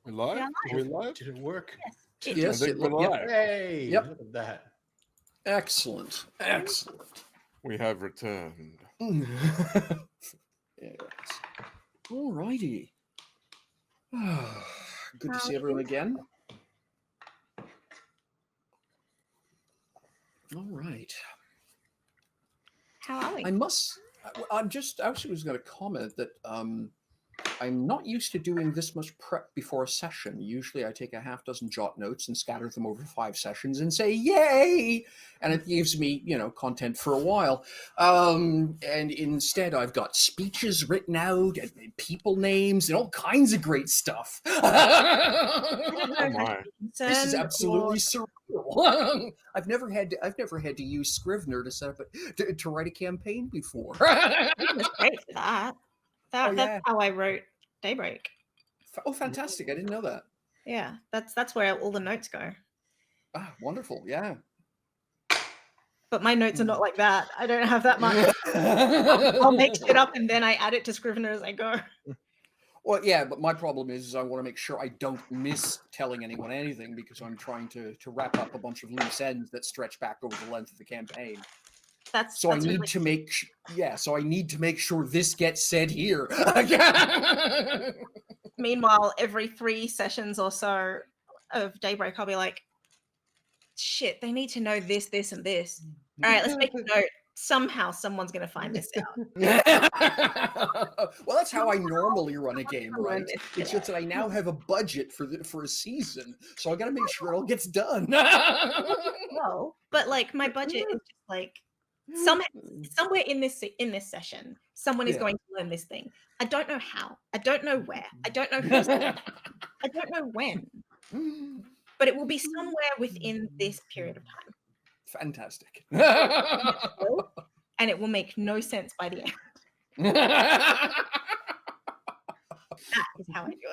We live? Yeah, Are we live? Did it work? Yes. Yes, I think we're live. Hey, Yep. look at that. Excellent. Excellent. We have returned. Yes. All righty. Good to see everyone again. All right. How are we? I'm just actually was going to comment that I'm not used to doing this much prep before a session. Usually I take a half dozen jot notes and scatter them over 5 sessions and say, yay! And it gives me, content for a while. And instead I've got speeches written out and people names and all kinds of great stuff. Oh my. This is absolutely surreal. I've never had to use Scrivener to set up to write a campaign before. It was great for that. That's yeah. how I wrote Daybreak. Oh, fantastic! I didn't know that. Yeah, that's where all the notes go. Ah, wonderful. Yeah. But my notes are not like that. I don't have that much. I'll make shit up and then I add it to Scrivener as I go. Well, yeah, but my problem is I want to make sure I don't miss telling anyone anything because I'm trying to wrap up a bunch of loose ends that stretch back over the length of the campaign. So I need to make sure this gets said here. Meanwhile, every 3 sessions or so of Daybreak, I'll be like, shit, they need to know this, this, and this. All right, let's make a note. Somehow someone's going to find this out. Well, that's how I normally run a game, right? It's just that I now have a budget for a season, so I got to make sure it all gets done. Well, but like my budget is just like somewhere in this session, someone is going to learn this thing. I don't know how. I don't know where. I don't know who's. I don't know when. But it will be somewhere within this period of time. Fantastic. And it will make no sense by the end. That is how I do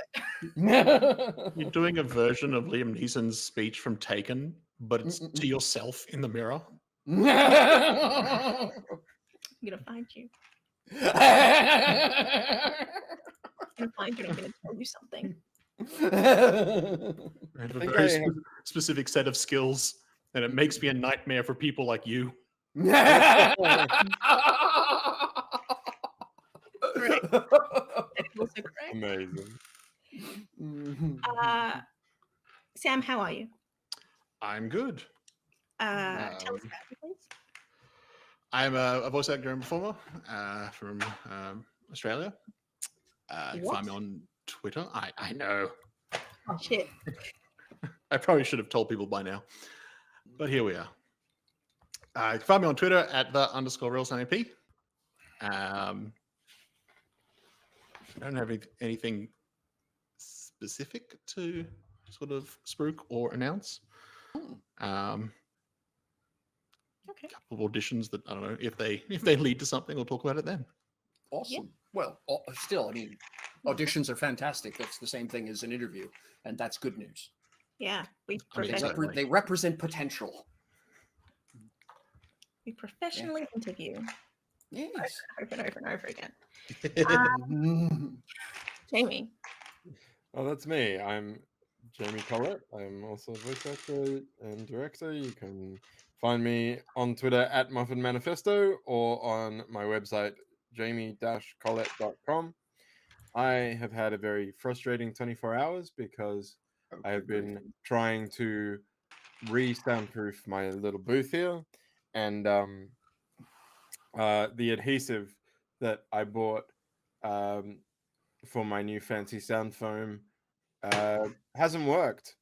it. You're doing a version of Liam Neeson's speech from Taken, but it's to yourself in the mirror. I'm gonna find you. I'm gonna find you and I'm gonna tell you something. I have a very specific set of skills, and it makes me a nightmare for people like you. Amazing. Sam, how are you? I'm good. Tell us about you, please. I'm a voice actor and performer from Australia. You can find me on Twitter. I know. Oh, shit. I probably should have told people by now. But here we are. You can find me on Twitter at @the_RealSNAP. I don't have anything specific to sort of spruik or announce. Okay. A couple of auditions that I don't know if they lead to something. We'll talk about it then. Awesome. Yeah. Well, still, I mean, auditions are fantastic. That's the same thing as an interview, and that's good news. Yeah, they represent potential. We professionally interview. Yes. Over and over again. Jamie. Oh, that's me. I'm Jamie Collett. I'm also a voice actor and director. You can find me on Twitter at Muffin Manifesto or on my website, jamie-collett.com. I have had a very frustrating 24 hours because I have been trying to re-soundproof my little booth here, and the adhesive that I bought for my new fancy sound foam hasn't worked.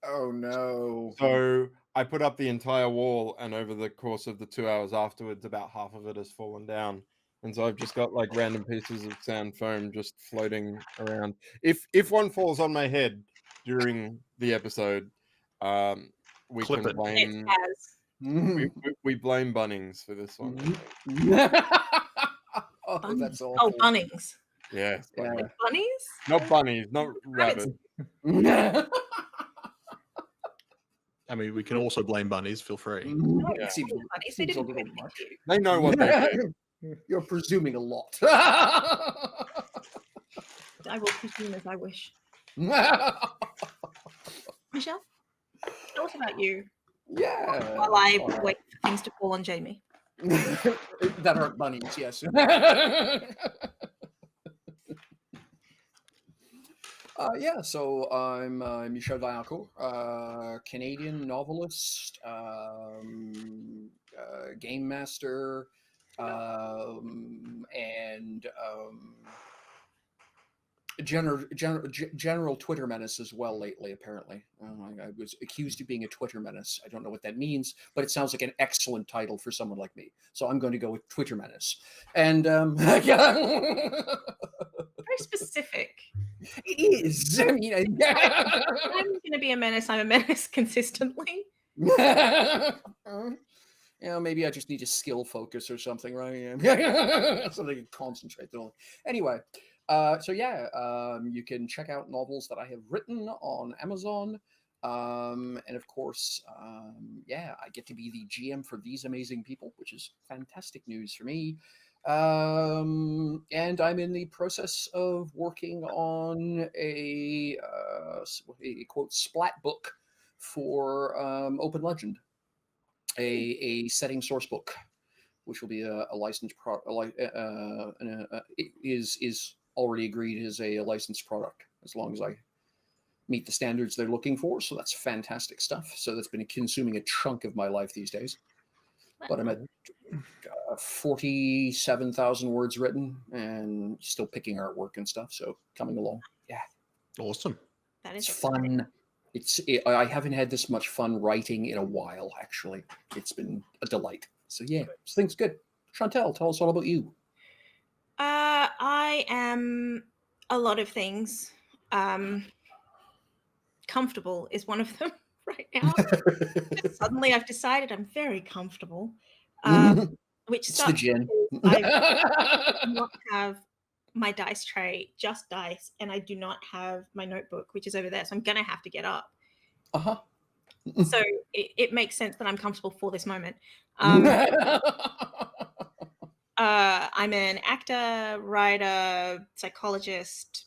Oh no. So I put up the entire wall, and over the course of the 2 hours afterwards, about half of it has fallen down. And so I've just got like random pieces of sound foam just floating around. If one falls on my head during the episode, we Clip can it. blame we blame Bunnings for this one. Oh, that's awful. Oh, Bunnings. Yes. Yeah. Like bunnies? Not bunnies, not rabbits. I mean, we can also blame bunnies. Feel free. No, Yeah. seems bunnies. They didn't do anything to you. They know what they do. You're presuming a lot. I will presume as I wish. Michelle, tell us about you Yeah. while I wait for things to fall on Jamie. That aren't bunnies, yes. Yeah, so I'm Michel Dayancourt, Canadian novelist, game master, and general Twitter menace as well lately, apparently. I was accused of being a Twitter menace. I don't know what that means, but it sounds like an excellent title for someone like me. So I'm going to go with Twitter menace. And Very specific. it is. I mean, I'm going to be a menace. I'm a menace consistently. Maybe I just need a skill focus or something, right? Something to concentrate on. Anyway, so yeah, you can check out novels that I have written on Amazon. And of course, yeah, I get to be the GM for these amazing people, which is fantastic news for me. And I'm in the process of working on a quote splat book for Open Legend, a setting source book, which will be a licensed is already agreed as a licensed product as long as I meet the standards they're looking for. So that's fantastic stuff. So that's been consuming a chunk of my life these days. But I'm at 47,000 words written and still picking artwork and stuff. So coming along. Yeah. Awesome. That is It's fun. I haven't had this much fun writing in a while, actually. It's been a delight. So yeah, things good. Chantel, tell us all about you. I am a lot of things. Comfortable is one of them right now. Suddenly I've decided I'm very comfortable. Which it's the gin. I do not have my dice tray, just dice, and I do not have my notebook, which is over there. So I'm going to have to get up. Uh-huh. So it makes sense that I'm comfortable for this moment. I'm an actor, writer, psychologist,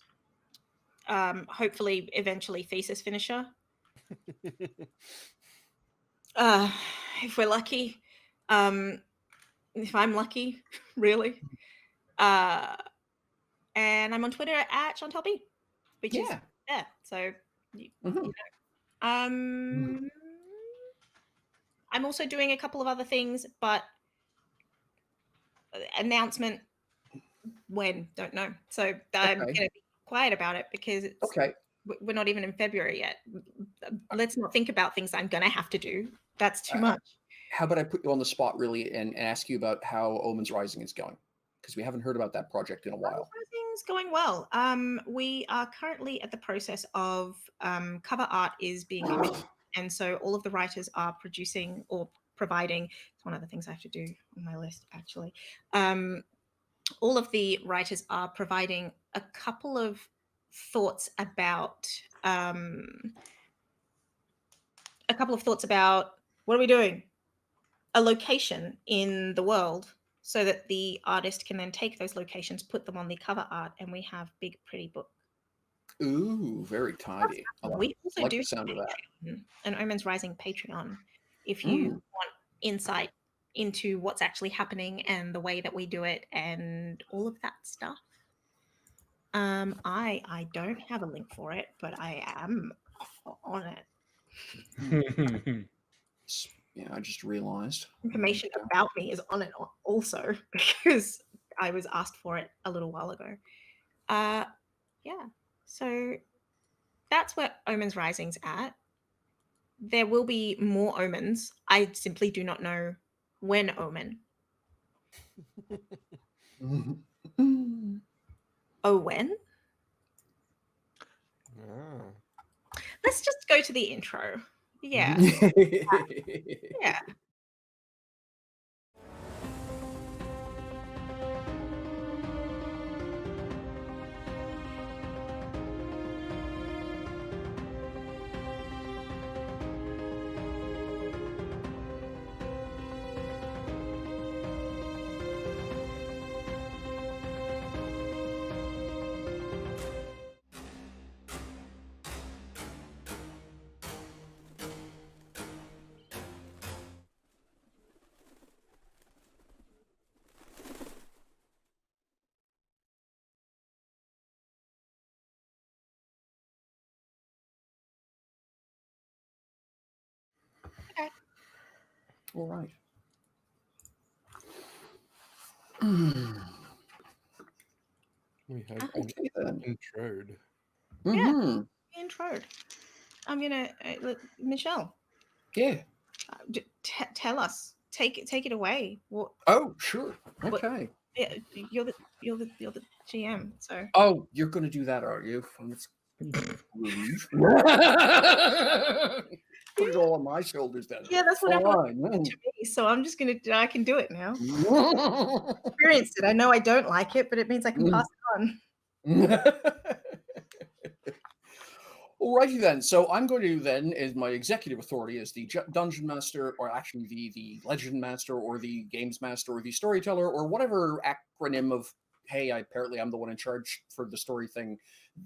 hopefully eventually thesis finisher. If we're lucky. If I'm lucky, really. And I'm on Twitter at Chantel B, which is there. So, you know. I'm also doing a couple of other things, but announcement when, don't know. So I'm going to be quiet about it because it's we're not even in February yet. Let's not think about things I'm going to have to do. That's too much. How about I put you on the spot really and ask you about how Omens Rising is going? Because we haven't heard about that project in a while. Omens Rising is going well. We are currently at the process of cover art is being commissioned. And so all of the writers are producing or providing. It's one of the things I have to do on my list, actually. All of the writers are providing a couple of thoughts about what are we doing? A location in the world so that the artist can then take those locations, put them on the cover art, and we have big, pretty book. Ooh, very tidy. We also like do the sound of that. An Omens Rising Patreon if you want insight into what's actually happening and the way that we do it and all of that stuff. I don't have a link for it, but I am on it. Yeah, I just realized. Information about me is on it also because I was asked for it a little while ago. Yeah, so that's where Omens Rising's at. There will be more omens. I simply do not know when omen. Oh, when? Let's just go to the intro. Yeah. Yeah. All right. We have Okay then. introed. Mm-hmm. Introed. I'm gonna Michelle. Yeah. Tell us. Take it away. What? Oh, sure. What- Okay. Yeah, you're the GM. So Oh, you're going to do that, are you? That's rude. Put it all on my shoulders then. yeah, that's what everyone Fine. to me. So I'm just gonna. I can do it now. Experienced it. I know I don't like it, but it means I can pass it on. Alrighty then. So I'm going to then, as my executive authority as the dungeon master, or actually the legend master, or the games master, or the storyteller, or whatever acronym of hey, apparently I'm the one in charge for the story thing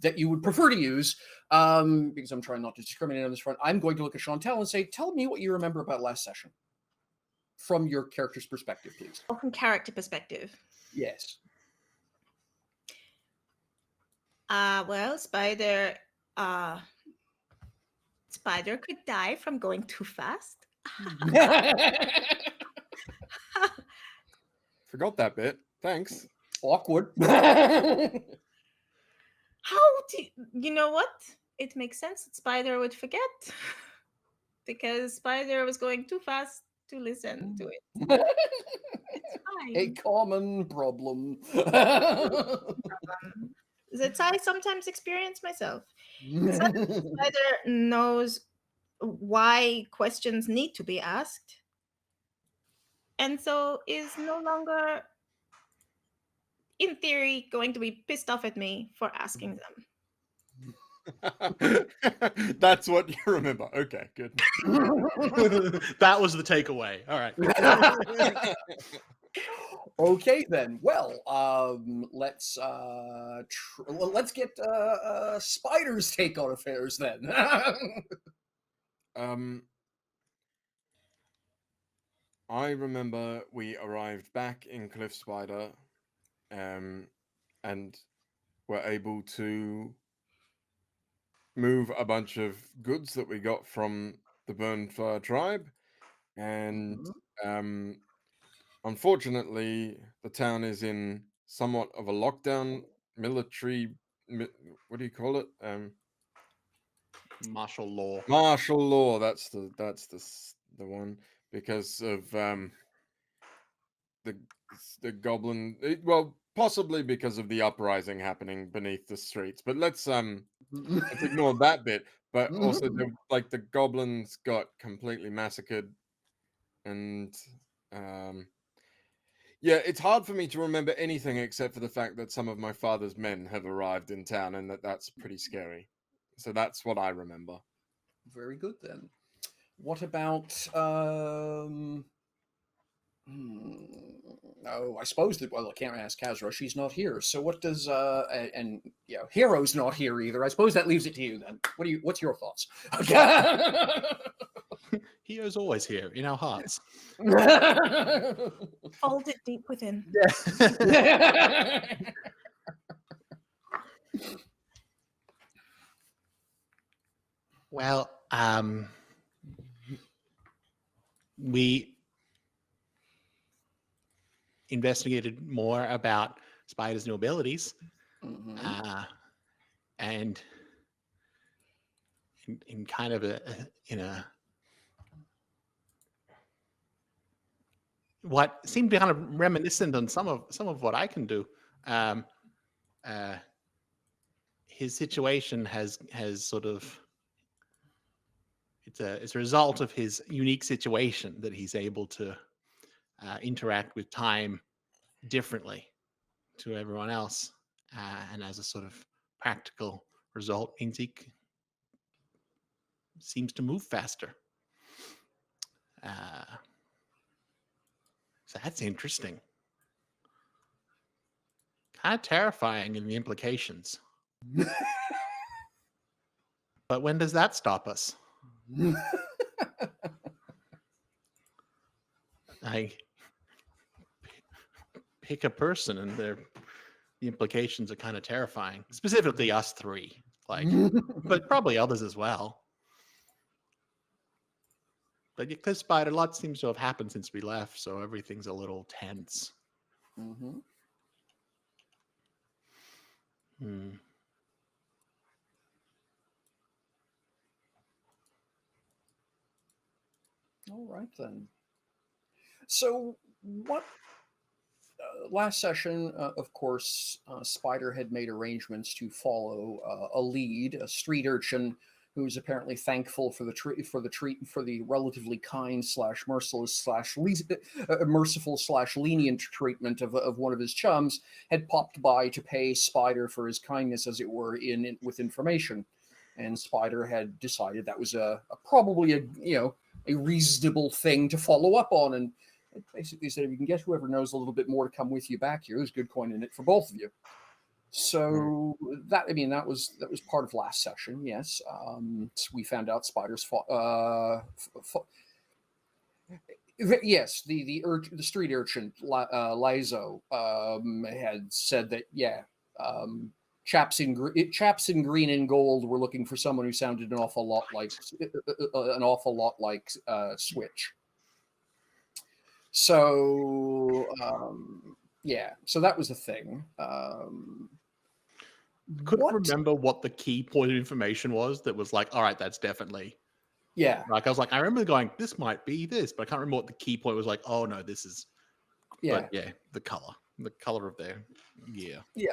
that you would prefer to use, because I'm trying not to discriminate on this front. I'm going to look at Chantel and say, tell me what you remember about last session from your character's perspective, please. Or from character perspective. Yes. Well, Spider could die from going too fast. Forgot that bit. Thanks. Awkward. How do you know what? It makes sense that Spider would forget because Spider was going too fast to listen to it. It's fine. A common problem. That I sometimes experience myself. Spider knows why questions need to be asked, and so is no longer, in theory, going to be pissed off at me for asking them. That's what you remember. Okay, good. That was the takeaway. All right. Okay then. Well, let's get Spider's take on affairs then. I remember we arrived back in Cliff Spider, and were able to move a bunch of goods that we got from the Burnfire tribe, and unfortunately, the town is in somewhat of a lockdown, military. What do you call it? Martial law. Martial law. That's the one, because of the goblin. Well, possibly because of the uprising happening beneath the streets. But let's ignore that bit. But also, the goblins got completely massacred, and yeah, it's hard for me to remember anything except for the fact that some of my father's men have arrived in town, and that's pretty scary. So that's what I remember. Very good then. What about oh, I suppose that, well, I can't ask Kazra. She's not here. So what does and yeah, Hero's not here either. I suppose that leaves it to you then. What's your thoughts? Hero's always here in our hearts. Hold it deep within. Well, we investigated more about Spider's new abilities, and in kind of what seemed to be kind of reminiscent on some of what I can do. His situation has sort of, it's a result of his unique situation that he's able to interact with time differently to everyone else, and as a sort of practical result means he seems to move faster. So that's interesting. Kind of terrifying in the implications. But when does that stop us? I pick a person and the implications are kind of terrifying. Specifically us three, but probably others as well. But yeah, because Spider, a lot seems to have happened since we left, so everything's a little tense. Mm-hmm. Hmm. All right then. So what? Last session, of course, Spider had made arrangements to follow a lead, a street urchin who was apparently thankful for the relatively kind / merciless / merciful / lenient treatment of one of his chums, had popped by to pay Spider for his kindness, as it were, with information, and Spider had decided that was probably a reasonable thing to follow up on, and it basically said, if you can get whoever knows a little bit more to come with you back here, there's good coin in it for both of you. So that was part of last session. Yes, we found out Spider's yes, the street urchin Lizo had said that chaps in green and gold were looking for someone who sounded an awful lot like Switch. So so that was the thing. Couldn't remember what the key point of information was that was like, all right, that's definitely. Yeah. Like I was like, I remember going, this might be this, but I can't remember what the key point was. Like, oh no, this is. Yeah. But yeah, the color of their gear. Yeah.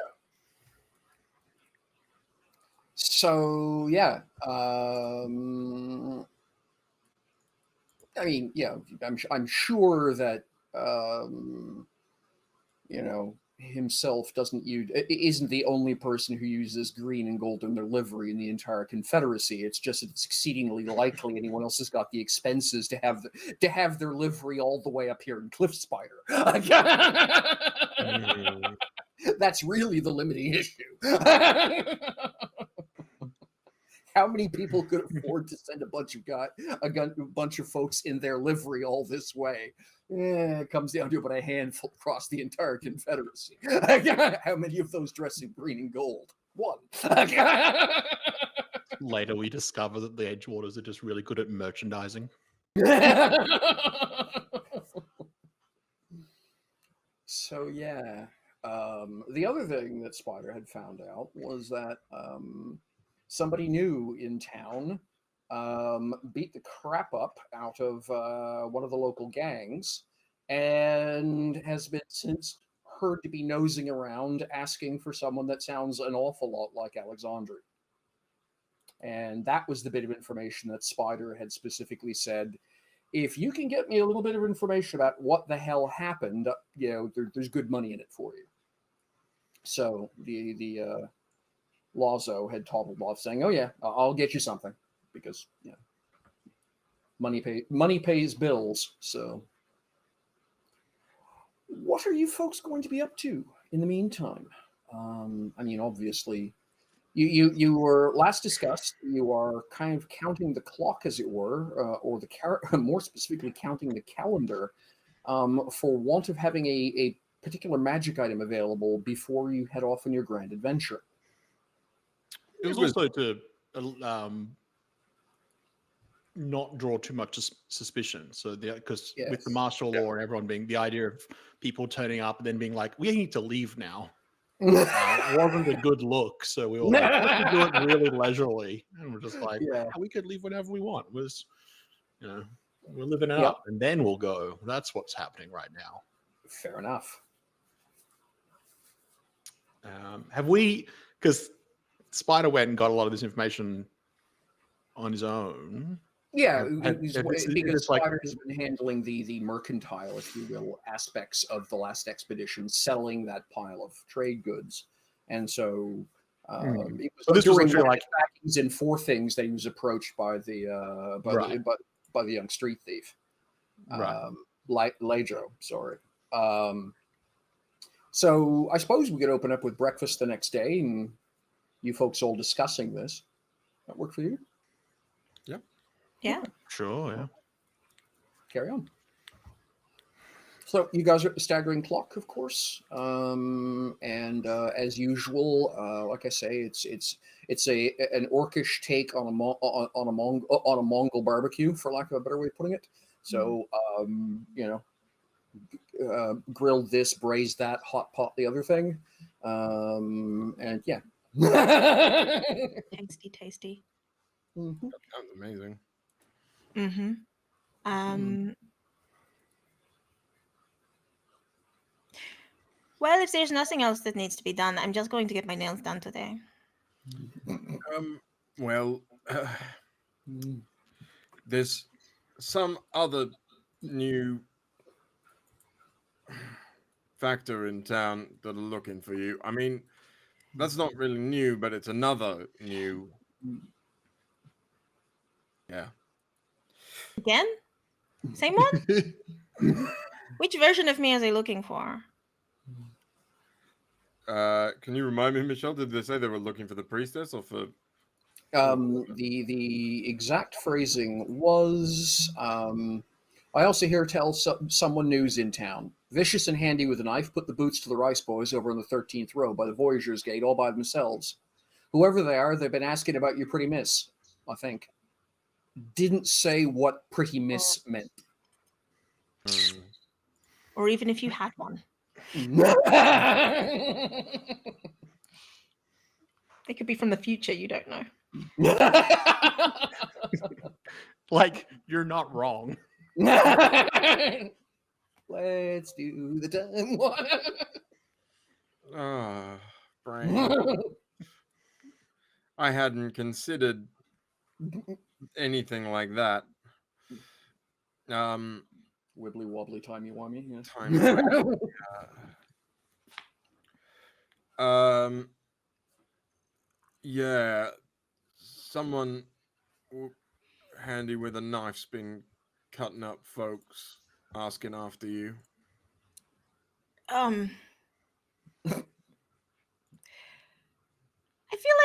So yeah, I mean, yeah, I'm sure that himself isn't the only person who uses green and gold in their livery in the entire Confederacy. It's just that it's exceedingly likely anyone else has got the expenses to have their livery all the way up here in Cliff Spider. That's really the limiting issue. How many people could afford to send a bunch of folks in their livery all this way? It comes down to about a handful across the entire Confederacy. How many of those dress in green and gold? One. Later, we discover that the Edgewaters are just really good at merchandising. So yeah, the other thing that Spider had found out was that somebody new in town beat the crap up out of one of the local gangs and has been since heard to be nosing around asking for someone that sounds an awful lot like Alexandre. And that was the bit of information that Spider had specifically said, if you can get me a little bit of information about what the hell happened, there's good money in it for you. So the Lazo had toddled off saying, oh yeah, I'll get you something, because money pays bills. So what are you folks going to be up to in the meantime? I mean, obviously you were last discussed, you are kind of counting the clock, as it were, or more specifically counting the calendar, for want of having a particular magic item available before you head off on your grand adventure. It was also to not draw too much suspicion. So because with the martial law and everyone being, the idea of people turning up and then being like, we need to leave now, wasn't a good look. So we were like, let's do it really leisurely, and we're just like, we could leave whenever we want. It was, we're living it up, and then we'll go. That's what's happening right now. Fair enough. Have we? Because Spider went and got a lot of this information on his own. Yeah, because Spider has been handling the mercantile, if you will, aspects of the last expedition, settling that pile of trade goods, and so it was during one of his backings in Four Things that he was approached by the by the young street thief, Lajo. Sorry. So I suppose we could open up with breakfast the next day, and you folks all discussing this. That work for you? Yeah. Sure, yeah. Carry on. So you guys are at the staggering clock, of course, and as usual, like I say, it's an orcish take on a Mongol barbecue, for lack of a better way of putting it. So grilled this, braised that, hot pot the other thing, and yeah. Tasty, tasty. Mhm. That sounds amazing. Well, if there's nothing else that needs to be done, I'm just going to get my nails done today. Well, there's some other new factor in town that are looking for you. I mean, that's not really new, but it's another new. Yeah. Again? Same one? Which version of me are they looking for? Can you remind me, Michelle? Did they say they were looking for the priestess or for? The exact phrasing was, I also hear tell someone news in town. Vicious and handy with a knife put the boots to the rice boys over in the 13th row by the Voyagers' Gate all by themselves. Whoever they are, they've been asking about your pretty miss, I think. Didn't say what pretty miss meant. Or even if you had one. It could be from the future, you don't know. Like, you're not wrong. Let's do the time one. Brain. I hadn't considered anything like that. Wibbly wobbly timey wimey. Yes. Yeah, someone handy with a knife's been cutting up folks, asking after you. I feel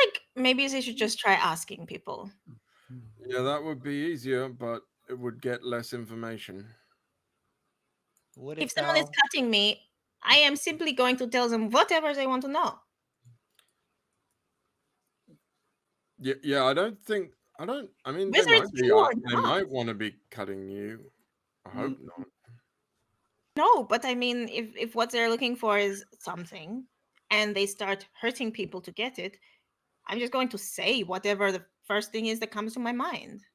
like maybe they should just try asking people. Yeah, that would be easier, but it would get less information. If someone is cutting me, I am simply going to tell them whatever they want to know. Yeah, I mean, Whether it's true or they not. might want to be cutting you. I hope not. No, but I mean, if what they're looking for is something and they start hurting people to get it, I'm just going to say whatever the first thing is that comes to my mind.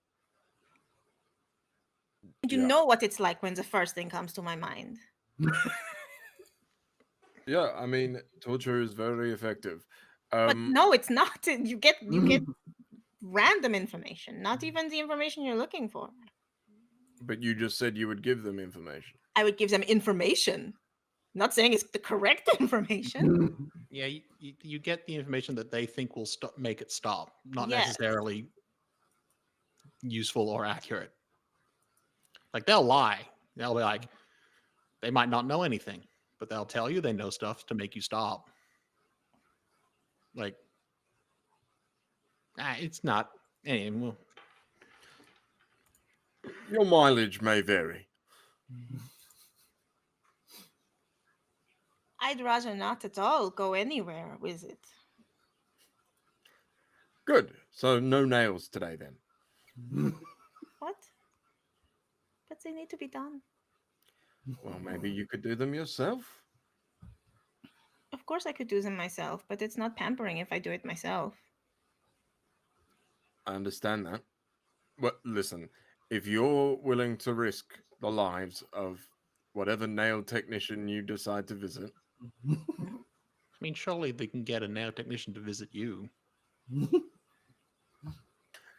You know what it's like when the first thing comes to my mind. Yeah, I mean, torture is very effective. But no, it's not. You get random information, not even the information you're looking for. But you just said you would give them information. I would give them information. Not saying it's the correct information. Yeah, you get the information that they think will make it stop, not necessarily useful or accurate. Like, they'll lie. They'll be like, they might not know anything, but they'll tell you they know stuff to make you stop. Like, it's not. Anyway, Your mileage may vary. I'd rather not at all go anywhere with it. Good. So no nails today then. What? But they need to be done. Well, maybe you could do them yourself. Of course I could do them myself, but it's not pampering if I do it myself. I understand that. But listen, if you're willing to risk the lives of whatever nail technician you decide to visit. I mean, surely they can get a nail technician to visit you.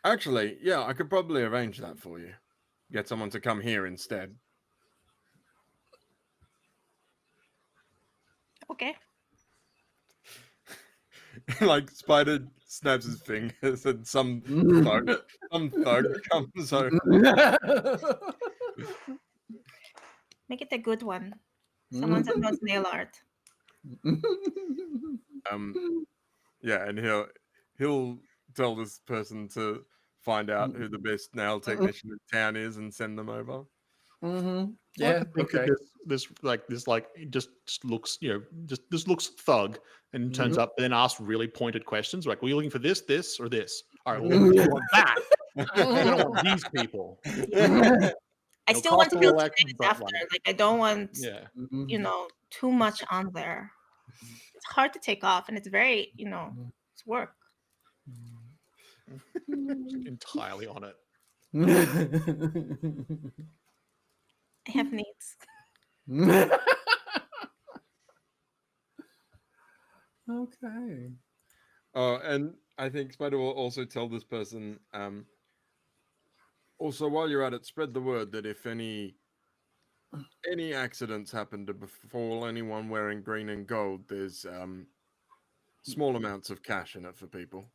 Actually, yeah, I could probably arrange that for you. Get someone to come here instead. Okay. Like, Spider snaps his fingers and some thug comes over. Make it a good one. Someone that knows nail art. Yeah, and he'll tell this person to find out who the best nail technician in town is and send them over. Mm-hmm. I Yeah. could think Okay. that this just looks, just this looks thug, and turns up, and then asks really pointed questions like, "Were you looking for this, or this? All right, well, we don't want that. We don't want these people." I No still want to cultural build elect- status but after. like, Like I don't want, yeah. too much on there. It's hard to take off, and it's very, it's work. Just entirely on it. I have needs. Okay. Oh, and I think Spider will also tell this person, also while you're at it, spread the word that if any accidents happen to befall anyone wearing green and gold, there's small amounts of cash in it for people.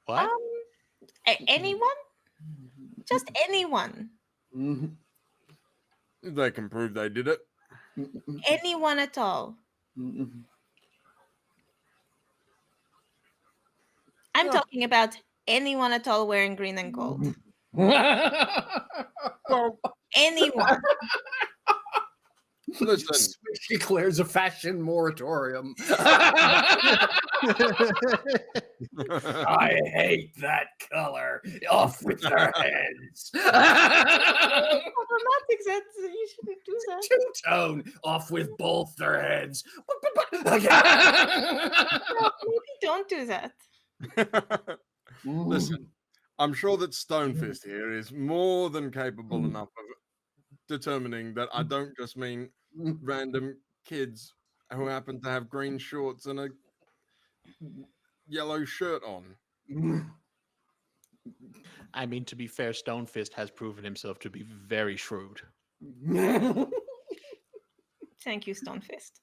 What? Anyone? Just anyone. They can prove they did it. Anyone at all. I'm talking about anyone at all wearing green and gold. Well, Anyone. listen, Switch declares a fashion moratorium. I hate that color. Off with their heads. Problematics, you shouldn't do that. Two-tone. Off with both their heads. No, maybe don't do that. listen, I'm sure that Stonefist here is more than capable enough of determining that I don't just mean random kids who happen to have green shorts and a yellow shirt on. I mean, to be fair, Stonefist has proven himself to be very shrewd. Thank you, Stonefist.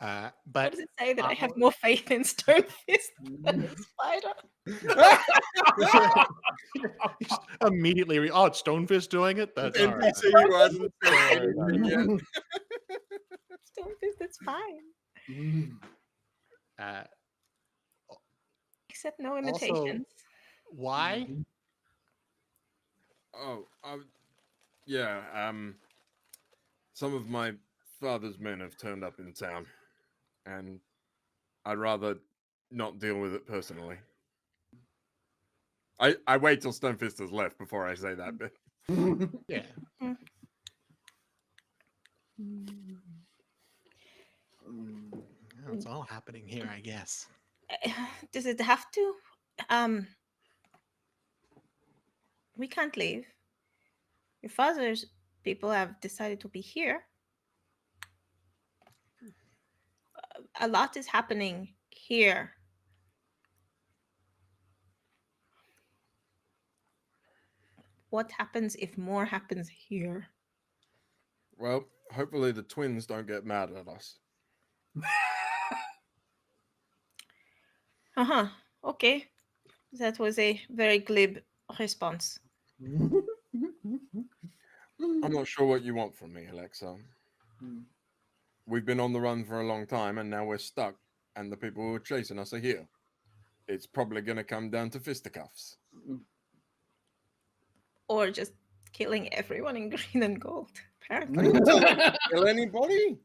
But What does it say that I have more faith in Stonefist than Spider? immediately, it's Stonefist doing it. That's all right. NPC who hasn't said anything yet. Stonefist, that's fine. Except no imitations. Why? Oh, yeah. Some of my father's men have turned up in town, and I'd rather not deal with it personally. I wait till Stonefist has left before I say that bit. Yeah. It's all happening here, I guess. Does it have to? We can't leave. Your father's people have decided to be here. A lot is happening here. What happens if more happens here? Well, hopefully the twins don't get mad at us. Okay. That was a very glib response. I'm not sure what you want from me, Alexa. We've been on the run for a long time, and now we're stuck, and the people who are chasing us are here. It's probably going to come down to fisticuffs. Or just killing everyone in green and gold, apparently. Kill anybody?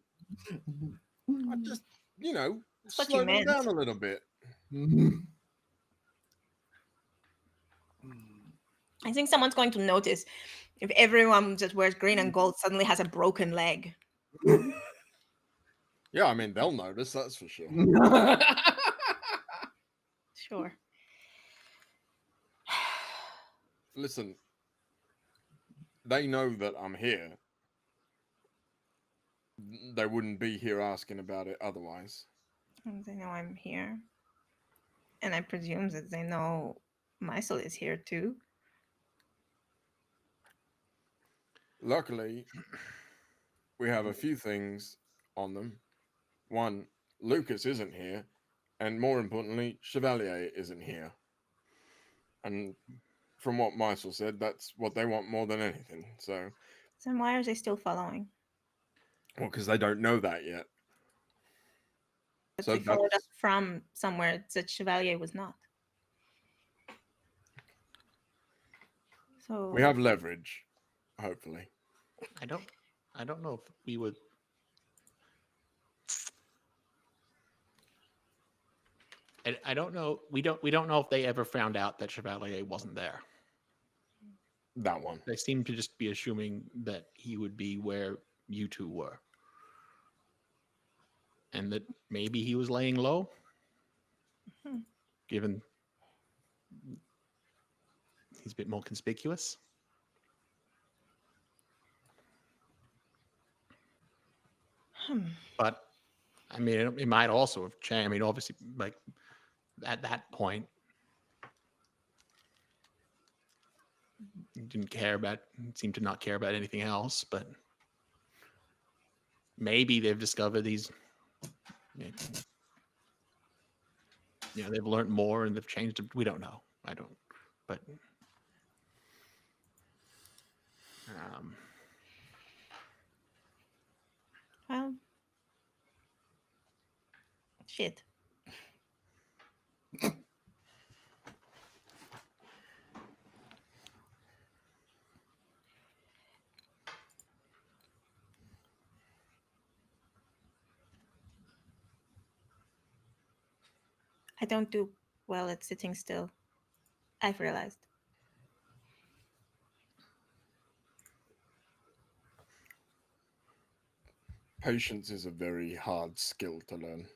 I just, That's what slow you them meant. down a little bit. I think someone's going to notice if everyone just wears green and gold suddenly has a broken leg. Yeah, I mean, they'll notice, that's for sure. Sure. Listen, they know that I'm here. They wouldn't be here asking about it otherwise. They know I'm here. And I presume that they know Mysel is here too. Luckily, we have a few things on them. One, Lucas isn't here, and more importantly, Chevalier isn't here. And from what Mysel said, that's what they want more than anything. So, Then why are they still following? well, because they don't know that yet. So they followed us from somewhere that Chevalier was not. So we have leverage, hopefully. I don't know if we would. I don't know. We don't know if they ever found out that Chevalier wasn't there. That one. They seem to just be assuming that he would be where you two were. And that maybe he was laying low, given he's a bit more conspicuous. But, I mean, it might also have changed. I mean, obviously, like, at that point, seemed to not care about anything else, but maybe they've discovered these, they've learned more and they've changed. We don't know. I don't, but well, shit. I don't do well at sitting still. I've realized. Patience is a very hard skill to learn.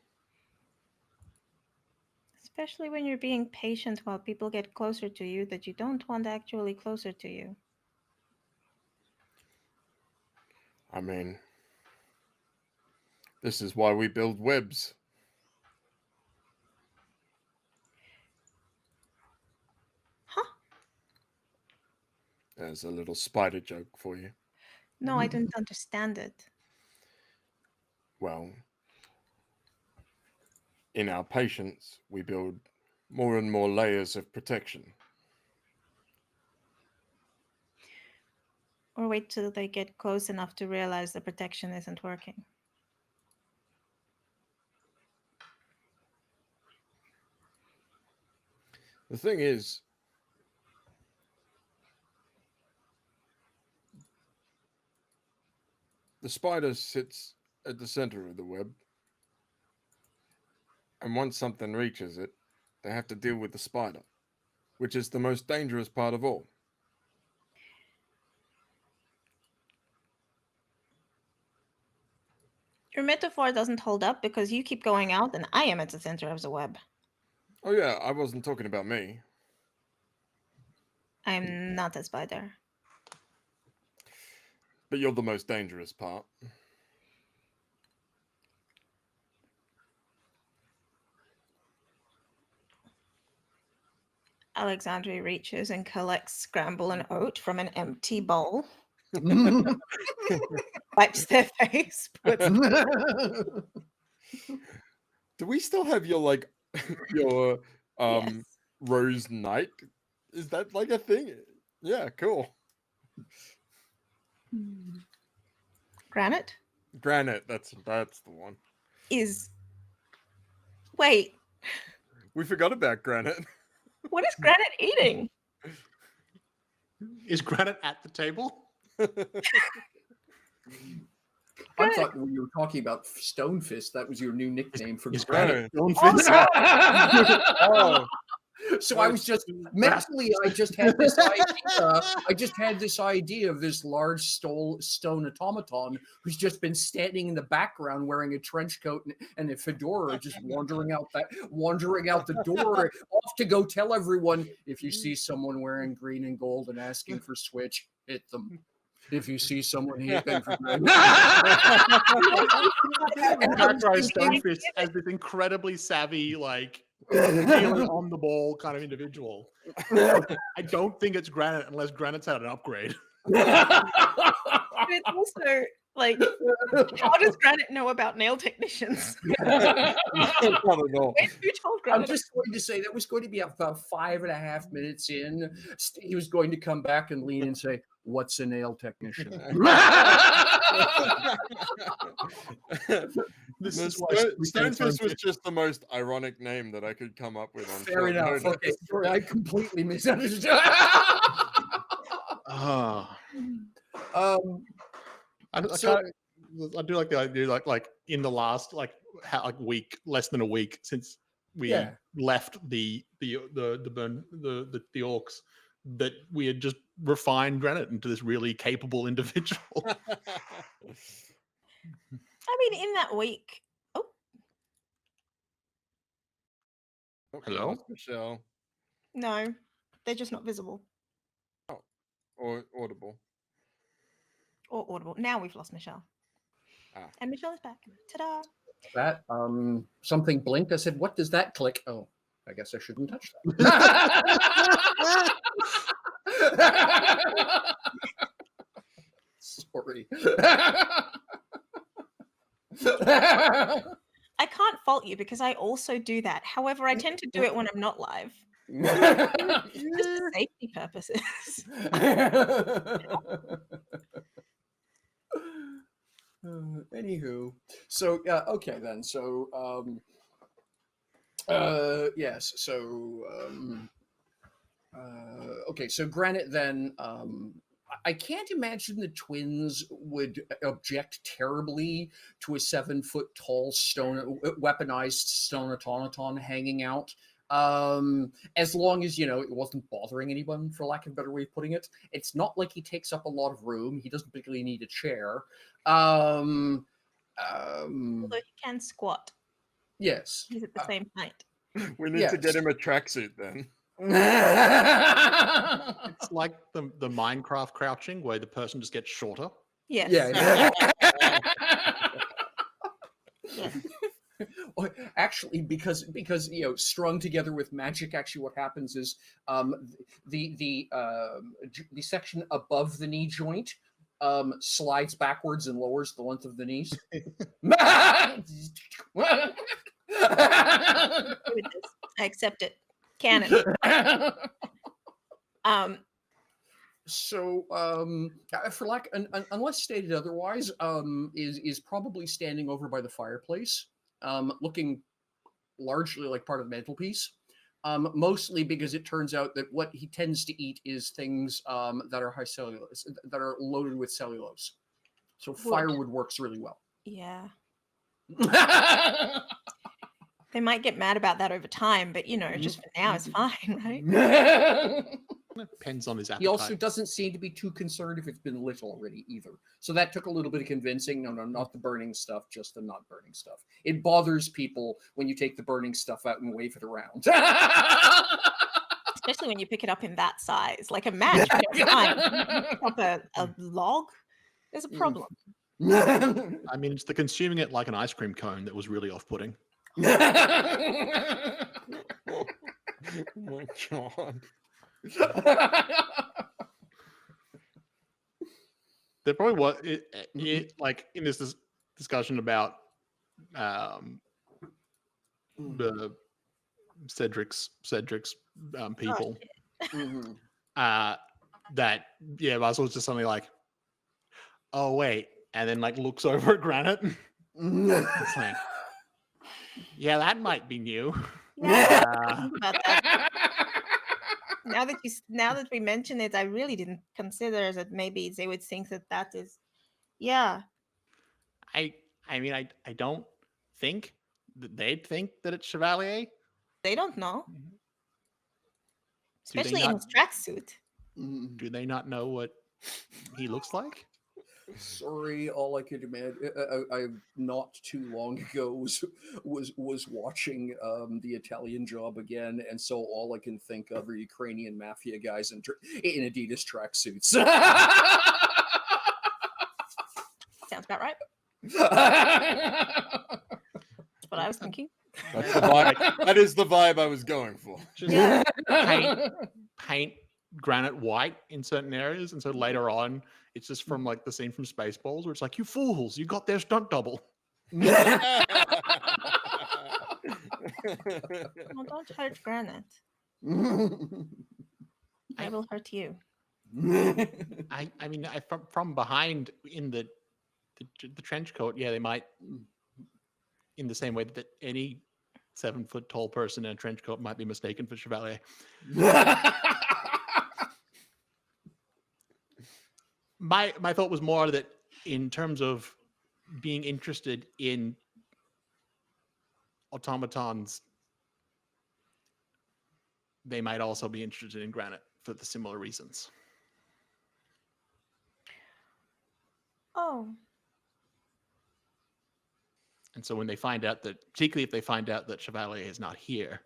Especially when you're being patient while people get closer to you that you don't want actually closer to you. I mean, this is why we build webs. Huh? There's a little spider joke for you. No, I didn't understand it. Well, in our patience, we build more and more layers of protection. Or wait till they get close enough to realize the protection isn't working. The thing is, the spider sits at the center of the web, and once something reaches it, they have to deal with the spider, which is the most dangerous part of all. Your metaphor doesn't hold up because you keep going out and I am at the center of the web. Oh yeah, I wasn't talking about me. I'm not a spider. But you're the most dangerous part. Alexandria reaches and collects scramble and oat from an empty bowl. Wipes their face. Do we still have your your Yes. rose night? Is that like a thing? Yeah, cool. Granite Granite, that's the one. is. Wait, We forgot about granite. what is Granite eating? is Granite at the table? I thought when you were talking about Stonefist, that was your new nickname for Is Granite. Granite Oh, So I was just mentally, I just had this idea of this large stone automaton who's just been standing in the background wearing a trench coat and a fedora, just wandering out the door, off to go tell everyone, if you see someone wearing green and gold and asking for Switch, hit them. If you see someone hitting for green. Characterize Stonefist as this incredibly savvy, like feeling on the ball kind of individual. I don't think it's Granite unless Granite's had an upgrade. It's also like, how does Granite know about nail technicians? not at all. Who told I'm Granite? just going to say that was going to be about 5.5 minutes in. He was going to come back and lean and say, "What's a nail technician?" This No, is why Stonefist was just the most ironic name that I could come up with. On Fair short enough. notice. Okay, sorry, I completely misunderstood. Oh, um, I So- I do like the idea, like in the last week, less than a week since we Yeah. left the orcs, that we had just refined Granite into this really capable individual. I mean, in that week. Oh, Hello? Lost Michelle no. They're just not visible or audible. or audible. Now we've lost Michelle. Ah. And Michelle is back. Ta-da. that something blinked. I said, "What does that click?" Oh, I guess I shouldn't touch that. Sorry. I can't fault you because I also do that. However, I tend to do it when I'm not live. Just for safety purposes. Anywho, so okay then. So yes. So okay. So Granite then. I can't imagine the twins would object terribly to a 7-foot tall weaponized stone automaton hanging out. As long as, it wasn't bothering anyone, for lack of a better way of putting it. It's not like he takes up a lot of room. He doesn't particularly need a chair. Although he can squat. Yes. He's at the same height. We need to get him a tracksuit then. It's like the Minecraft crouching where the person just gets shorter. Yes. Yeah. Yes. Well, actually, because strung together with magic, actually what happens is the section above the knee joint slides backwards and lowers the length of the knees. I accept it. Canon. So, for unless stated otherwise, is probably standing over by the fireplace, looking largely like part of the mantelpiece. Mostly because it turns out that what he tends to eat is things that are high cellulose, that are loaded with cellulose. So firewood works really well. Yeah. They might get mad about that over time, but just for now, it's fine, right? It depends on his appetite. He also doesn't seem to be too concerned if it's been lit already either. So that took a little bit of convincing. No, not the burning stuff, just the not burning stuff. It bothers people when you take the burning stuff out and wave it around. Especially when you pick it up in that size. Like a match, fine. Pick up a log, there's a problem. I mean, it's the consuming it like an ice cream cone that was really off-putting. Oh my god. There probably was like in this discussion about the Cedric's people. That Russell was just something like, oh wait, and then like looks over at Granite. It's like, yeah, that might be new. Yeah. About that. Now that we mention it, I really didn't consider that maybe they would think that is, yeah. I mean, I don't think that they'd think that it's Chevalier. They don't know, Do they especially in his tracksuit. Do they not know what he looks like? Sorry, all I could imagine. I not too long ago was watching the Italian Job again, and so all I can think of are Ukrainian mafia guys in Adidas tracksuits. Sounds about right. That's what I was thinking. That's the vibe. That is the vibe I was going for. Just paint Granite white in certain areas, and so later on it's just from like the scene from Spaceballs where it's like, you fools, you got their stunt double. Oh, don't hurt Granite. I will hurt you. I mean, from behind in the trench coat, yeah, they might in the same way that any 7-foot tall person in a trench coat might be mistaken for Chevalier. My thought was more that in terms of being interested in automatons, they might also be interested in granite for the similar reasons. Oh. And so when they find out that, particularly if they find out that Chevalier is not here,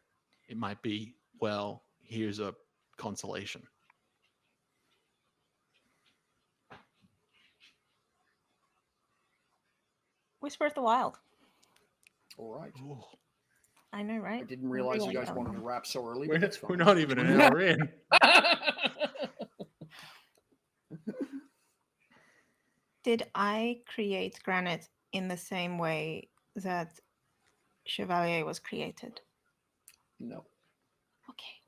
it might be, well, here's a consolation. Whisper of the Wild. All right. Ooh. I know, right? I didn't realize you guys wanted to wrap so early. But that's We're fine. not even an hour in. Did I create granite in the same way that Chevalier was created? No. Okay.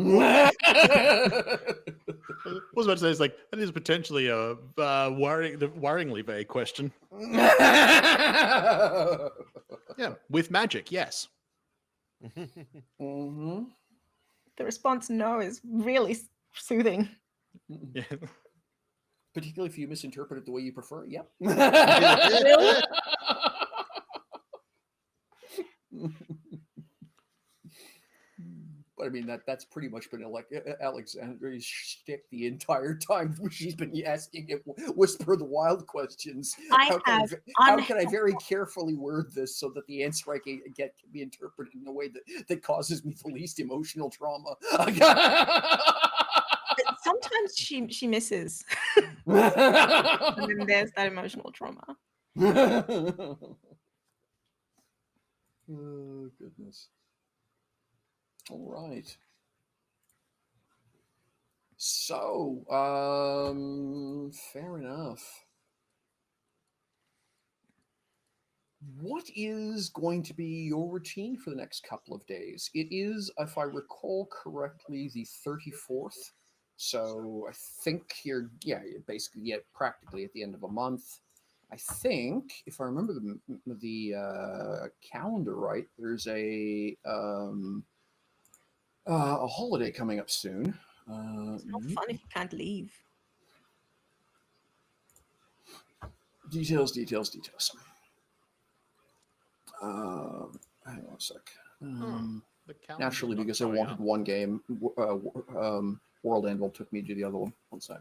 I was about to say, it's like, that is potentially a worryingly vague question. Yeah, with magic, yes. Mm-hmm. The response no is really soothing. Yeah. Particularly if you misinterpret it the way you prefer. Yep. Really? But I mean that's pretty much been like Alexandra's shtick the entire time she's been asking it Whisper the Wild questions. How can I very carefully word this so that the answer I get can be interpreted in a way that causes me the least emotional trauma? Sometimes she misses. And then there's that emotional trauma. Oh, goodness. All right. So, fair enough. What is going to be your routine for the next couple of days? It is, if I recall correctly, the 34th. So I think you're basically practically at the end of a month. I think, if I remember the calendar right, there's a holiday coming up soon. It's not fun if you can't leave. Details. Hang on a sec. Naturally, because I wanted one game, World Anvil took me to the other one. One sec.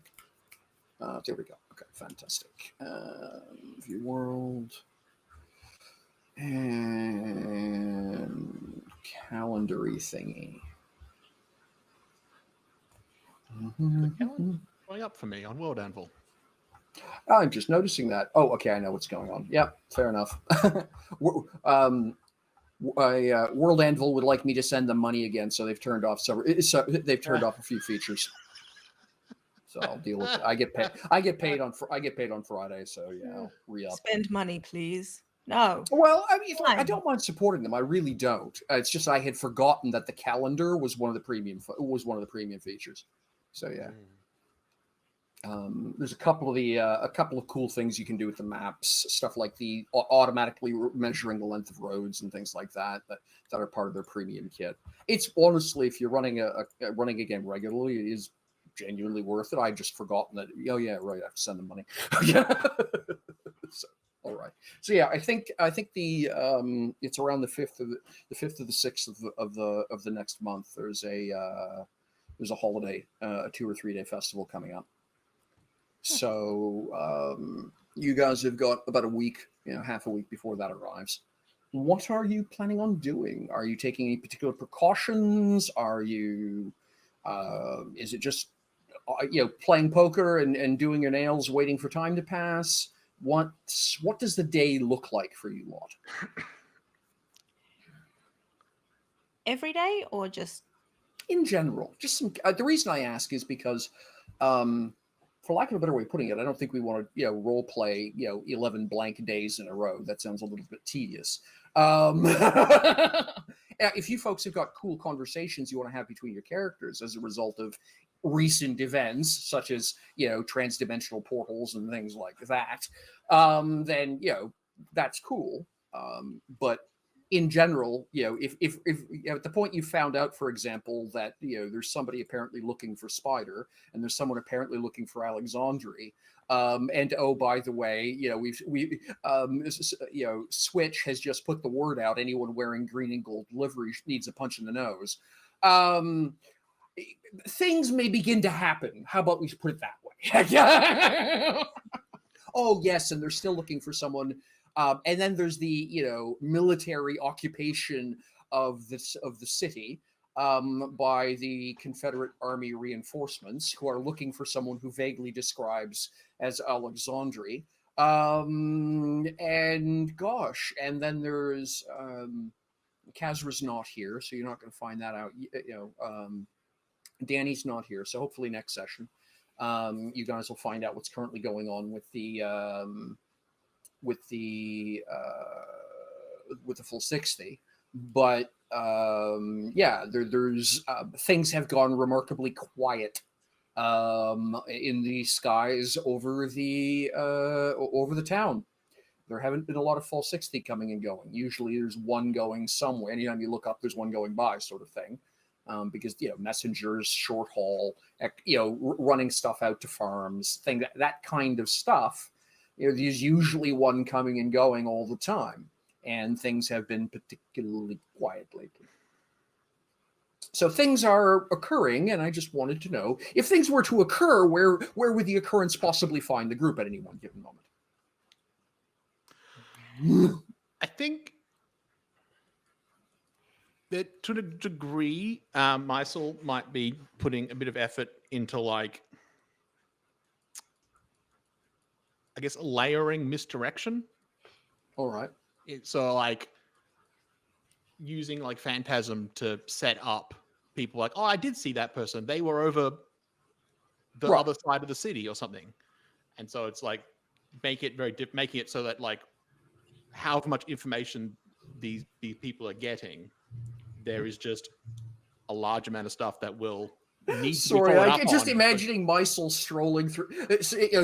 There we go. Okay, fantastic. View world and calendary thingy. The calendar going up for me on World Anvil. I'm just noticing that. Oh, okay, I know what's going on. Yep, fair enough. World Anvil would like me to send them money again, so they've turned off they've turned off a few features. So I'll deal with it. I get paid on Friday, so yeah, I'll re-up. Spend money, please. No. Well, I mean, I don't mind supporting them. I really don't. It's just I had forgotten that the calendar was one of the premium features. So yeah. There's a couple of cool things you can do with the maps, stuff like the automatically measuring the length of roads and things like that are part of their premium kit. It's honestly, if you're running a game regularly, it is genuinely worth it. I just forgotten that. Oh yeah, right. I have to send them money. So, all right. So yeah, I think the it's around the 5th or the 6th of the next month. There's a holiday, a 2 or 3 day festival coming up. So you guys have got about a week, half a week before that arrives. What are you planning on doing? Are you taking any particular precautions? Are you, is it just, playing poker and doing your nails, waiting for time to pass? What does the day look like for you lot? Every day or just? In general, just some. The reason I ask is because, for lack of a better way of putting it, I don't think we want to, role play, 11 blank days in a row. That sounds a little bit tedious. If you folks have got cool conversations you want to have between your characters as a result of recent events, such as, transdimensional portals and things like that, then, that's cool. But in general, if at the point you found out, for example, that, there's somebody apparently looking for Spider and there's someone apparently looking for Alexandri, and oh, by the way, Switch has just put the word out, anyone wearing green and gold livery needs a punch in the nose. Things may begin to happen. How about we put it that way? Oh, yes, and they're still looking for someone. And then there's the, military occupation of the city by the Confederate Army reinforcements, who are looking for someone who vaguely describes as Alexandri. And gosh, and then there's Kazra's not here, so you're not going to find that out. Danny's not here, so hopefully next session, you guys will find out what's currently going on with the full 60. But there's things have gone remarkably quiet in the skies over the town. There haven't been a lot of full 60 coming and going. Usually there's one going somewhere. Anytime you look up, there's one going by, sort of thing. Because messengers, short haul, running stuff out to farms, that kind of stuff. There's usually one coming and going all the time, and things have been particularly quiet lately. So things are occurring, and I just wanted to know, if things were to occur, where would the occurrence possibly find the group at any one given moment? I think that to a degree, Mysel might be putting a bit of effort into, like, I guess, layering misdirection. All right. So, like, using, like, Phantasm to set up people like, oh, I did see that person. They were over the other side of the city or something. And so it's like, making it so that, like, however much information these people are getting, there is just a large amount of stuff that will need to be followed up I'm just on. imagining Mysel strolling through,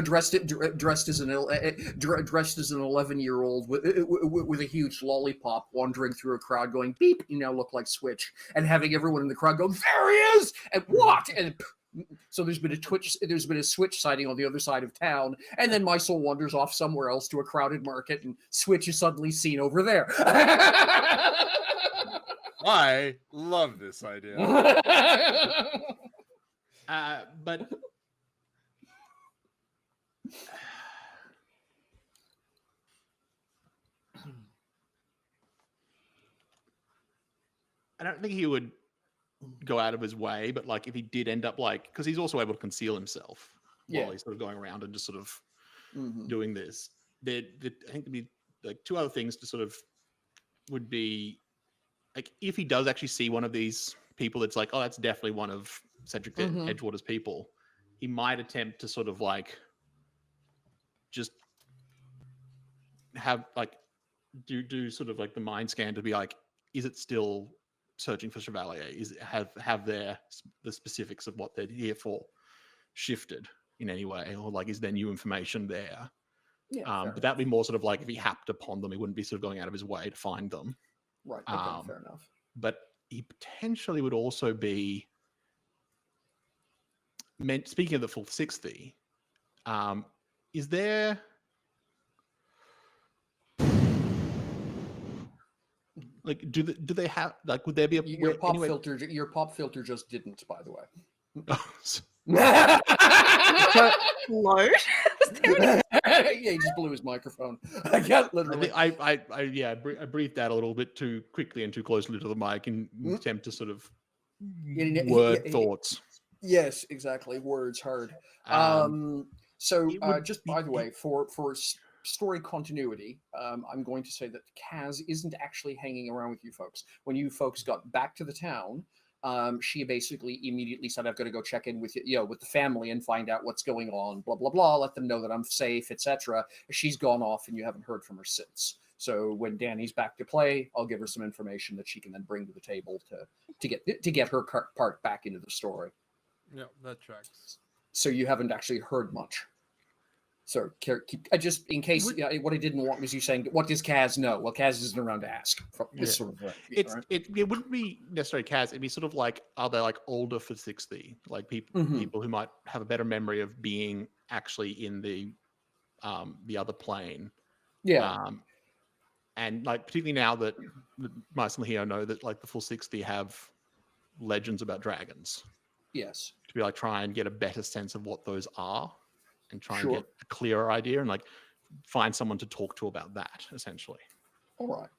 dressed as an 11-year-old with a huge lollipop, wandering through a crowd, going beep. You now look like Switch, and having everyone in the crowd go, "There he is!" And what? And so there's been a Switch sighting on the other side of town, and then Mysel wanders off somewhere else to a crowded market, and Switch is suddenly seen over there. I love this idea. But I don't think he would go out of his way, but, like, if he did end up, like, because he's also able to conceal himself while he's sort of going around and just sort of doing this. I think there'd be, like, two other things to sort of would be, like, if he does actually see one of these people that's like, oh, that's definitely one of Cedric Edgewater's people, he might attempt to sort of, like, just have, like, do sort of, like, the mind scan to be like, is it still searching for Chevalier? Have the specifics of what they're here for shifted in any way, or, like, is there new information there? But that'd be more sort of like, if he happed upon them, he wouldn't be sort of going out of his way to find them. Right. Okay, fair enough. But he potentially would also be speaking of the full 60, is there, like, do they have, like, would there be a your pop filter just didn't, by the way. Load. Yeah, he just blew his microphone. Literally. I breathed out a little bit too quickly and too closely to the mic in attempt to sort of word thoughts. Yes, exactly. Words hard. So just by the way, for story continuity, I'm going to say that Kaz isn't actually hanging around with you folks. When you folks got back to the town, she basically immediately said, I've got to go check in with with the family and find out what's going on, blah, blah, blah, let them know that I'm safe, etc. She's gone off and you haven't heard from her since. So when Danny's back to play, I'll give her some information that she can then bring to the table to get her part back into the story. Yeah, that tracks. So you haven't actually heard much. So I just in case what I didn't want was you saying, what does Kaz know? Well, Kaz isn't around to ask. This sort of right? It wouldn't be necessarily Kaz. It'd be sort of like, are they like older for 60? Like people who might have a better memory of being actually in the other plane. Yeah. And like particularly now that Mice and Leo know that like the full 60 have legends about dragons. Yes. To be like try and get a better sense of what those are, and try and Sure. get a clearer idea, and like find someone to talk to about that essentially. All right.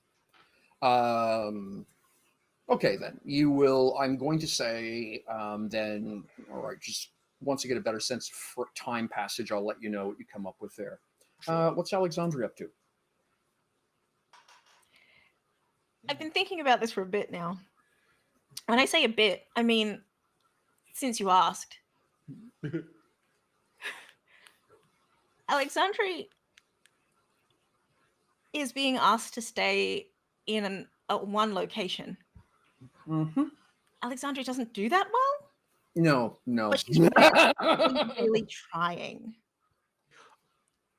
Okay, then you will. I'm going to say then. All right. Just once you get a better sense for time passage, I'll let you know what you come up with there. Sure. What's Alexandria up to? I've been thinking about this for a bit now. When I say a bit, I mean since you asked. Alexandria is being asked to stay in one location. Mm-hmm. Alexandria doesn't do that well. No. But she's really trying.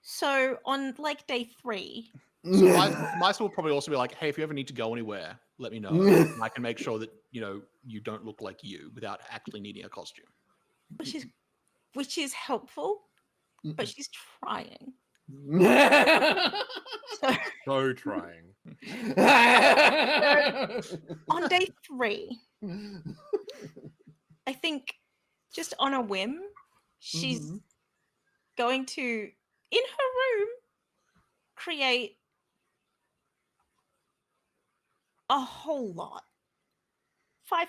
So on like day 3. So Mice will probably also be like, hey, if you ever need to go anywhere, let me know. And I can make sure that, you don't look like you without actually needing a costume. Which is helpful, but she's trying. So trying. On day 3, I think just on a whim, she's going to, in her room, create a whole lot. 5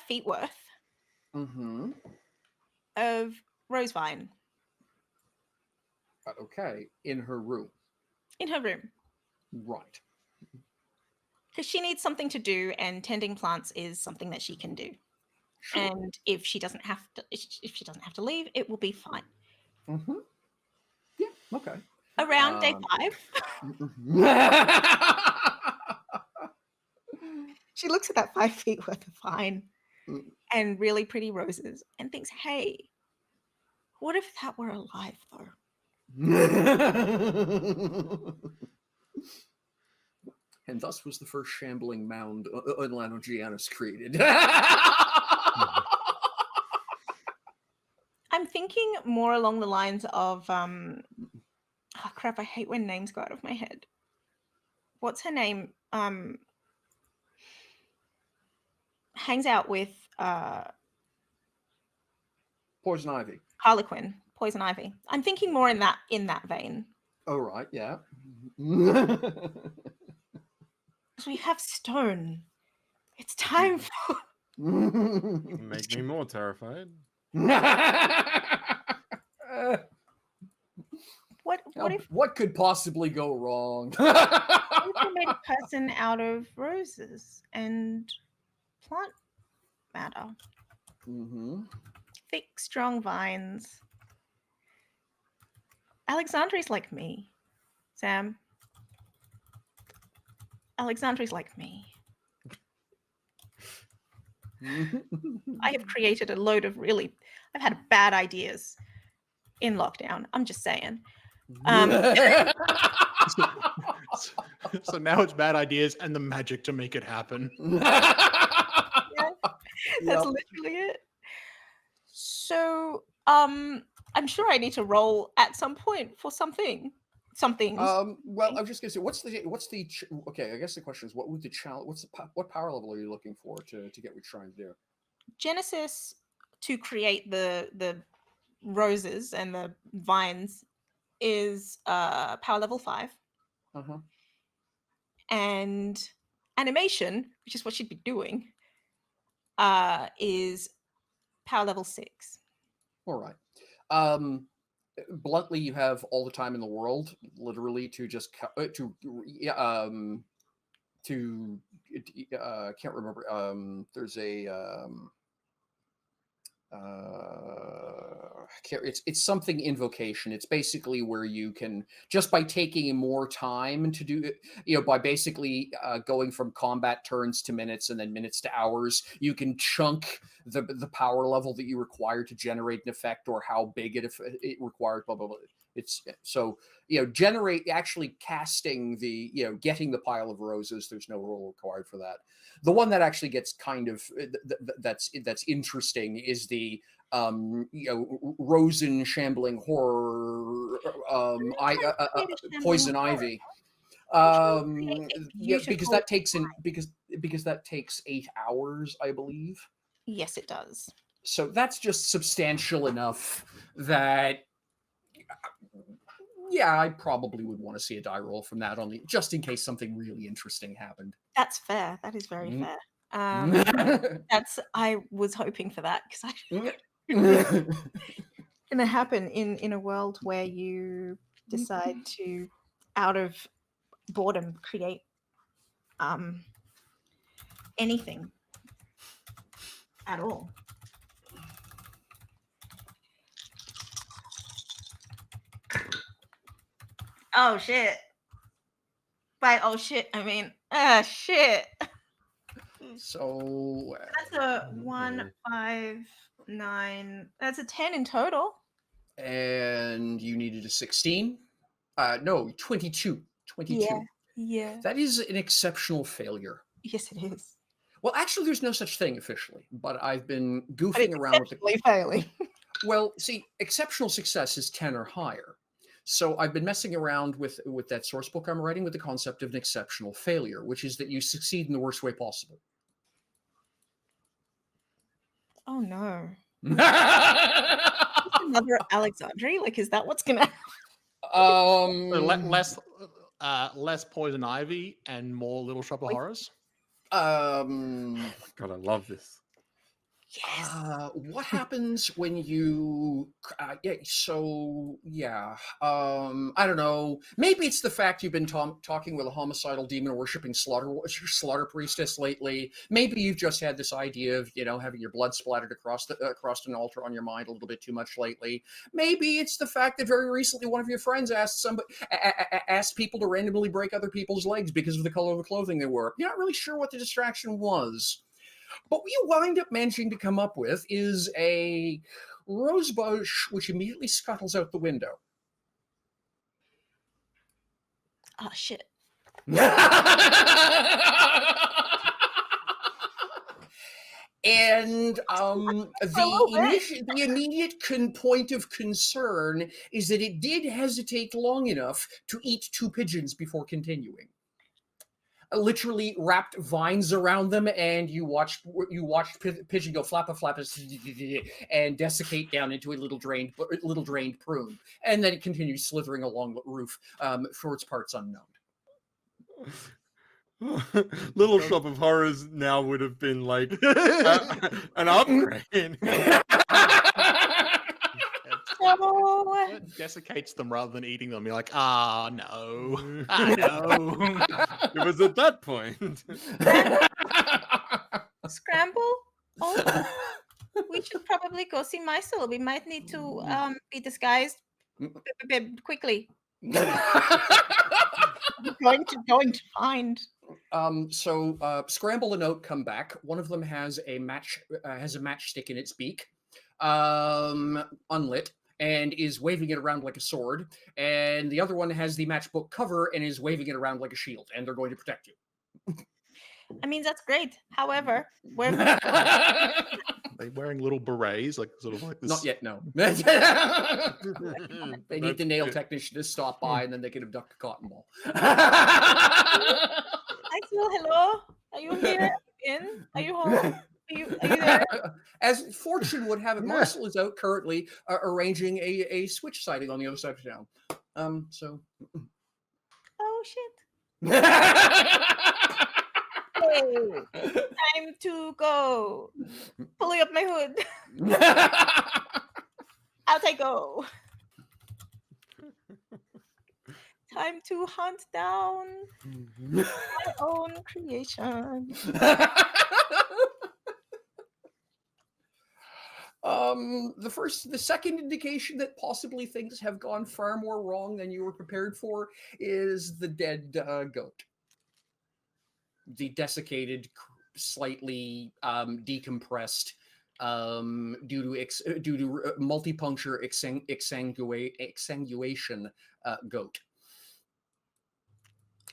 feet worth of rosevine. Okay, in her room. In her room. Right. Because she needs something to do, and tending plants is something that she can do. Sure. And if she doesn't have to leave, it will be fine. Yeah. Okay. Around day 5, she looks at that 5 feet worth of vine and really pretty roses and thinks, "Hey, what if that were alive, though?" And thus was the first shambling mound Lanogiianes created. I'm thinking more along the lines of, oh crap, I hate when names go out of my head. What's her name? Hangs out with Poison Ivy. Harlequin, Poison Ivy. I'm thinking more in that vein. Oh, right, yeah. So we have stone. It's time for... Make me more terrified. What could possibly go wrong? What if we made a person out of roses and plant matter? Thick, strong vines. Alexandria's like me, Sam. Alexandria's like me. I have created a load of I've had bad ideas in lockdown. I'm just saying. So now it's bad ideas and the magic to make it happen. That's literally it. So, I'm sure I need to roll at some point for something. Well, I was just gonna say, okay, I guess the question is, what would the challenge? What power level are you looking for to get what you're trying to do? Genesis to create the roses and the vines is power level 5. And animation, which is what she'd be doing, is power level 6. All right. Bluntly, you have all the time in the world, literally, to just can't remember. There's a it's something invocation. It's basically where you can, just by taking more time to do it, by basically going from combat turns to minutes and then minutes to hours, you can chunk the power level that you require to generate an effect, or how big it requires, blah blah blah. It's so actually casting getting the pile of roses. There's no rule required for that. The one that actually gets kind of that's interesting is the Rosen shambling horror, poison ivy. Because that takes 8 hours, I believe. Yes, it does. So that's just substantial enough that, yeah, I probably would want to see a die roll from that, only just in case something really interesting happened. That's fair. That is very fair. I was hoping for that, because gonna happen in a world where you decide to, out of boredom, create anything at all. Oh shit. By oh shit, I mean shit. So that's a 1, 5, 9. That's a 10 in total. And you needed a 16? No, 22. 22. Yeah. That is an exceptional failure. Yes, it is. Well, actually, there's no such thing officially, but I've been goofing around with the failing. Well, see, exceptional success is 10 or higher. So I've been messing around with that source book I'm writing with the concept of an exceptional failure, which is that you succeed in the worst way possible. Oh no. Another Alexandri? Like, is that what's gonna less poison ivy and more Little Shop of Horrors? God, I love this. Yes. What happens when you I don't know, maybe it's the fact you've been talking with a homicidal demon worshipping slaughter priestess lately. Maybe you've just had this idea of having your blood splattered across an altar on your mind a little bit too much lately. Maybe it's the fact that very recently one of your friends asked people to randomly break other people's legs because of the color of the clothing they wore. You're not really sure what the distraction was. But what you wind up managing to come up with is a rosebush which immediately scuttles out the window. Oh, shit. And the immediate point of concern is that it did hesitate long enough to eat 2 pigeons before continuing. Literally wrapped vines around them, and you watched pigeon go flap and desiccate down into a little drained prune, and then it continues slithering along the roof for its parts unknown. Little Shop of Horrors now would have been like an upgrade. It desiccates them rather than eating them. You're like, no. No. It was at that point. Scramble? Oh, we should probably go see Mysel. We might need to be disguised quickly. going to find. So Scramble and Oat come back. One of them has a matchstick in its beak, unlit, and is waving it around like a sword. And the other one has the matchbook cover and is waving it around like a shield. And they're going to protect you. I mean, that's great. However, we're they wearing little berets, like sort of like this? Not yet, no. They need the nail technician to stop by, and then they can abduct a cotton ball. Hello? Are you here? Are you home? Are you there? As fortune would have it, Marcel is out currently arranging a switch sighting on the other side of town. Oh shit. Hey, time to go. Pulling up my hood. Out I go. Time to hunt down my own creation. The second indication that possibly things have gone far more wrong than you were prepared for is the dead goat. The desiccated, slightly decompressed, due to multipuncture exsanguation goat.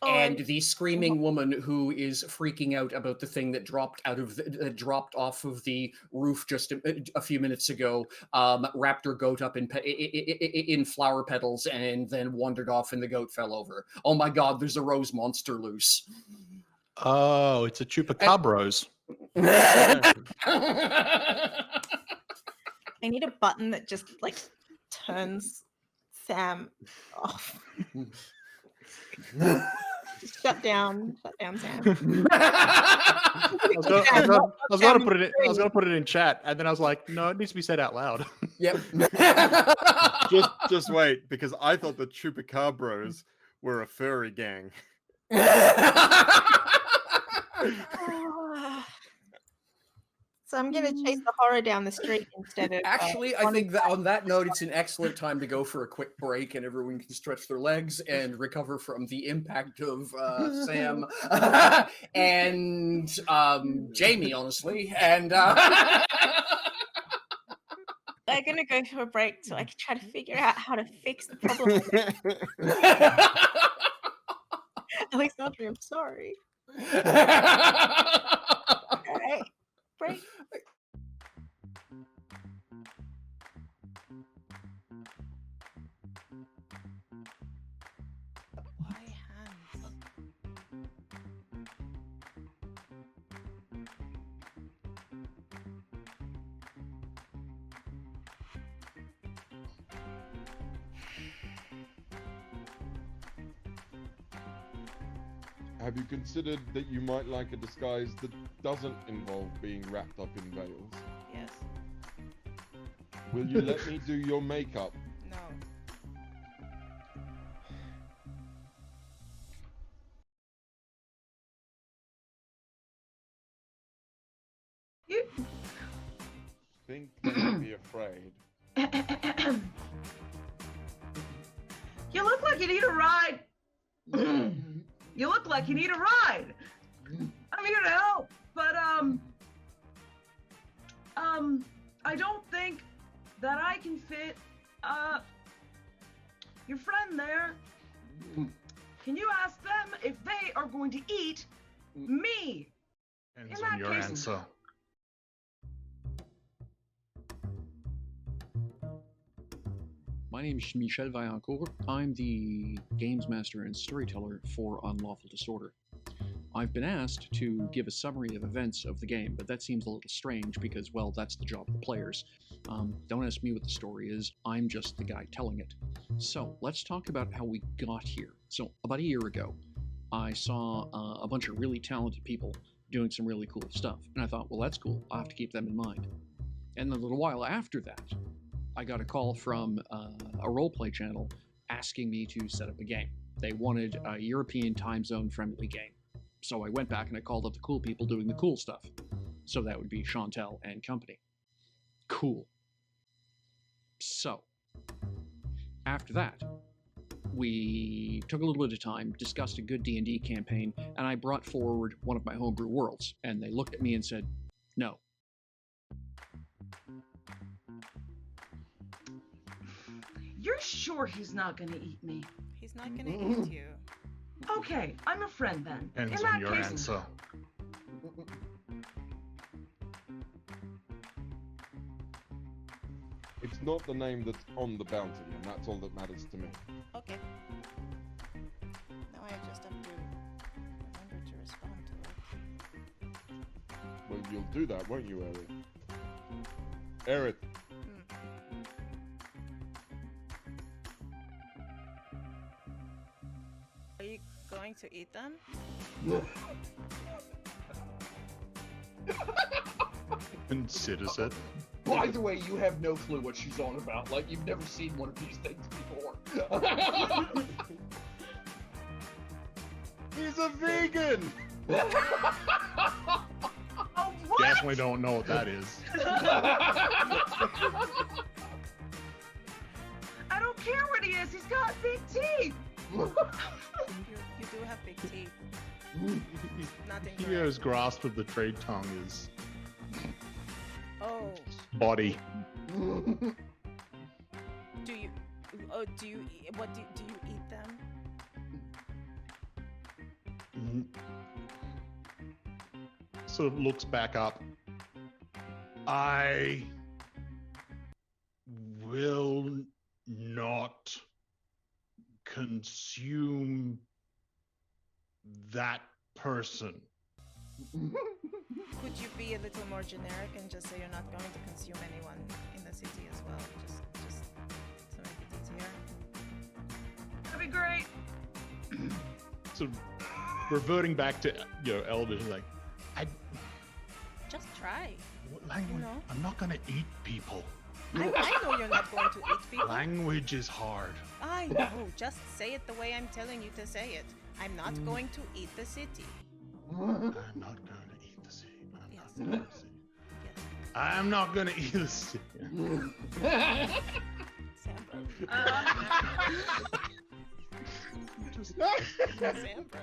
And the screaming woman who is freaking out about the thing that dropped off of the roof just a few minutes ago, wrapped her goat up in flower petals and then wandered off and the goat fell over. Oh my God, there's a rose monster loose. Oh, it's a chupacabros. I need a button that just like turns Sam off. Shut down Sam. I was gonna put it in chat, and then I was like, no, it needs to be said out loud. Yep. just wait, because I thought the Chupacabros were a furry gang. So I'm gonna chase the horror down the street instead of. Actually, I think that on that note, it's an excellent time to go for a quick break, and everyone can stretch their legs and recover from the impact of Sam and Jamie, honestly. And they're gonna go for a break so I can try to figure out how to fix the problem. Alexandria, I'm sorry. All right, break. Why hands? Have you considered that you might like a disguise that doesn't involve being wrapped up in veils? Yes. Will you let me do your makeup? No. You... Think they might be afraid. You look like you need a ride. You look like you need a ride. I'm here to help, but I don't think that I can fit your friend there. Can you ask them if they are going to eat me? Depends In on that your case- answer. My name is Michel Vaillancourt. I'm the games master and storyteller for Unlawful Disorder. I've been asked to give a summary of events of the game, but that seems a little strange because, well, that's the job of the players. Don't ask me what the story is, I'm just the guy telling it. So, let's talk about how we got here. So, about a year ago, I saw a bunch of really talented people doing some really cool stuff, and I thought, well, that's cool, I'll have to keep them in mind. And a little while after that, I got a call from a roleplay channel asking me to set up a game. They wanted a European time zone friendly game. So I went back and I called up the cool people doing the cool stuff. So that would be Chantel and company. Cool. So, after that, we took a little bit of time, discussed a good D&D campaign, and I brought forward one of my homebrew worlds. And they looked at me and said, no. You're sure he's not gonna eat me? He's not gonna eat you. Okay, I'm a friend then. Depends In on that your case, answer. It's not the name that's on the bounty, and that's all that matters to me. Okay. Now I just have to remember to respond to it. Well, you'll do that, won't you, Eric? Eric, Are you going to eat them? Considers it. By the way, you have no clue what she's on about. Like, you've never seen one of these things before. he's a vegan! Oh, definitely don't know what that is. I don't care what he is. He's got big teeth. You do have big teeth. Nothing. Hugo's grasp of the trade tongue is Oh, body. do you? Oh, do you? What do you eat them? Sort of looks back up. I will not consume that person. Could you be a little more generic and just say you're not going to consume anyone in the city as well? Just to make it easier. That'd be great. So reverting back to Elvish, like Just try. what language? know? I'm not gonna eat people. I know you're not going to eat people. Language is hard. I know. Just say it the way I'm telling you to say it. I'm not going to eat the city. I'm not gonna eat the city. Yes. I'm not gonna eat the city.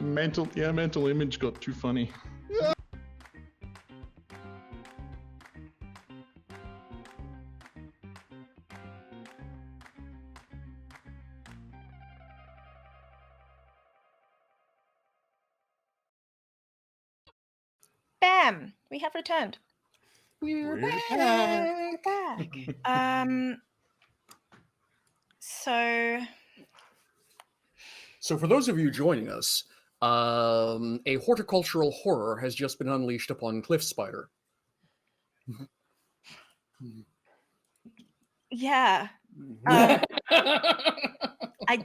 Mental image got too funny. Bam! We have returned. We're We're back. So for those of you joining us, a horticultural horror has just been unleashed upon Cliff Spider. Yeah, I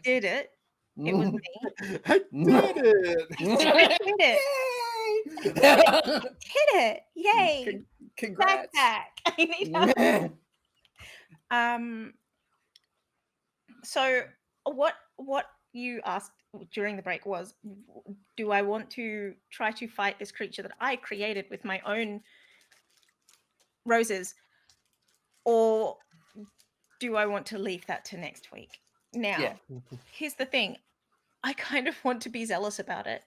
did it. It was me. I did it. I did it. Hit it! Yay! Congrats. Backpack. I need help. So what you asked during the break was, do I want to try to fight this creature that I created with my own roses, or do I want to leave that to next week? Now, Yeah. here's the thing. I kind of want to be zealous about it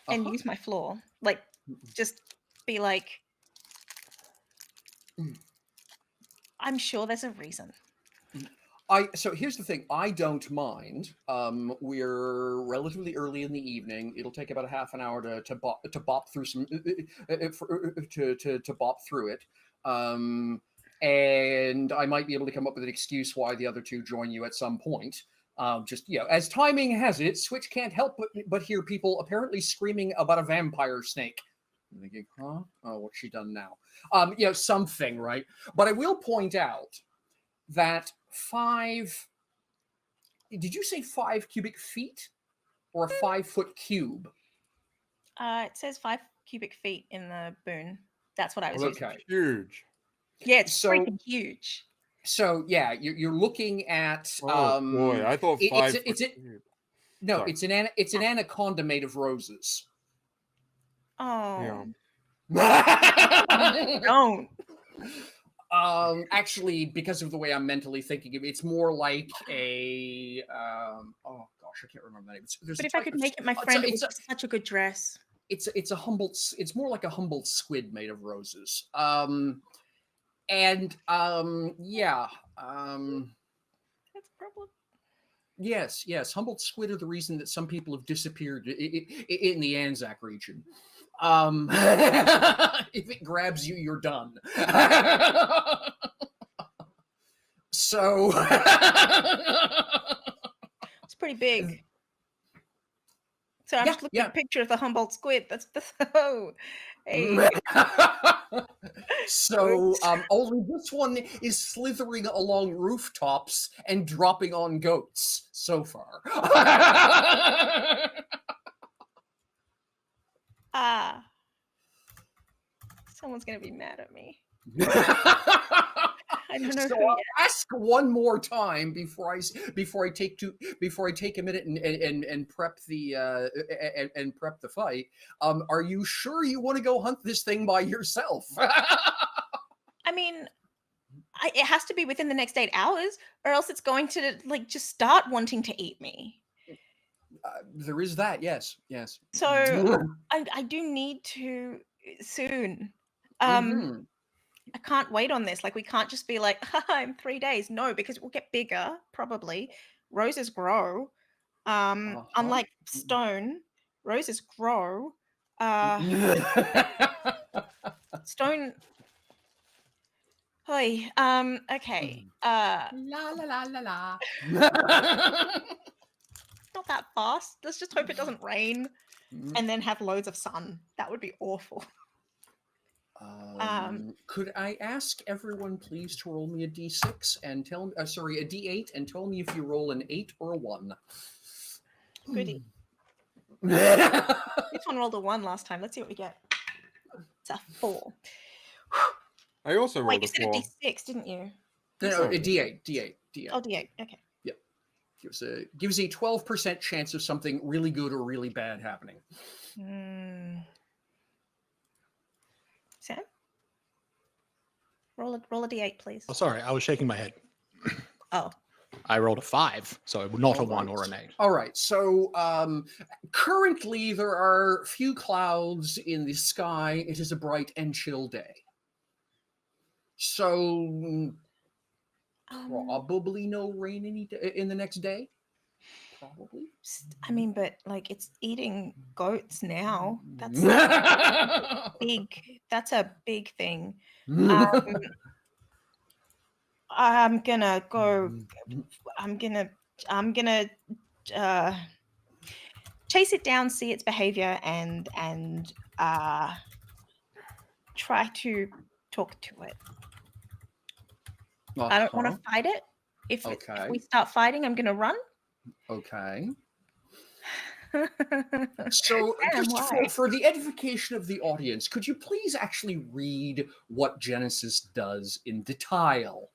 and use my flaw. Like, just be like, I'm sure there's a reason. So here's the thing. I don't mind. We're relatively early in the evening. It'll take about a half an hour to bop through some to bop through it. And I might be able to come up with an excuse why the other two join you at some point. Just as timing has it, Switch can't help but hear people apparently screaming about a vampire snake. I'm thinking, huh? Oh, what's she done now? Something, right? But I will point out that 5. Did you say 5 cubic feet or a 5-foot cube? It says 5 cubic feet in the boon. That's what I was using. Okay. Huge. Yeah, it's So- freaking huge. So yeah, you're looking at. Oh boy, I thought 5. No, Sorry. it's an anaconda made of roses. Oh, Yeah. don't. Actually, because of the way I'm mentally thinking of it, it's more like a. Oh gosh, I can't remember the name. But if I could make it my friend, it's such a good dress. It's a Humboldt. It's more like a Humboldt squid made of roses. Yeah. That's a problem. Yes. Humboldt squid are the reason that some people have disappeared in the Anzac region. If it grabs you, you're done. So It's pretty big. So I'm just looking at a picture of the Humboldt squid. That's oh. Hey. So only this one is slithering along rooftops and dropping on goats so far. Someone's gonna be mad at me. I don't know So who I'll yet. ask one more time before I take a minute and prep the and prep the fight. Are you sure you want to go hunt this thing by yourself? I mean, it has to be within the next 8 hours, or else it's going to like just start wanting to eat me. There is that, yes. So I do need to soon. Mhm. I can't wait on this. Like, we can't just be like, haha, in 3 days. No, because it will get bigger, probably. Roses grow. Unlike stone, roses grow. Stone. Hey, okay. La la la la la. Not that fast. Let's just hope it doesn't rain and then have loads of sun. That would be awful. Could I ask everyone please to roll me a d6 and tell me, sorry, a d8 and tell me if you roll an 8 or a 1. Goody. No, This one rolled a 1 last time. Let's see what we get. It's a 4. I also Wait, rolled you a said 4. a D6, didn't you? a d8. Oh, D8. Okay. Gives a 12% chance of something really good or really bad happening. Sam? Roll a D8, please. Oh, sorry, I was shaking my head. Oh. I rolled a 5, so not a 1 or an 8. All right. So currently there are few clouds in the sky. It is a bright and chill day. So probably no rain in the next day. Probably. I mean, but like it's eating goats now. That's big. That's a big thing. I'm gonna go. I'm gonna chase it down, see its behavior, and try to talk to it. I don't want to fight it. If we start fighting, I'm gonna run. Okay. So, just for the edification of the audience, could you please actually read what Genesis does in detail?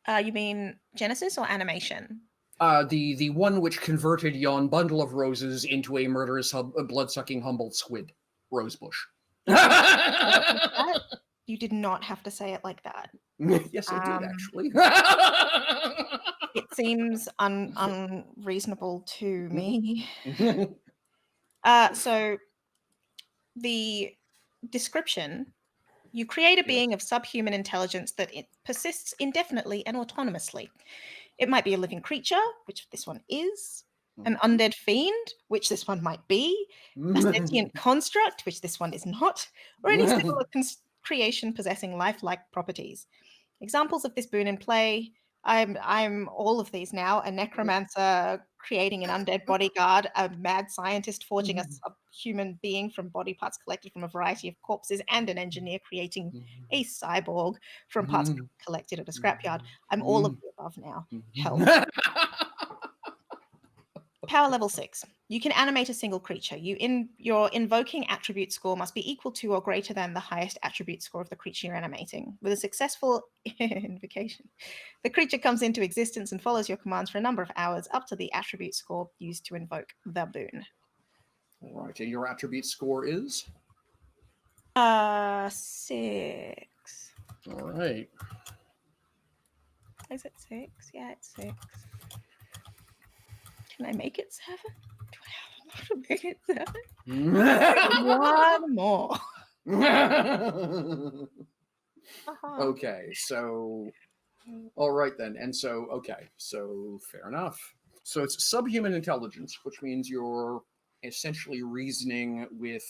You mean Genesis or animation? The one which converted yon bundle of roses into a murderous, blood-sucking Humboldt squid rosebush. You did not have to say it like that. Yes, I did actually. It seems unreasonable to me. So the description: you create a being of subhuman intelligence that it persists indefinitely and autonomously. It might be a living creature, which this one is, an undead fiend, which this one might be, a sentient construct, which this one is not, or any similar creation possessing lifelike properties. Examples of this boon in play: I'm all of these now: a necromancer creating an undead bodyguard, a mad scientist forging a subhuman being from body parts collected from a variety of corpses, and an engineer creating a cyborg from parts collected at a scrapyard. I'm all of the above now. Hell. Power level 6. You can animate a single creature. Your invoking attribute score must be equal to or greater than the highest attribute score of the creature you're animating. With a successful invocation, the creature comes into existence and follows your commands for a number of hours up to the attribute score used to invoke the boon. All right, and your attribute score is? 6. All right. Is it 6? Yeah, it's 6. Can I make it 7? Do I have enough to make it 7? One more. Okay, so all right then. And so so fair enough. So it's subhuman intelligence, which means you're essentially reasoning with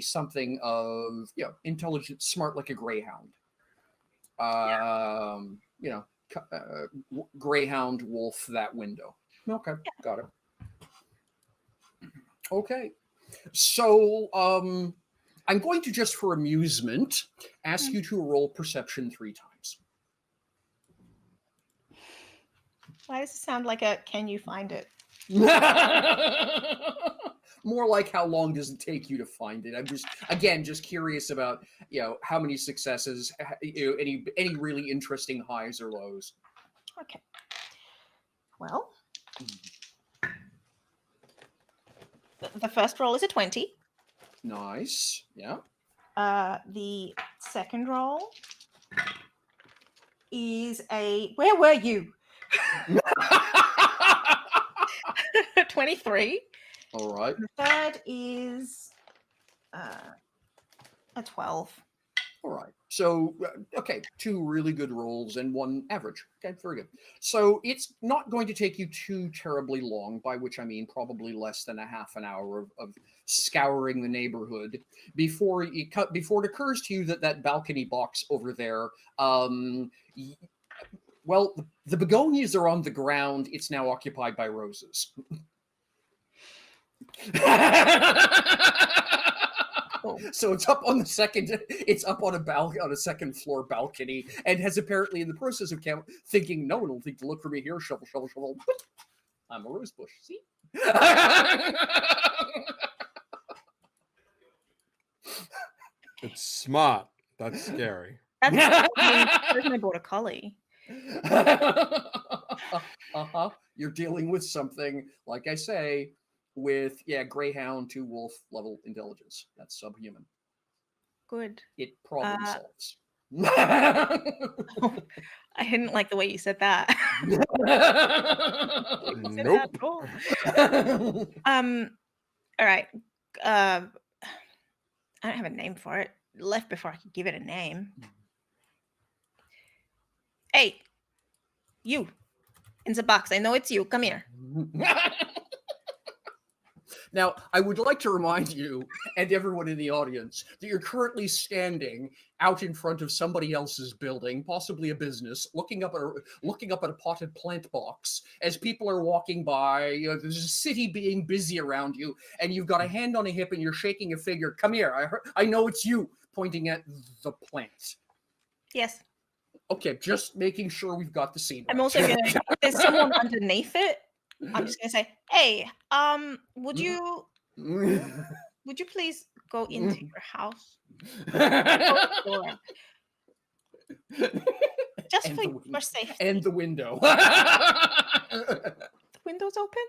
something of intelligent, smart like a greyhound. Greyhound, wolf, that window. Okay, got it. Okay, so I'm going to, just for amusement, ask you to roll perception 3 times. Why does it sound like a "can you find it"? more like how long does it take you to find it? I'm just curious about how many successes, any really interesting highs or lows. Okay. Well, the first roll is a 20. Nice. Yeah. The second roll is a. Where were you? 23. All right. The third is a 12. All right. So, okay, 2 really good rolls and 1 average. Okay, very good. So it's not going to take you too terribly long, by which I mean probably less than a half an hour of scouring the neighborhood before it occurs to you that balcony box over there. Well, the begonias are on the ground. It's now occupied by roses. So it's up on the second. It's up on a second floor balcony, and has apparently, in the process of thinking, no one will think to look for me here. Shovel, shovel, shovel. I'm a rose bush. See. It's smart. That's scary. That's my border collie. You're dealing with something, like I say, with greyhound to wolf level intelligence. That's subhuman. Good. It problem solves. I didn't like the way you said that. Nope. All right. I don't have a name for it. Left before I could give it a name. Hey, you in the box. I know it's you. Come here. Now, I would like to remind you and everyone in the audience that you're currently standing out in front of somebody else's building, possibly a business, looking up at a potted plant box as people are walking by. There's a city being busy around you, and you've got a hand on a hip and you're shaking a figure. Come here. I know it's you, pointing at the plant. Yes. Okay, just making sure we've got the scene. I'm also gonna. There's someone underneath it. I'm just gonna say, hey, would you please go into your house? Just for safety. And the window. The window's open?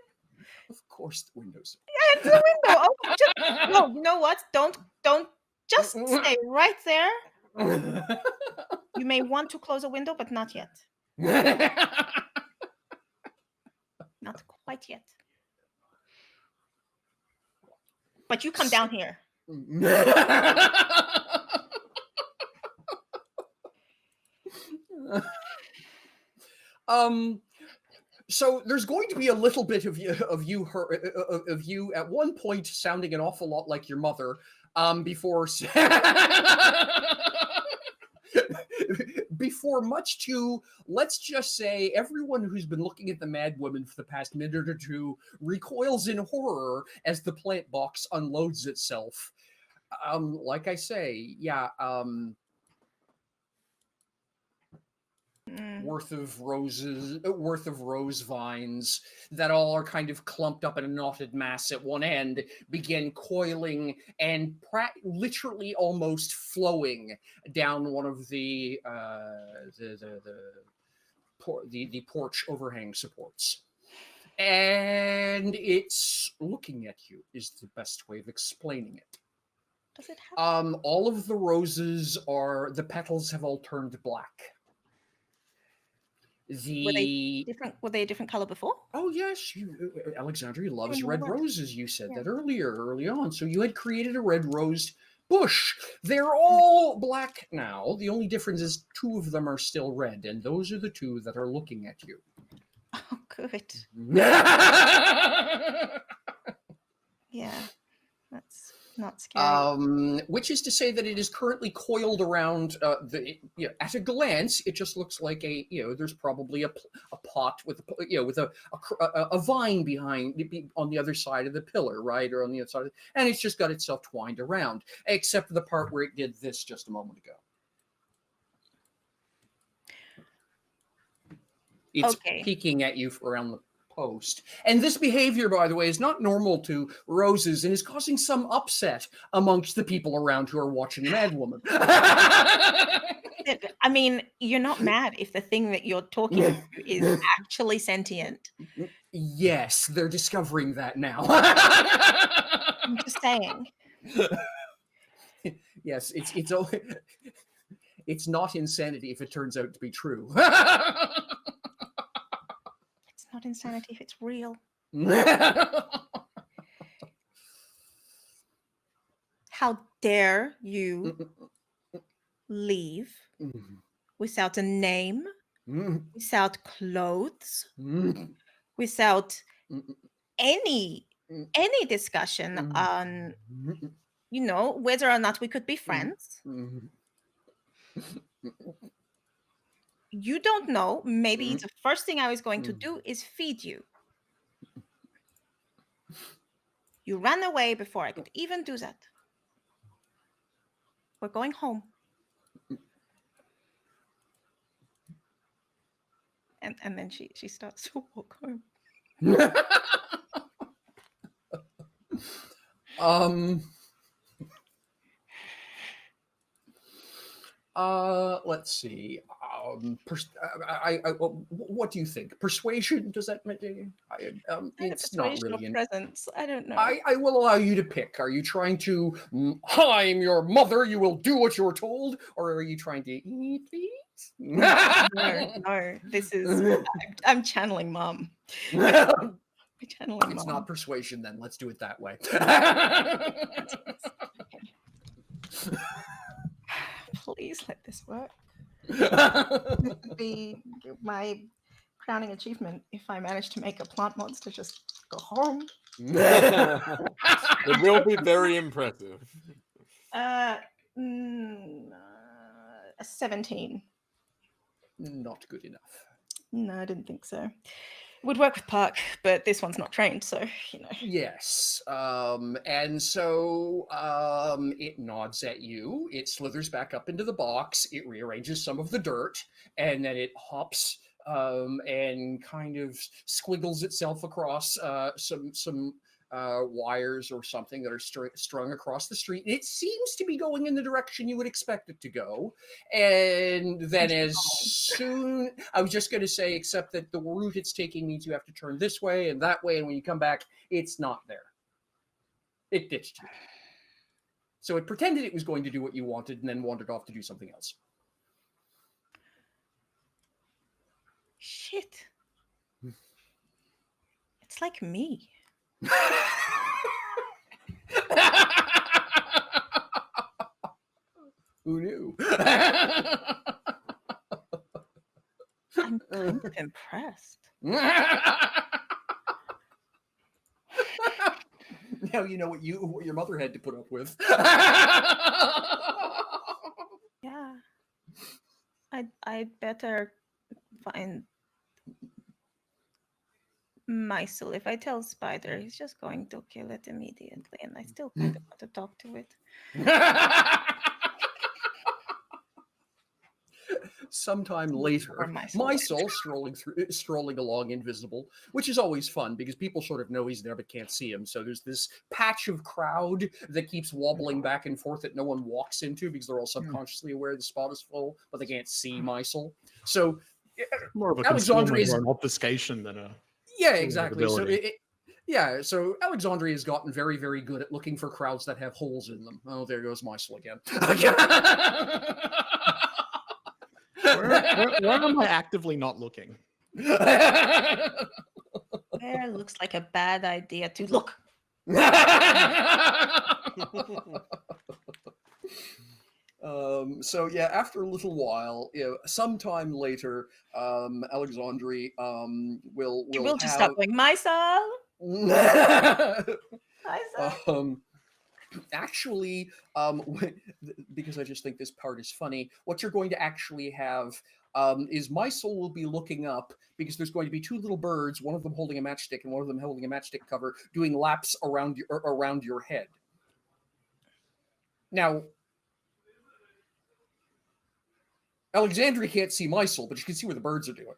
Of course the window's open. Yeah, it's the window open. No, you know what? Don't just stay right there. You may want to close a window, but not yet. Not quite yet. But you come down here. So there's going to be a little bit of you at one point sounding an awful lot like your mother, before much to, let's just say, everyone who's been looking at the Mad Woman for the past minute or two recoils in horror as the plant box unloads itself. Like I say, worth of rose vines that all are kind of clumped up in a knotted mass at one end begin coiling and literally almost flowing down one of the porch overhang supports. And it's looking at you is the best way of explaining it. Does it have all of the roses the petals have all turned black. Were they a different color before? Oh yes, Alexandria loves red roses. You said that early on. So you had created a red rose bush. They're all black now. The only difference is 2 of them are still red, and those are the 2 that are looking at you. Oh, good. Yeah, that's not scary. Which is to say that it is currently coiled around at a glance, it just looks like there's probably a pot with a vine behind on the other side of the pillar, right, or on the other side, and it's just got itself twined around, except for the part where it did this just a moment ago. It's peeking at you around the post. And this behavior, by the way, is not normal to roses and is causing some upset amongst the people around who are watching Mad Woman. I mean, you're not mad if the thing that you're talking to is actually sentient. Yes, they're discovering that now. I'm just saying. Yes, it's not insanity if it turns out to be true. It's not insanity if it's real. How dare you leave without a name, without clothes, without any discussion on, you know, whether or not we could be friends. You don't know. Maybe the first thing I was going to do is feed you. You ran away before I could even do that. We're going home. And then she starts to walk home. Let's see. What do you think? Persuasion? Does that mean? It's not really. Presence. I don't know. I will allow you to pick. Are you trying to? I'm your mother. You will do what you're told, or are you trying to eat these? No. This is. I'm channeling mom. It's not persuasion. Then let's do it that way. Please let this work. Be my crowning achievement if I manage to make a plant monster just go home. It will be very impressive. A 17. Not good enough. No, I didn't think so. Would work with Park, but this one's not trained, so you know. Yes. And so it nods at you. It slithers back up into the box. It rearranges some of the dirt, and then it hops and kind of squiggles itself across some wires or something that are strung across the street. It seems to be going in the direction you would expect it to go. And then as soon, I was just going to say, except that the route it's taking means you have to turn this way and that way, and when you come back, it's not there. It ditched you. So it pretended it was going to do what you wanted and then wandered off to do something else. Shit. It's like me. Who knew? I'm kind of impressed. Now you know what your mother had to put up with. Yeah. I'd better find Mysel. If I tell Spider, he's just going to kill it immediately, and I still kind of want to talk to it. Sometime later, Mysel strolling along invisible, which is always fun because people sort of know he's there but can't see him. So there's this patch of crowd that keeps wobbling back and forth that no one walks into because they're all subconsciously aware the spot is full, but they can't see Mysel. So More of a Alexandria is an obfuscation than a... Yeah, exactly. So so Alexandria has gotten very, very good at looking for crowds that have holes in them. Oh, there goes Mysel again. Where am I actively not looking? Where looks like a bad idea to look. So yeah, after a little while, sometime later, Alexandria will just have... stop going, Mysel. Actually, because I just think this part is funny, what you're going to actually have is Mysel will be looking up because there's going to be two little birds, one of them holding a matchstick and one of them holding a matchstick cover, doing laps around your head. Now, Alexandria can't see Mysel, but she can see where the birds are doing.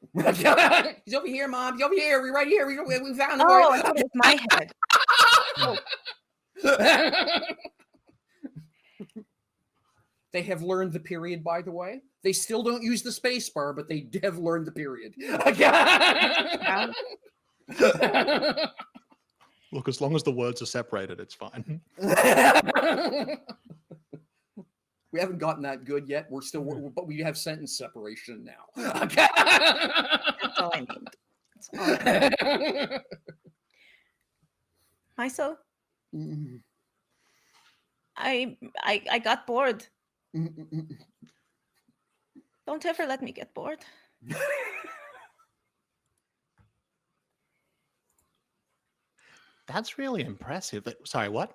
He's over here, Mom. He's over here. We're right here. We found him. Oh, I thought it was my head. They have learned the period, by the way. They still don't use the space bar, but they have learned the period. Look, as long as the words are separated, it's fine. We haven't gotten that good yet. We're still, but we have sentence separation now. That's all I need. That's all I need. Mysel, I got bored. Don't ever let me get bored. That's really impressive. Sorry, what?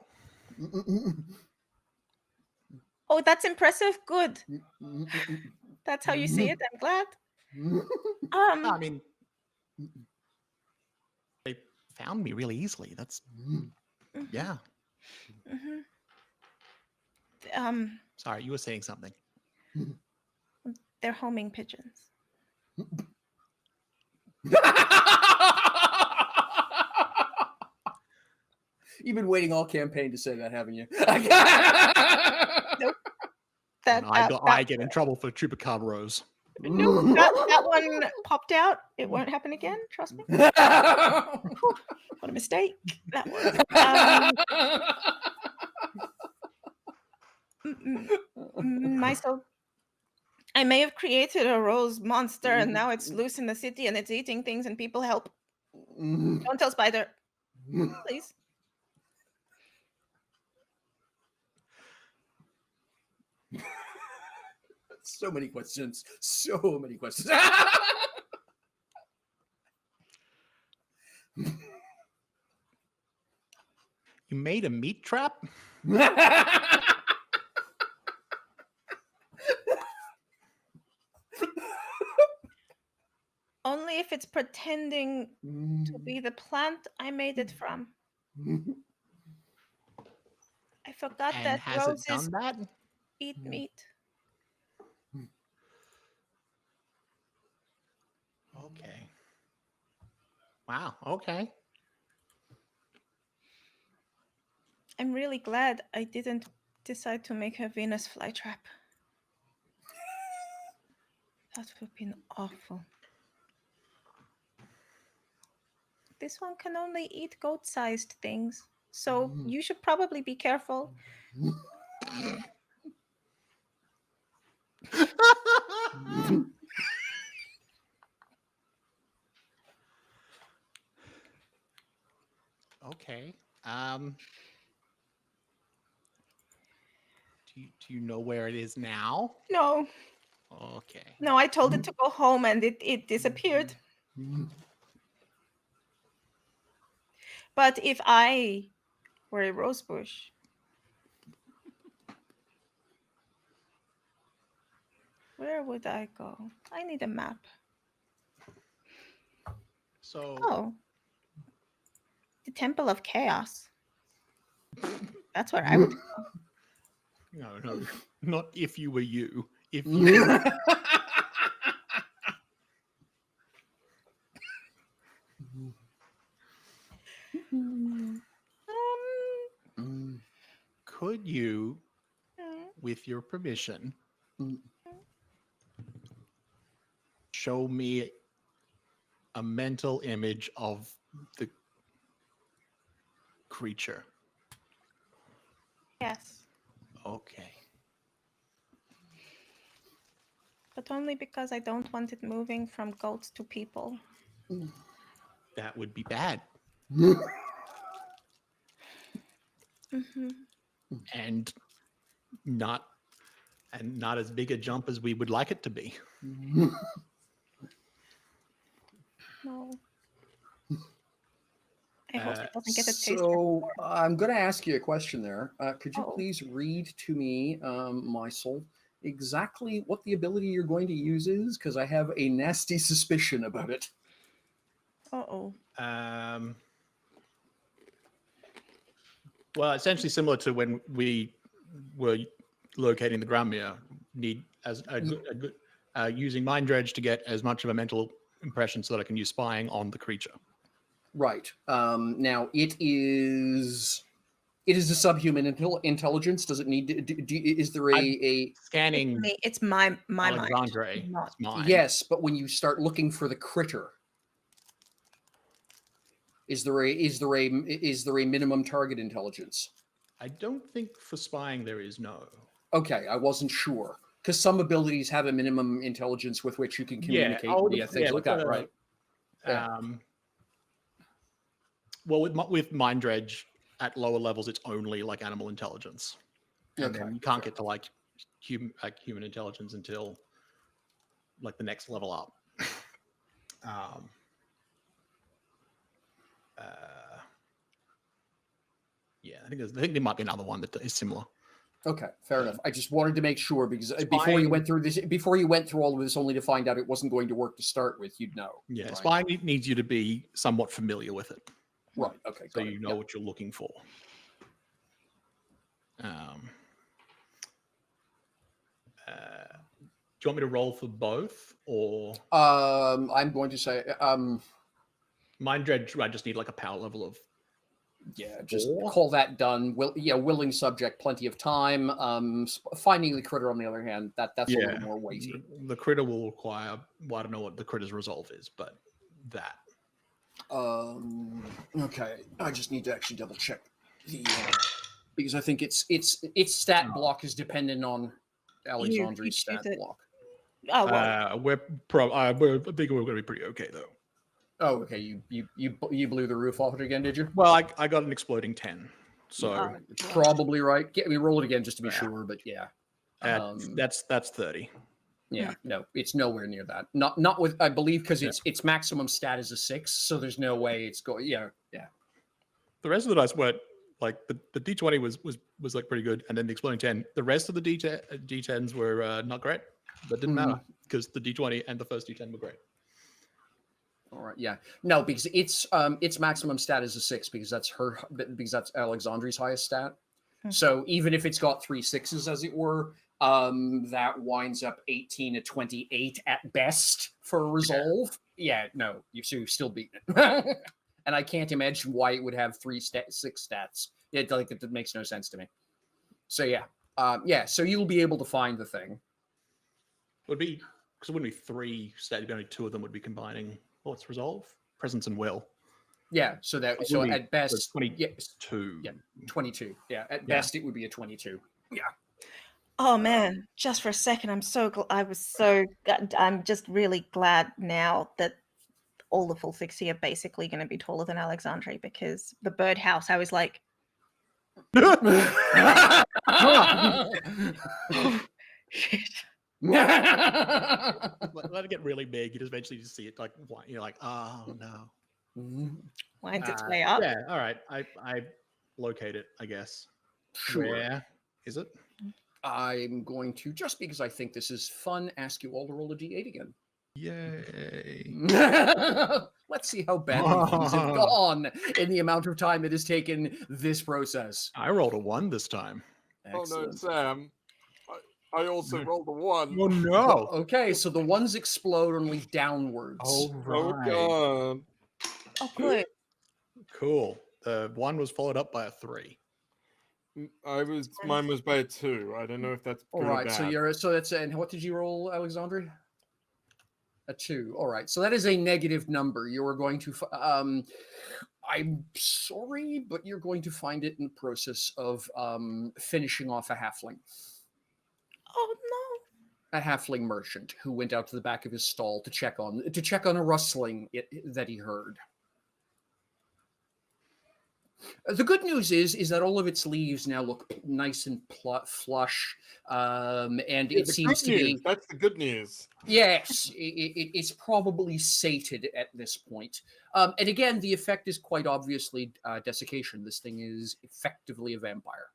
Oh, that's impressive. Good. That's how you see it. I'm glad. I mean, they found me really easily. That's yeah. Sorry, you were saying something. They're homing pigeons. You've been waiting all campaign to say that, haven't you? Nope. I get in trouble for Chupacabra Rose. Nope. That one popped out. It won't happen again. Trust me. What a mistake that was. Myself, I may have created a rose monster, and now it's loose in the city, and it's eating things, and people help. Don't tell Spider, please. So many questions. So many questions. You made a meat trap? Only if it's pretending to be the plant I made it from. I forgot And that has it roses done that? eat meat. Okay. Wow. Okay. I'm really glad I didn't decide to make her Venus flytrap. That would have been awful. This one can only eat goat-sized things, so you should probably be careful. Okay. Do you know where it is now? No, Okay. no, I told it to go home and it disappeared. But if I were a rose bush, where would I go? I need a map. So Oh, the Temple of Chaos. That's where I would go. no, not if you were you. If you could you, with your permission, show me a mental image of the creature? Yes, Okay. but only because I don't want it moving from goats to people. That would be bad. And not as big a jump as we would like it to be. No. I hope it doesn't get a taste. So I'm going to ask you a question there. Could you Oh. please read to me, Mysel, exactly what the ability you're going to use is? Because I have a nasty suspicion about it. Uh-oh. Well, essentially similar to when we were locating the Granmere, need as using Mind Dredge to get as much of a mental impression so that I can use spying on the creature. Right. Now it is a subhuman intelligence. Does it need to, is there a Scanning It's my mind. Alexandre. Not- It's mine. yes, but when you start looking for the critter, is there a minimum target intelligence? I don't think for spying there is no. Okay, I wasn't sure because some abilities have a minimum intelligence with which you can communicate things like that, right? Yeah. Well, with Mind Dredge at lower levels, it's only like animal intelligence. And then you can't get to like human intelligence until like the next level up. Yeah, I think there might be another one that is similar. Okay, fair enough. I just wanted to make sure because before you went through all of this, only to find out it wasn't going to work to start with, you'd know. Yeah, right? spying needs you to be somewhat familiar with it. Right. Okay. So you know what you're looking for. Do you want me to roll for both, or I'm going to say Mind Dredge? I just need like a power level of just 4? call that done. Willing subject, plenty of time. Finding the critter, on the other hand, that's a little more weighty. The critter will require. Well, I don't know what the critter's resolve is, but that. Okay, I just need to actually double check the because I think its stat block is dependent on Alexandre's stat block. Oh well. I think we're going to be pretty okay though. Oh, okay. You blew the roof off it again, did you? Well, I got an exploding 10, so probably right. We roll it again just to be sure, but yeah. That's 30. Yeah, no, it's nowhere near that. Not with, I believe, because its maximum stat is a 6, so there's no way it's going. Yeah. The rest of the dice were like the D20 was like pretty good, and then the exploding 10. The rest of the D10s were not great, but didn't matter because the D20 and the first D10 were great. All right, yeah, no, because its maximum stat is a 6 because that's Alexandre's highest stat. So even if it's got 3 6s, as it were, that winds up 18 to 28 at best for a resolve. Yeah, no, you've still beaten it. And I can't imagine why it would have 6 stats. It makes no sense to me. So so you'll be able to find the thing. It would be because it wouldn't be 3 stats. Only 2 of them would be combining. What's resolve? Presence and will. Yeah. So at best 22. Yeah, 22. Yeah, at best it would be a 22. Yeah. Oh man, just for a second, I'm just really glad now that all the full 60 are basically going to be taller than Alexandre, because the birdhouse, I was like, shit. Let it get really big. You just eventually just see it like you're like, oh no. Winds its way up. Yeah, all right. I locate it, I guess. Sure. Where is it? I'm going to, just because I think this is fun, ask you all to roll a d8 again. Yay. Let's see how badly things have gone in the amount of time it has taken this process. I rolled a 1 this time. Excellent. Oh no, Sam. I also rolled a 1. Oh no. Okay, so the 1s explode only downwards. Oh, Oh right. god. Oh, good. Cool. The 1 was followed up by a 3. Mine was by a 2. I don't know if that's All good or right, bad. so that's, and what did you roll, Alexandre? A 2. All right, so that is a negative number. You are going to, I'm sorry, but you're going to find it in the process of finishing off a halfling. Oh no. A halfling merchant who went out to the back of his stall to check on a rustling that he heard. The good news is that all of its leaves now look nice and flush, and it seems to be. That's the good news. Yes, it's probably sated at this point. And again, the effect is quite obviously desiccation. This thing is effectively a vampire.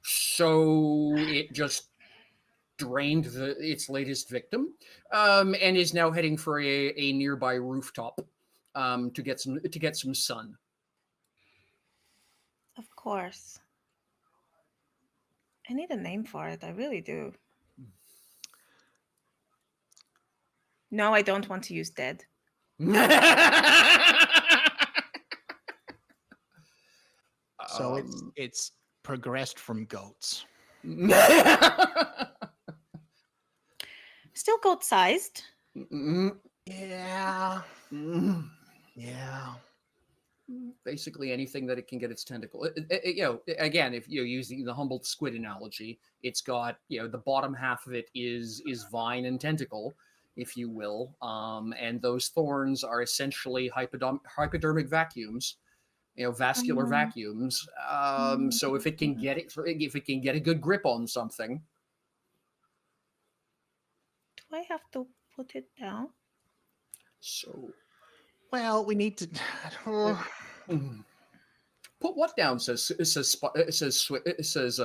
So it just drained its latest victim, and is now heading for a nearby rooftop to get some sun. Of course. I need a name for it. I really do. No, I don't want to use dead. So it's progressed from goats. Still goat-sized. Yeah. Yeah. Basically anything that it can get its tentacle. You know, again, if you're using the humble squid analogy, it's got, you know, the bottom half of it is vine and tentacle, if you will, and those thorns are essentially hypodermic vacuums, you know, vascular vacuums. So if it can get a good grip on something. Do I have to put it down? So, well, we need to. Put what down? Says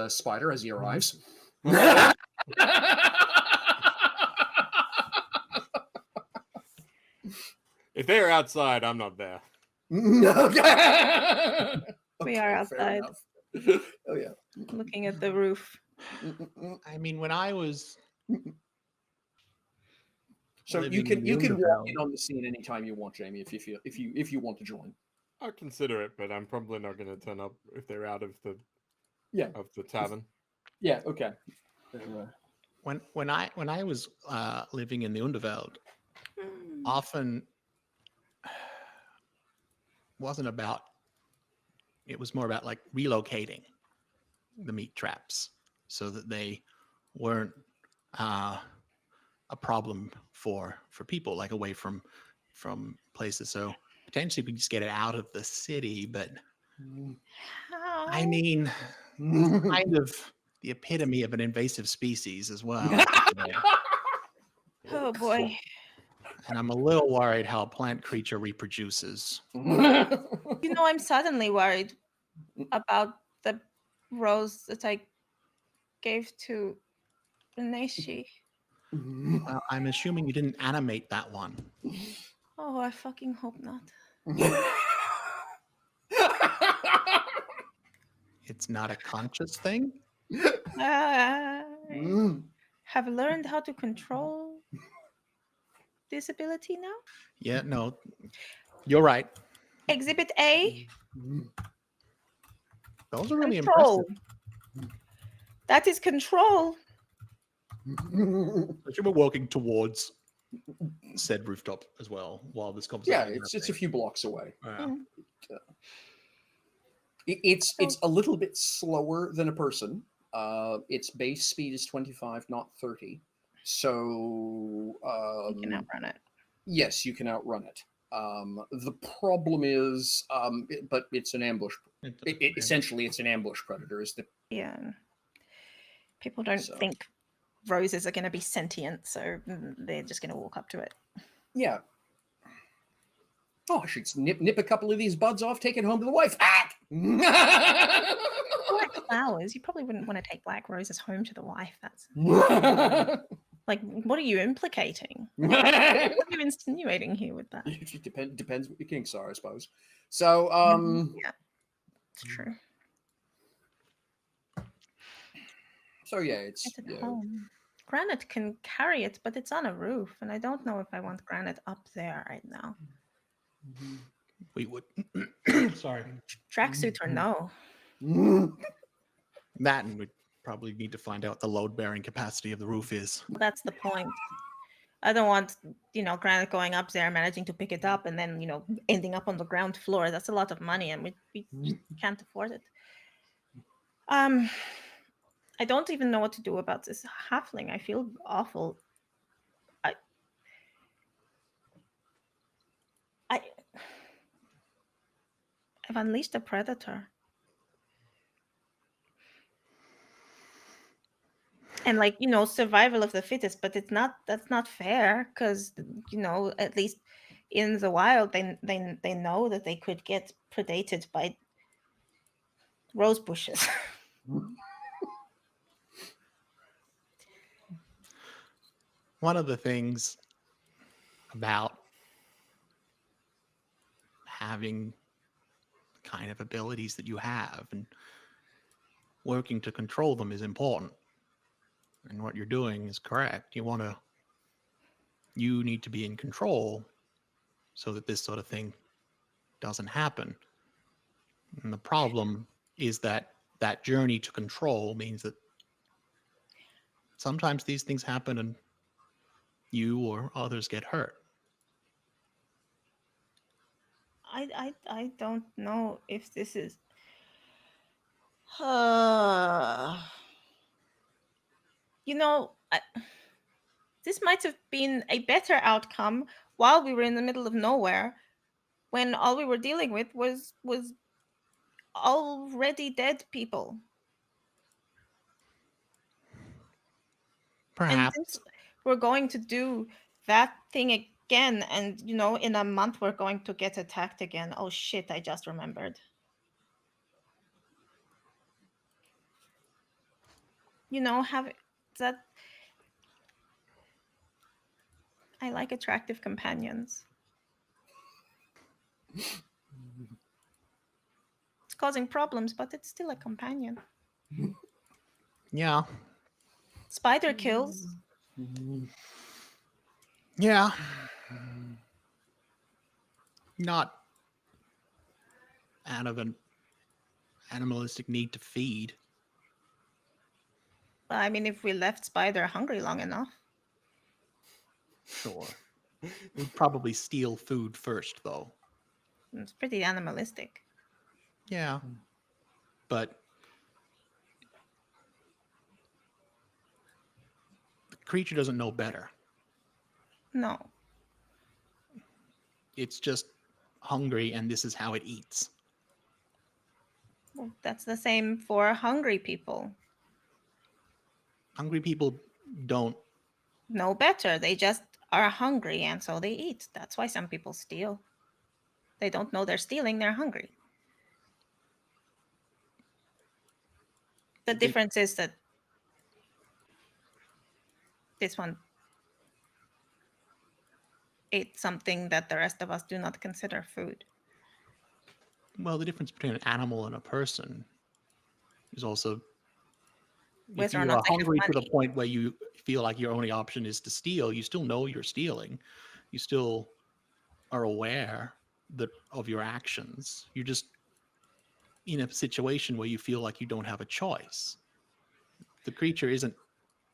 Spider as he arrives. If they're outside, I'm not there. We are fair outside. enough. Oh yeah. Looking at the roof. I mean, when I was. So you living can in the walk Underbelly. in on the scene anytime you want, Jamie, if you want to join. I'll consider it, but I'm probably not going to turn up if they're out of the Yeah. of the tavern. Yeah. Okay. When I was living in the Underveld, often wasn't about. It was more about like relocating the meat traps so that they weren't a problem for people, like away from places. So potentially we just get it out of the city, but I mean, kind of the epitome of an invasive species as well. Oh boy. And I'm a little worried how a plant creature reproduces. You know, I'm suddenly worried about the rose that I gave to Reneshi. Well, I'm assuming you didn't animate that one. Oh, I fucking hope not. It's not a conscious thing. I have learned how to control this ability now. Yeah, no, you're right. Exhibit A, Those are really control. impressive. That is control. But you were walking towards said rooftop as well while this conversation. Yeah, it's a few blocks away. Wow. It's a little bit slower than a person. Its base speed is 25, not 30. So You can outrun it. yes, you can outrun it. The problem is, but it's an ambush. Essentially, it's an ambush predator. Is the Yeah. People don't think roses are going to be sentient, so they're just going to walk up to it. yeah. Oh, I should nip a couple of these buds off, take it home to the wife. Ah! Black flowers. You probably wouldn't want to take black roses home to the wife. That's like, what are you implicating? What are you insinuating here with that? It depends what your kinks are, I suppose. So, Yeah, it's true. So yeah, it's Get it home. Granite can carry it, but it's on a roof, and I don't know if I want granite up there right now. We would. Sorry. Tracksuit or no? That, and we'd probably need to find out what the load-bearing capacity of the roof is. That's the point. I don't want, granite going up there, managing to pick it up, and then, ending up on the ground floor. That's a lot of money, and we just can't afford it. I don't even know what to do about this halfling. I feel awful. I've unleashed a predator. And survival of the fittest, but that's not fair, because at least in the wild they know that they could get predated by rose bushes. One of the things about having the kind of abilities that you have and working to control them is important. And what you're doing is correct. You want to You need to be in control so that this sort of thing doesn't happen. And the problem is that that journey to control means that sometimes these things happen and you or others get hurt. I don't know if this is. This might have been a better outcome while we were in the middle of nowhere, when all we were dealing with was already dead people. And Perhaps. since we're going to do that thing again, and in a month we're going to get attacked again. Oh shit, I just remembered. Have that. I like attractive companions. It's causing problems, but it's still a companion. Yeah. Spider kills. Yeah. Not out of an animalistic need to feed. Well, I mean, if we left Spider hungry long enough. Sure. We'd probably steal food first, though. It's pretty animalistic. Yeah. But the creature doesn't know better. No. It's just hungry, and this is how it eats. Well, that's the same for hungry people. Hungry people don't know better. They just are hungry, and so they eat. That's why some people steal. They don't know they're stealing, they're hungry. The difference is that this one ate something that the rest of us do not consider food. Well, the difference between an animal and a person is also if Whether or you not are they have hungry to the money. point where you feel like your only option is to steal, you still know you're stealing. You still are aware of your actions. You're just in a situation where you feel like you don't have a choice. The creature isn't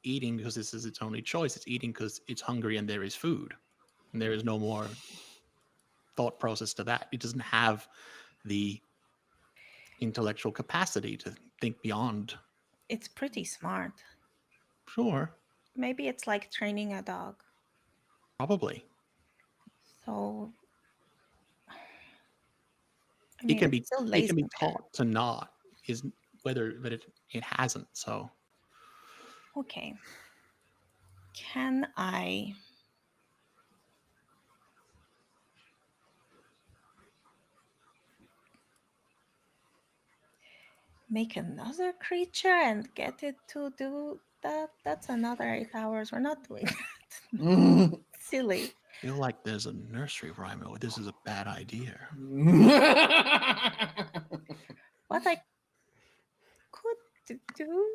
eating because this is its only choice. It's eating because it's hungry and there is food. And there is no more thought process to that. It doesn't have the intellectual capacity to think beyond. It's pretty smart. Sure. Maybe it's like training a dog. Probably. So It can be still it can be lazy. taught to not, is whether, but it hasn't. So Okay. Can I make another creature and get it to do that? That's another 8 hours. We're not doing that. Silly. I feel like there's a nursery rhyme. Oh, this is a bad idea. What I could do?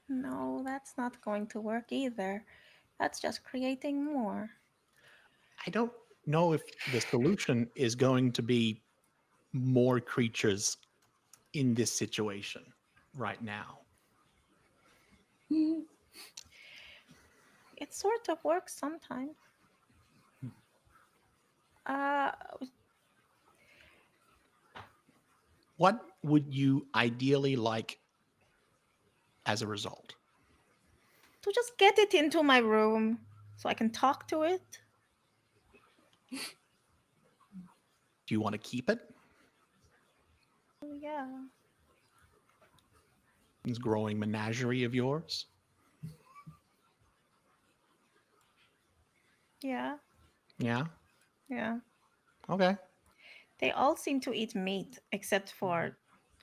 No, that's not going to work either. That's just creating more. I don't know if the solution is going to be more creatures in this situation right now. It sort of works sometimes. What would you ideally like as a result? To just get it into my room so I can talk to it. Do you want to keep it? Yeah. This growing menagerie of yours? Yeah. Yeah? Yeah. Okay. They all seem to eat meat except for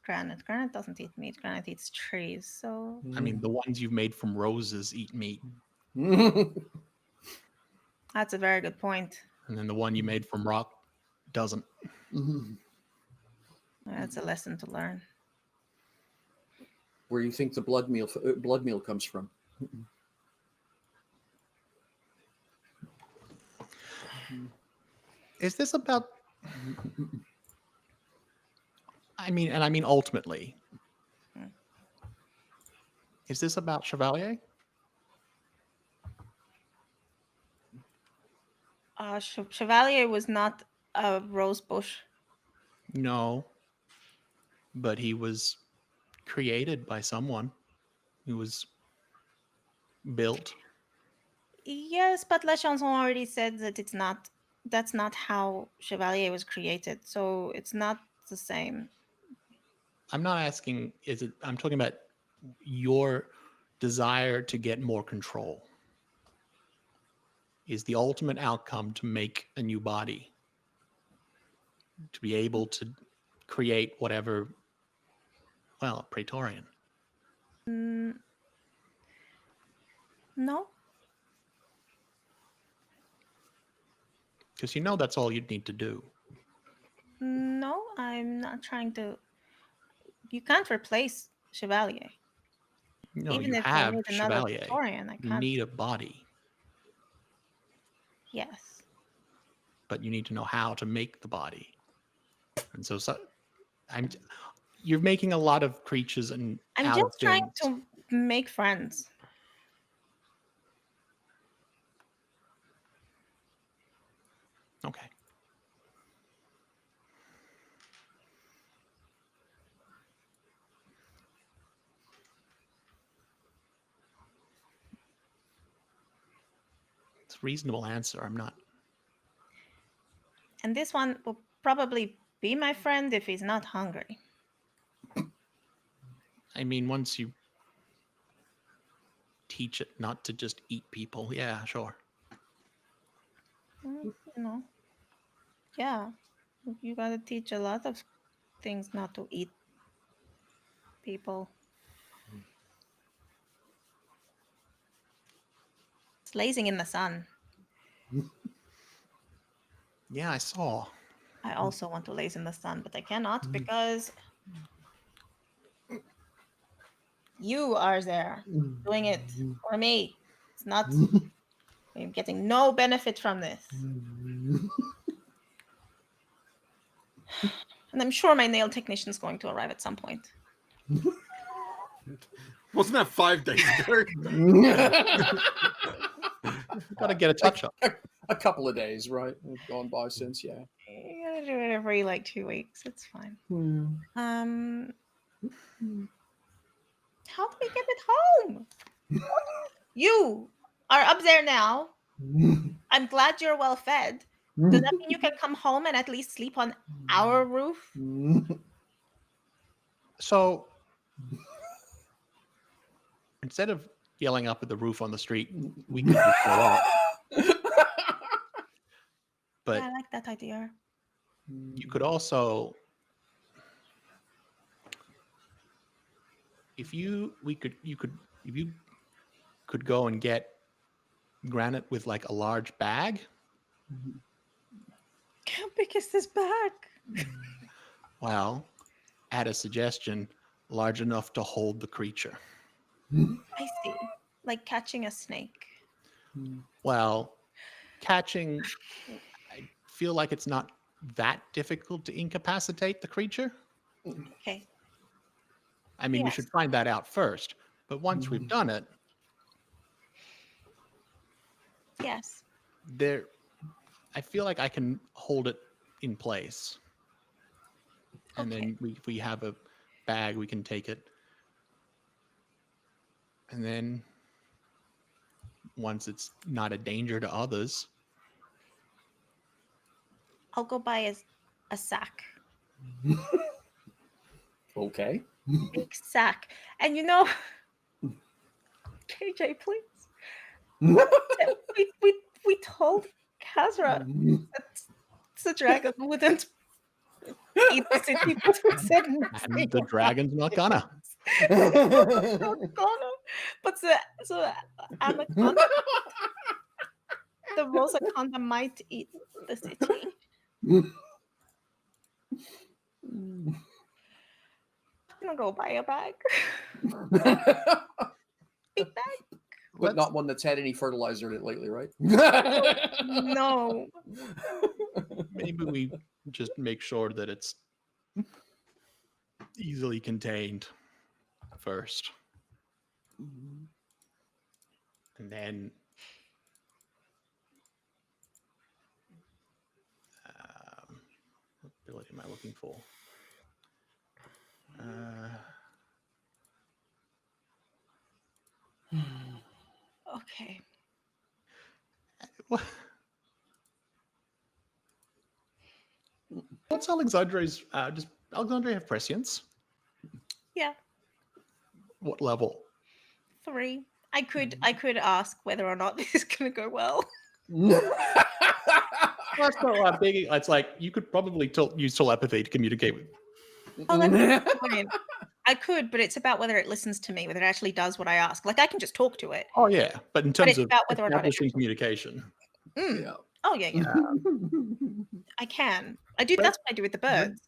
Granite. Granite doesn't eat meat. Granite eats trees. So I mean, the ones you've made from roses eat meat. that's a very good point. And then the one you made from rock doesn't. That's a lesson to learn. Where you think the blood meal comes from? Is this about? I mean ultimately. Is this about Chevalier? Chevalier was not a rose bush. No. But he was created by someone. He was built. Yes, but La Chanson already said that that's not how Chevalier was created. So it's not the same. I'm not asking, I'm talking about your desire to get more control. Is the ultimate outcome to make a new body? To be able to create whatever, well, Praetorian. No. Because that's all you'd need to do. No, I'm not trying to. You can't replace Chevalier. No, Even you if I have made another Chevalier. Praetorian, I You can't. need a body, Yes. but you need to know how to make the body. And so you're making a lot of creatures and I'm out just of trying things. to make friends. Okay. It's a reasonable answer. I'm not. And this one will probably be my friend if he's not hungry. I mean, once you teach it not to just eat people, yeah, sure. Yeah, you gotta teach a lot of things not to eat people. It's lazing in the sun. Yeah, I saw. I also want to laze in the sun, but I cannot because you are there doing it for me. It's not. I'm getting no benefit from this. And I'm sure my nail technician is going to arrive at some point. Wasn't that 5 days ago? Got to get a touch up. A couple of days, right? Have gone by since, yeah. You gotta do it every 2 weeks. It's fine. How do we get it home? You are up there now. I'm glad you're well fed. Does that mean you can come home and at least sleep on our roof? So instead of yelling up at the roof on the street, we could just go up. But Yeah, I like that idea. you could also, if you could go and get granite with like a large bag. How big is this bag? Well, add a suggestion, large enough to hold the creature. I see. Like catching a snake. Well, catching, I feel like it's not that difficult to incapacitate the creature. Okay. I mean, we Yes. should find that out first. But once we've done it, Yes. I feel like I can hold it in place. And then if we have a bag, we can take it. And then once it's not a danger to others, I'll go buy a sack. Okay. Big sack. And KJ, please. we told Kazra that the dragon wouldn't eat the city, but we said nothing. and the dragon's not gonna. But the anaconda, the rosaconda might eat the city. I'm gonna go buy a bag. Big bag. but not one that's had any fertilizer in it lately, right? No. Maybe we just make sure that it's easily contained first. And then what ability am I looking for? Okay. What's Alexandre's? Does Alexandre have prescience? Yeah. What level? 3. I could ask whether or not this is gonna go well. That's not what I'm thinking. It's like you could probably use telepathy to communicate with. Oh, that's brilliant. I could, but it's about whether it listens to me, whether it actually does what I ask. Like I can just talk to it. Oh yeah, but in terms it's of about whether or not it establishing communication. Mm. Yeah. Oh yeah. I can. I do. That's what I do with the birds.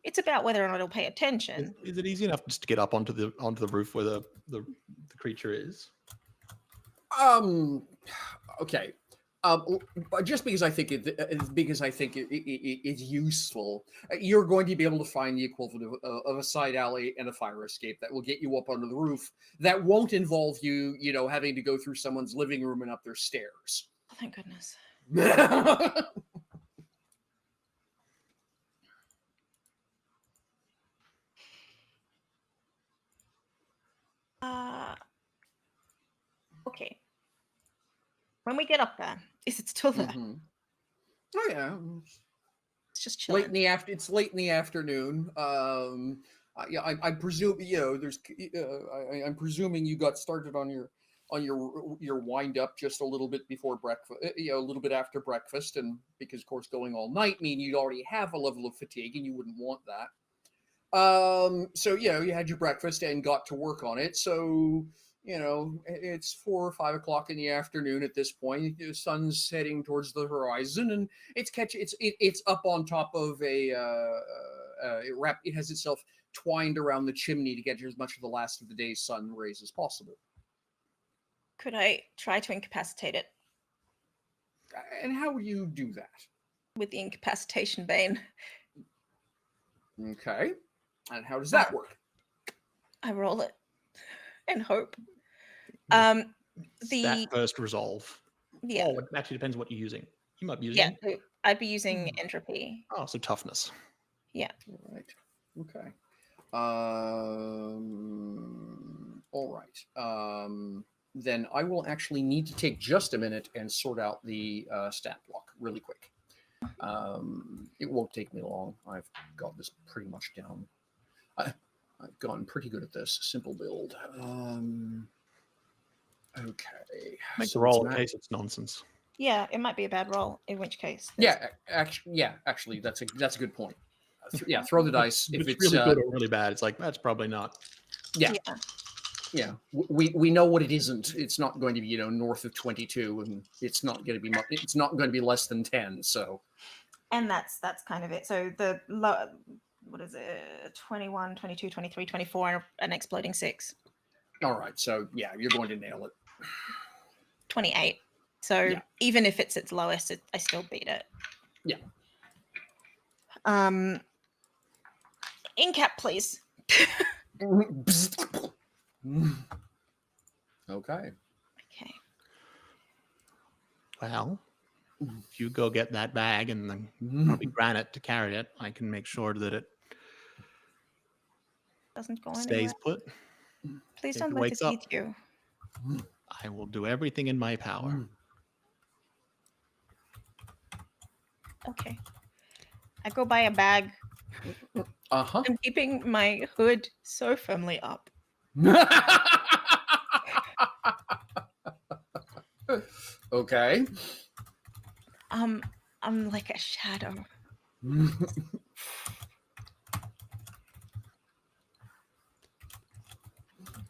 It's about whether or not it'll pay attention. Is it easy enough just to get up onto the roof where the creature is? Okay. Just because I think it's useful, you're going to be able to find the equivalent of a side alley and a fire escape that will get you up onto the roof. That won't involve you, having to go through someone's living room and up their stairs. Oh, thank goodness. Okay. When we get up there, is it still there? Mm-hmm. Oh yeah. It's just chilling. It's late in the afternoon. Yeah, I presume I'm presuming you got started on your wind up just a little bit before breakfast, a little bit after breakfast, and because of course going all night mean you'd already have a level of fatigue and you wouldn't want that. So you had your breakfast and got to work on it. So it's 4 or 5 o'clock in the afternoon at this point. The sun's heading towards the horizon, and it's up on top of it has itself twined around the chimney to get as much of the last of the day's sun rays as possible. Could I try to incapacitate it? And how would you do that? With the incapacitation bane. Okay. And how does that work? I roll it and hope. Stat first resolve. Yeah. Oh, it actually depends what you're using. You might be using. Yeah, I'd be using entropy. Oh, so toughness. Yeah. All right. Okay. All right. Then I will actually need to take just a minute and sort out the stat block really quick. It won't take me long. I've got this pretty much down. I've gotten pretty good at this. Simple build. Okay. Make the roll in case it's nonsense. Yeah, it might be a bad roll. In which case. Yeah, actually, that's a good point. Throw the dice. If it's really good or really bad, it's like that's probably not. Yeah. We know what it isn't. It's not going to be north of 22, and it's not going to be it's not going to be less than 10. So. And that's kind of it. So what is it? 21, 22, 23, 24, an exploding 6. All right. So you're going to nail it. 28. So even if it's its lowest, I still beat it. Yeah. Incap, please. Okay. Well, if you go get that bag and then probably granite to carry it, I can make sure that it doesn't go anywhere. Stays put. Please don't let this eat you. I will do everything in my power. Okay. I go buy a bag. Uh-huh. I'm keeping my hood so firmly up. Okay. I'm like a shadow.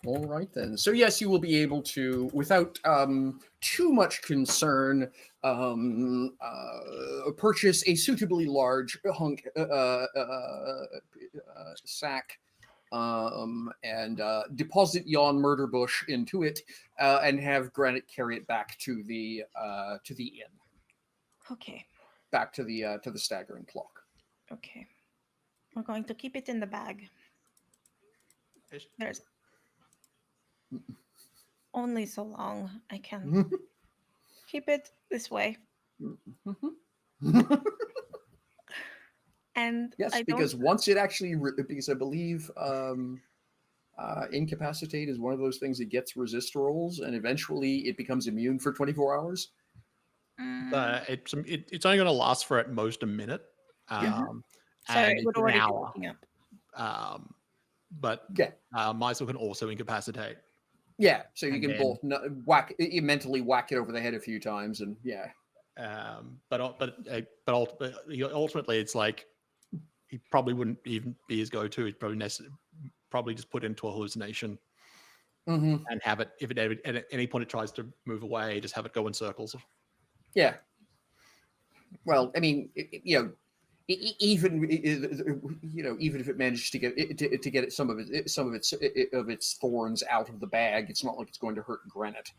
All right then. So yes, you will be able to, without too much concern, purchase a suitably large sack and deposit yon murder bush into it, and have Granite carry it back to the inn, Okay. back to the staggering clock. Okay. We're going to keep it in the bag. There's only so long I can keep it this way. And Yes, I because don't... once it actually, because I believe incapacitate is one of those things that gets resist rolls, and eventually it becomes immune for 24 hours. It's only going to last for at most a minute. So And it would it's an already be hour. waking up. But Yeah. Mysel can also incapacitate. Yeah, so you And can then- both mentally whack it over the head a few times, and yeah. But ultimately, it's like he probably wouldn't even be his go-to. He'd probably just put it into a hallucination and have it. If it at any point it tries to move away, just have it go in circles. Yeah. Well, I mean, even if it manages to get some of its thorns out of the bag, it's not like it's going to hurt Granite.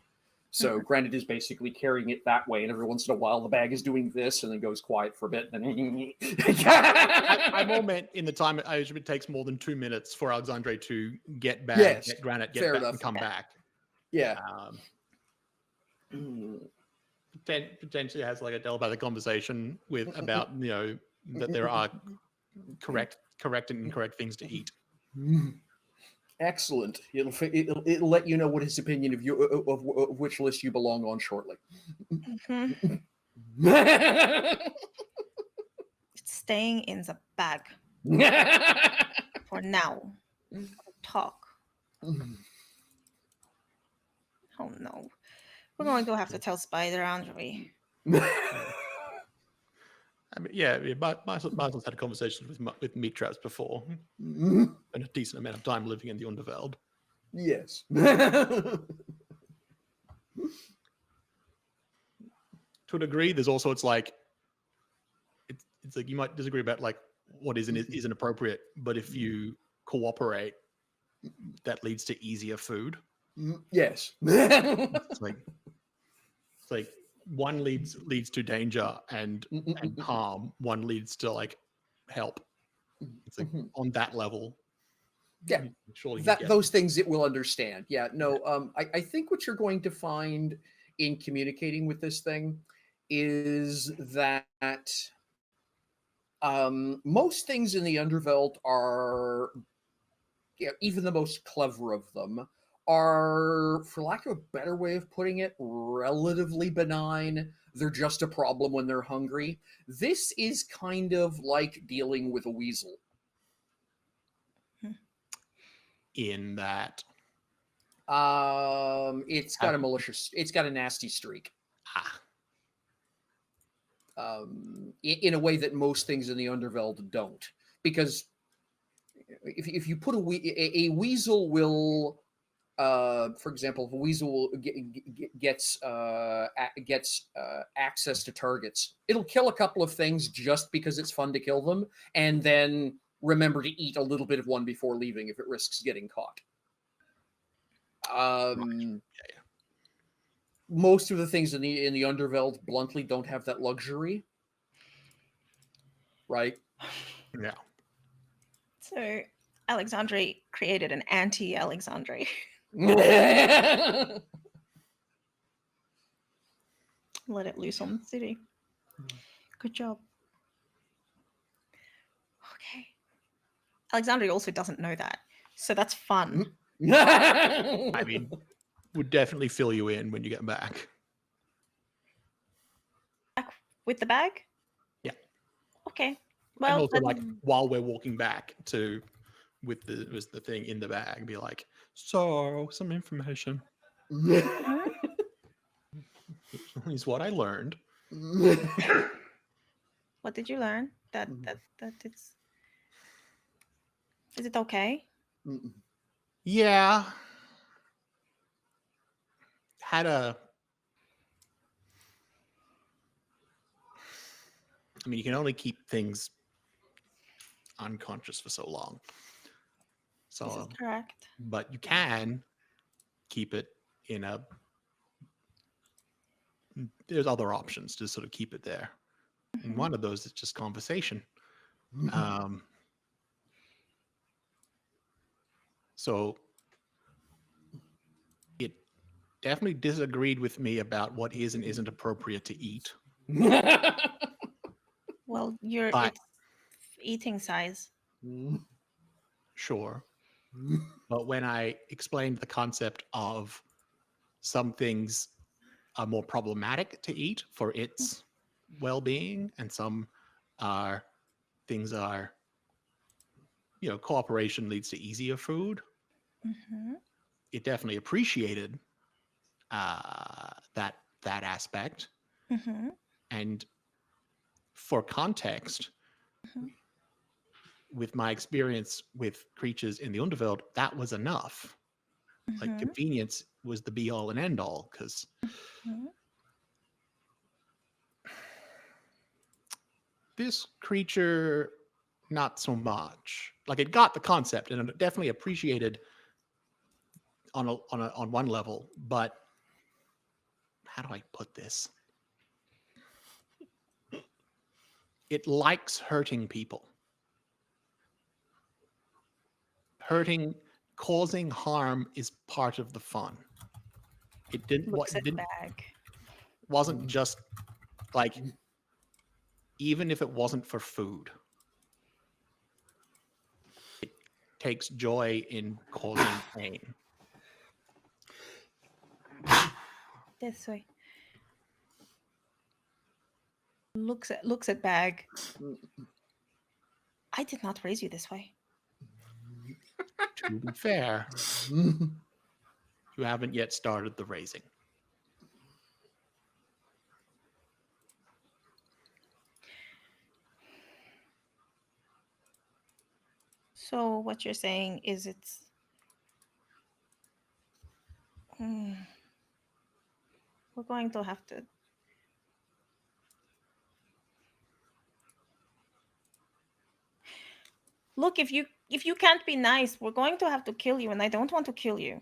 So Granite is basically carrying it that way, and every once in a while the bag is doing this, and then goes quiet for a bit. And then I more meant in the time it takes more than 2 minutes for Alexandre to get back, Yes, get Granite, get fair back, enough. and come back. Yeah. Potentially has like a telepathic conversation with about that there are correct and incorrect things to eat. Excellent. It'll let you know what his opinion of which list you belong on shortly. It's staying in the bag for now. Talk. Oh no. We're going to have to tell Spider, aren't we? I mean, yeah, Michael's had conversations with meat traps before, and a decent amount of time living in the Underworld. Yes. To a degree, there's also it's like you might disagree about like what is and isn't appropriate, but if you cooperate, that leads to easier food. Yes. It's like one leads to danger and harm. One leads to like help. It's like on that level. Yeah, surely those things it will understand. Yeah, no. I think what you're going to find in communicating with this thing is that most things in the Underworld are, even the most clever of them are, for lack of a better way of putting it, relatively benign. They're just a problem when they're hungry. This is kind of like dealing with a weasel. in that it's got a nasty streak. In a way that most things in the Underworld don't, because if you put a weasel will, for example, if a weasel gets access to targets, it'll kill a couple of things just because it's fun to kill them, and then remember to eat a little bit of one before leaving if it risks getting caught. Most of the things in the Underworld bluntly don't have that luxury, right? Yeah. So Alexandre created an anti-Alexandre. Let it loose on the city. Good job. Okay. Alexandre also doesn't know that, so that's fun. I mean, would definitely fill you in when you get back. Back with the bag? Yeah. Okay. Well, and Well, also like while we're walking back with the thing in the bag, be like, so some information. Is what I learned. what did you learn? That it's. Is it okay? Yeah. I mean, you can only keep things unconscious for so long. So, This is correct. but you can keep it in a. There's other options to sort of keep it there. And one of those is just conversation. So it definitely disagreed with me about what is and isn't appropriate to eat. Well, But- it's eating size. Sure. But when I explained the concept of some things are more problematic to eat for its well-being, and some are things are, cooperation leads to easier food. Mm-hmm. It definitely appreciated that aspect. Mm-hmm. And for context, Mhm. with my experience with creatures in the underworld, that was enough. Like Mhm. convenience was the be all and end all, because Mhm. this creature, not so much. Like it got the concept and it definitely appreciated on one level, but how do I put this? It likes hurting people. Causing harm is part of the fun. It Bag. wasn't just like, even if it wasn't for food, it takes joy in causing pain. This way. Looks at bag. I did not raise you this way. To be fair, you haven't yet started the raising. So what you're saying is it's we're going to have to look, if you can't be nice, we're going to have to kill you, and I don't want to kill you.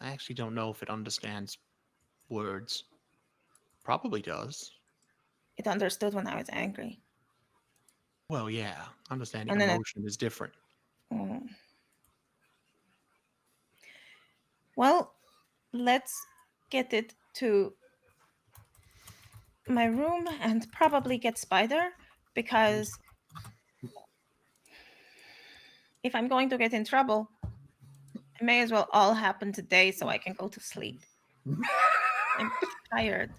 I actually don't know if it understands words. Probably does. It understood when I was angry. Well, yeah. Understanding And then emotion is different. Well, let's get it to my room and probably get Spider, because if I'm going to get in trouble, it may as well all happen today so I can go to sleep. I'm tired.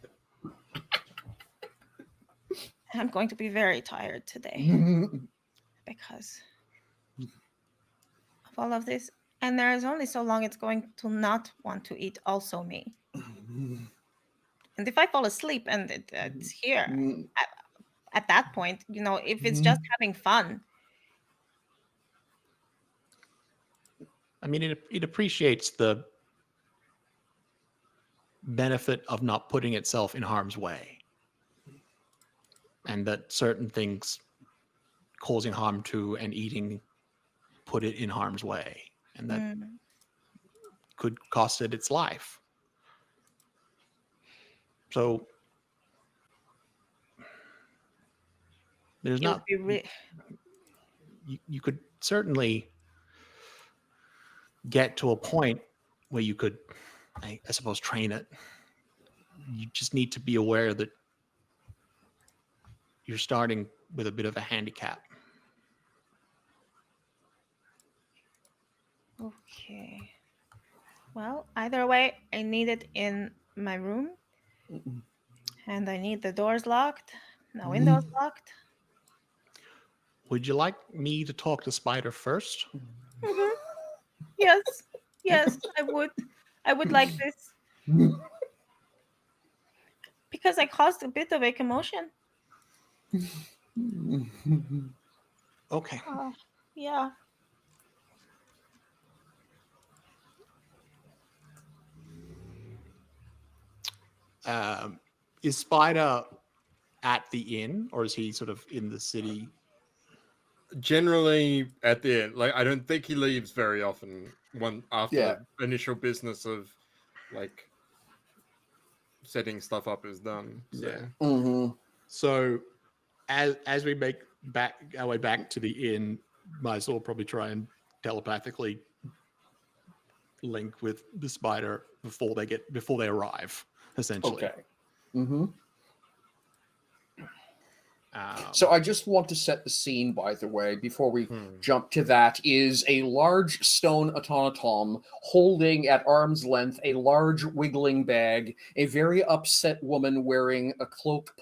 I'm going to be very tired today because of all of this. And there is only so long it's going to not want to eat also me. And if I fall asleep and it's here, at that point, if it's just having fun. I mean, it appreciates the benefit of not putting itself in harm's way. And that certain things causing harm to and eating put it in harm's way. And that could cost it its life. So there's not... You could certainly get to a point where you could, I suppose, train it. You just need to be aware that you're starting with a bit of a handicap. Okay. Well, either way, I need it in my room. And I need the doors locked, the windows locked. Would you like me to talk to Spider first? Mm-hmm. Yes, I would. I would like this. Because I caused a bit of a commotion. Okay. Yeah. Is Spider at the inn, or is he sort of in the city? Generally at the end, like I don't think he leaves very often. After Yeah. the initial business of like setting stuff up is done. So. Yeah. Mm-hmm. So as we make our way back to the inn, Mysore will probably try and telepathically link with the spider before they arrive, essentially. Okay. Mm-hmm. Um, So I just want to set the scene, by the way, before we jump to that, is a large stone automaton holding at arm's length a large wiggling bag, a very upset woman wearing a cloak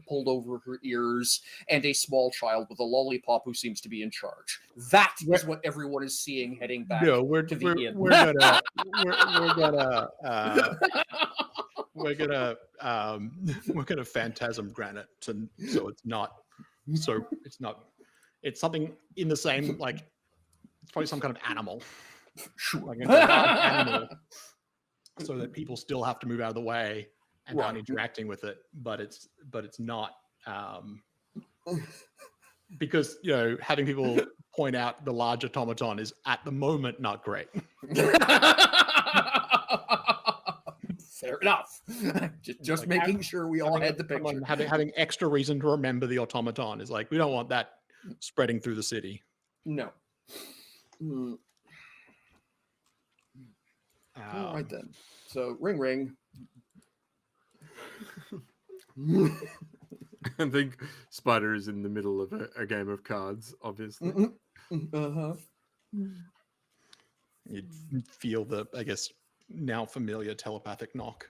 pulled over her ears, and a small child with a lollipop who seems to be in charge. That is what everyone is seeing heading back no, to the inn. we're gonna phantasm granite, so it's something in the same, like it's probably some kind of animal, Sure. like a large animal, so that people still have to move out of the way and aren't interacting with it, but it's not because having people point out the large automaton is at the moment not great. Fair enough. just Like making sure we all had the picture. Having extra reason to remember the automaton is like, we don't want that spreading through the city. No. All right then. So ring. I think Spider is in the middle of a game of cards, obviously. Uh-huh. You'd feel the, I guess, now familiar telepathic knock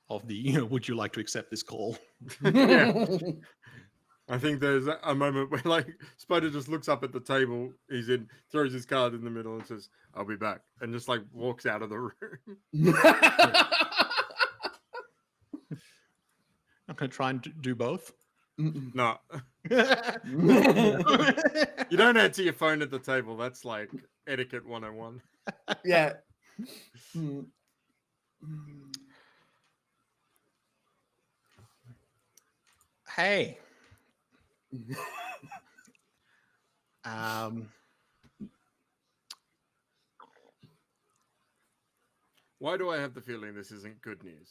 of the, would you like to accept this call? Yeah. I think there's a moment where like Spider just looks up at the table he's in, throws his card in the middle and says, "I'll be back," and just like walks out of the room. I'm going to try and do both. No. You don't answer your phone at the table. That's like etiquette 101. Yeah. Hey. Why do I have the feeling this isn't good news?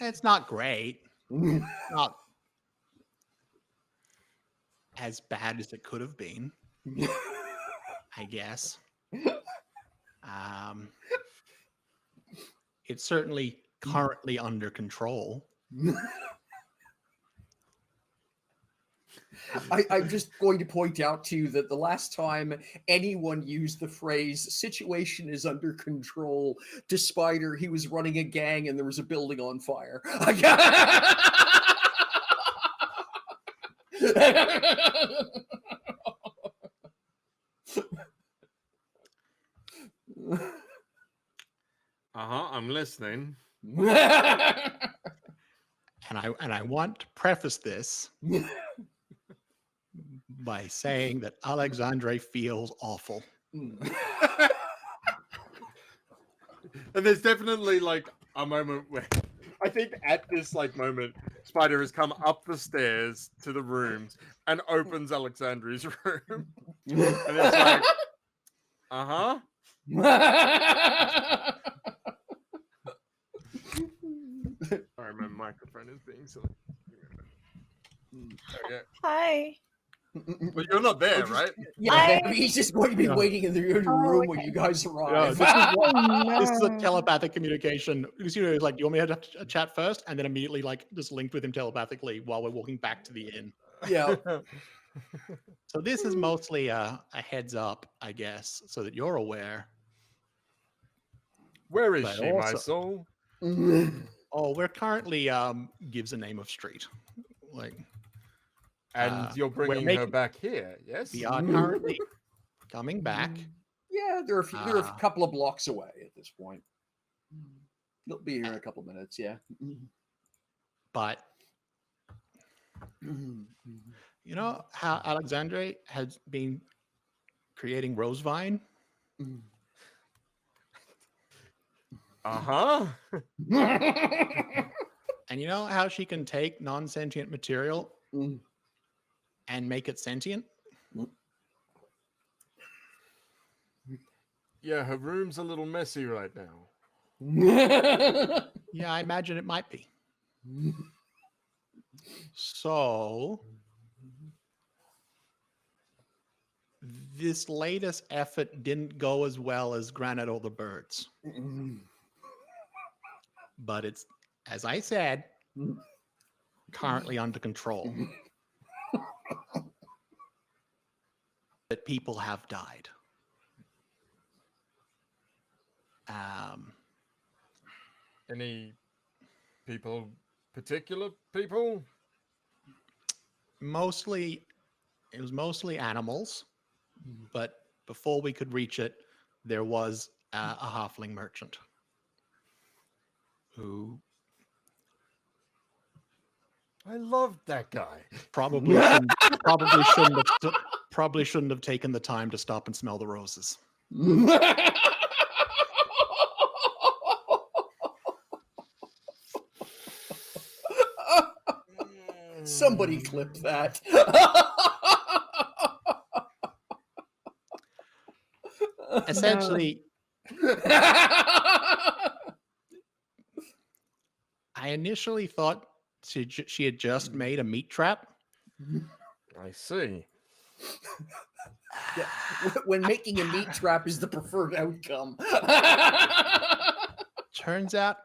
It's not great. Not as bad as it could have been, I guess. It's certainly currently under control. I'm just going to point out to you that the last time anyone used the phrase "situation is under control" to Spider, he was running a gang and there was a building on fire. I'm listening. And I want to preface this by saying that Alexandre feels awful. And there's definitely like a moment where I think at this like moment, Spider has come up the stairs to the rooms and opens Alexandre's room. And it's like, Sorry, my microphone is being silly. Okay. Hi. But you're not there, right? Yeah, he's just going to be waiting in the room when you guys arrive. This is a telepathic communication. It's like, you want me to have a chat first, and then immediately like just linked with him telepathically while we're walking back to the inn. Yeah. So this is mostly a heads up, I guess, so that you're aware. Where is But she, my also- soul? Oh, we're currently gives a name of street, like. And you're bringing her back here, yes? We are currently coming back. Yeah, they're a couple of blocks away at this point. They'll be here in a couple of minutes, yeah. But you know how Alexandre has been creating Rosevine? Uh-huh. And you know how she can take non-sentient material Mm. and make it sentient? Yeah, her room's a little messy right now. Yeah, I imagine it might be. So this latest effort didn't go as well as Granite or the Birds. But it's, as I said, currently under control. That people have died. Any people, particular people? It was mostly animals, but before we could reach it, there was a halfling merchant who I loved that guy. probably shouldn't have taken the time to stop and smell the roses. Somebody clip that. Essentially, I initially thought she had just made a meat trap. I see. Yeah, when making a meat trap is the preferred outcome. Turns out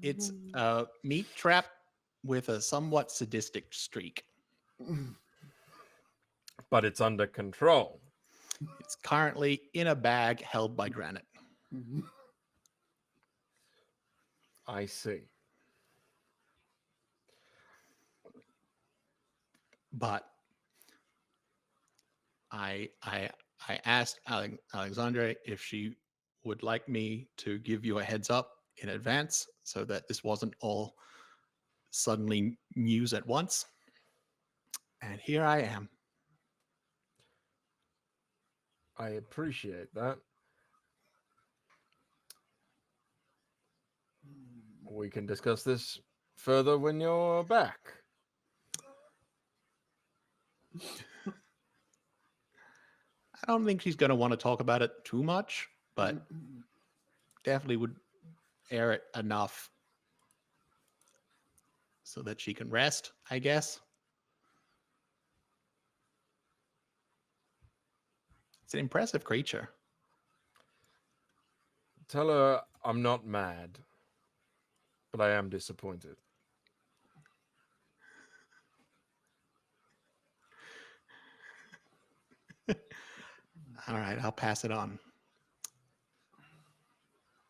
it's a meat trap with a somewhat sadistic streak. But it's under control. It's currently in a bag held by Granite. I see. But I asked Alexandre if she would like me to give you a heads up in advance so that this wasn't all suddenly news at once. And here I am. I appreciate that. We can discuss this further when you're back. I don't think she's going to want to talk about it too much, but definitely would air it enough so that she can rest, I guess. It's an impressive creature. Tell her I'm not mad, but I am disappointed. All right, I'll pass it on.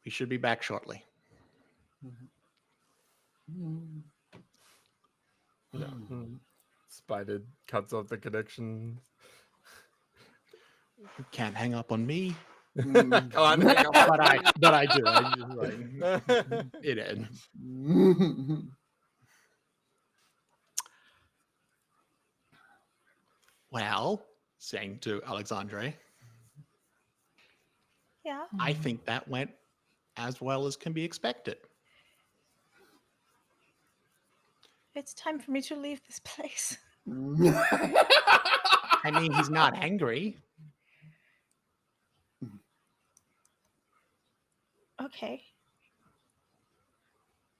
We should be back shortly. Spider cuts off the connection. You can't hang up on me. Can't hang up. But I do. It ends. Well, saying to Alexandre, Yeah. I think that went as well as can be expected. It's time for me to leave this place. I mean, he's not angry. Okay.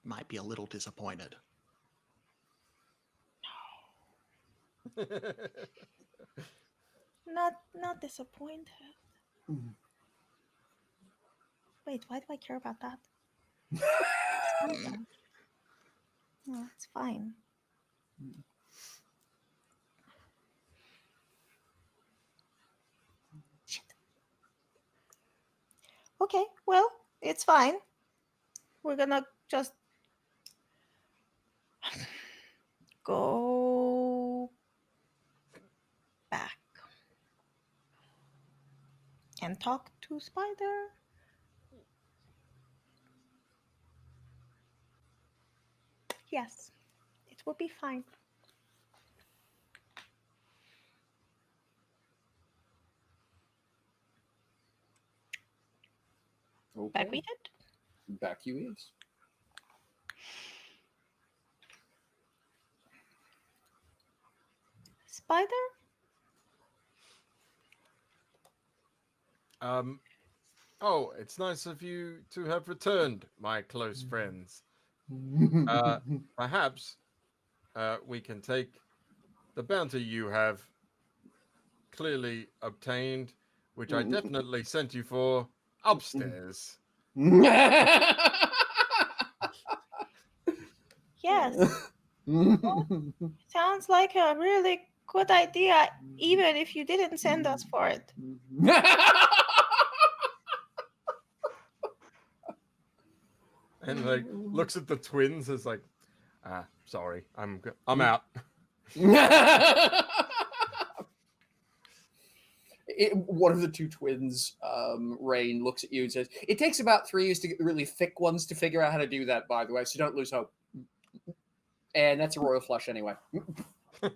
Might be a little disappointed. Not disappointed. Wait, why do I care about that? No, it's fine. Shit. Okay, well, it's fine. We're gonna just go back and talk to Spider. Yes, it will be fine. Okay. Back we did. Back you is. Spider? Oh, it's nice of you to have returned, my close friends. Perhaps we can take the bounty you have clearly obtained, which I definitely sent you for, upstairs. Yes. Sounds like a really good idea, even if you didn't send us for it. And like looks at the twins as like, sorry, I'm out. One of the two twins, Rain, looks at you and says, "It takes about 3 years to get the really thick ones to figure out how to do that, by the way, so don't lose hope." And that's a royal flush anyway. He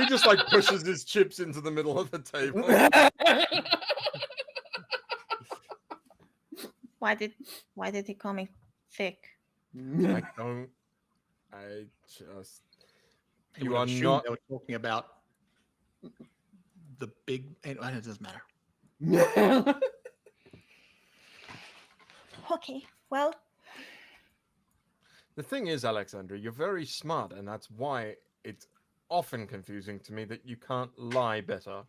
just like pushes his chips into the middle of the table. Why did he call me thick? I just. You are not. They were talking about the big. It doesn't matter. Okay, well, The thing is, Alexandra, you're very smart, and that's why it's often confusing to me that you can't lie better.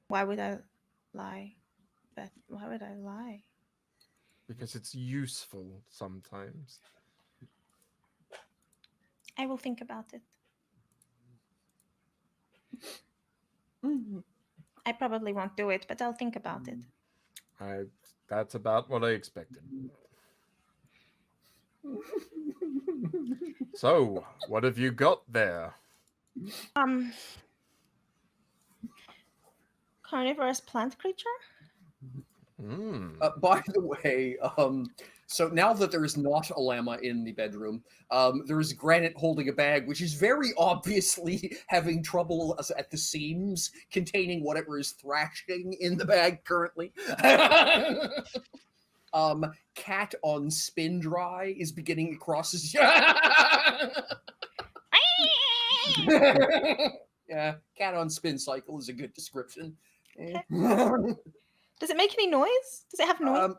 why would I lie? But why would I lie? Because it's useful sometimes. I will think about it. I probably won't do it, but I'll think about it. That's about what I expected. So, what have you got there? Carnivorous plant creature? By the way, so now that there is not a llama in the bedroom, there is Granite holding a bag, which is very obviously having trouble at the seams, containing whatever is thrashing in the bag currently. Cat on spin dry is beginning to cross his... Yeah, cat on spin cycle is a good description. Okay. Does it make any noise? Does it have noise?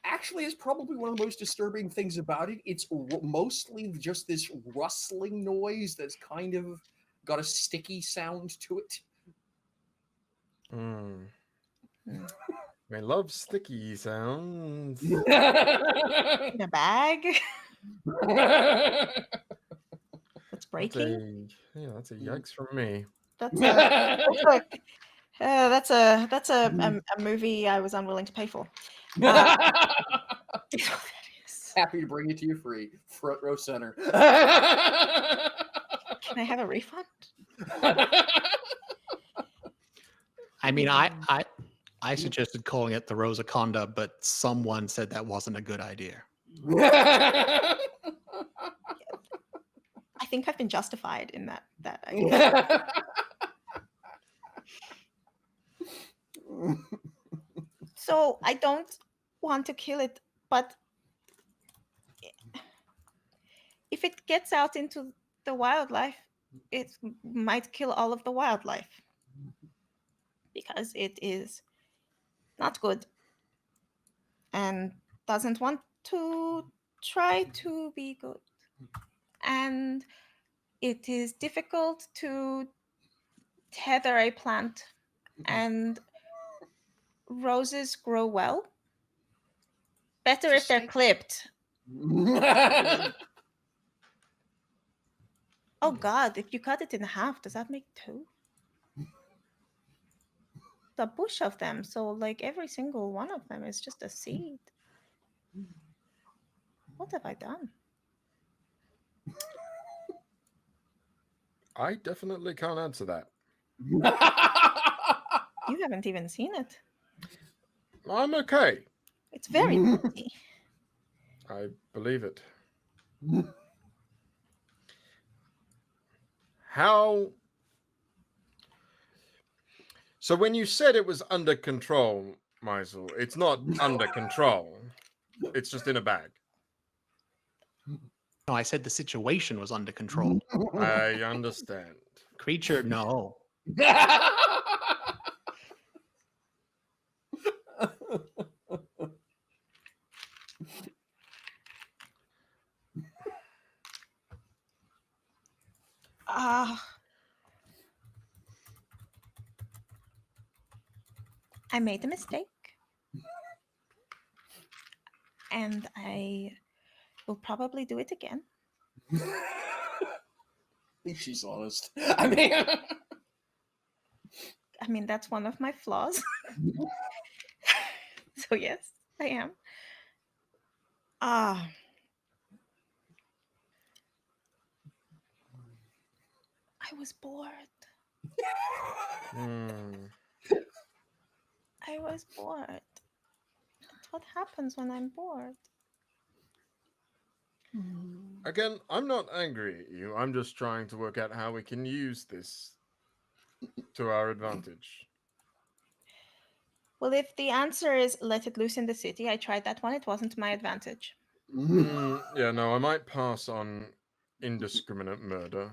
Actually, it's probably one of the most disturbing things about it. It's mostly just this rustling noise that's kind of got a sticky sound to it. I love sticky sounds. In a bag? That's breaking? That's a yikes from me. That's a movie I was unwilling to pay for. Happy to bring it to you free. Front row center. Can I have a refund? I mean, I suggested calling it the Rosaconda, but someone said that wasn't a good idea. I think I've been justified in that idea. So I don't want to kill it, but if it gets out into the wildlife, it might kill all of the wildlife because it is not good and doesn't want to try to be good. And it is difficult to tether a plant, and roses grow well. Better if they're clipped. Oh God, if you cut it in half, does that make 2? A bush of them, so like every single one of them is just a seed. What have I done? I definitely can't answer that. You haven't even seen it. I'm okay. It's very pretty. I believe it. How So when you said it was under control, Meisel, it's not under control. It's just in a bag. No, I said the situation was under control. I understand. Creature, no. I made a mistake. And I will probably do it again. At least she's honest. I mean, that's one of my flaws. So yes, I am. I was bored. I was bored. That's what happens when I'm bored. Again, I'm not angry at you. I'm just trying to work out how we can use this to our advantage. Well, if the answer is let it loose in the city, I tried that one. It wasn't to my advantage. Yeah, no, I might pass on indiscriminate murder.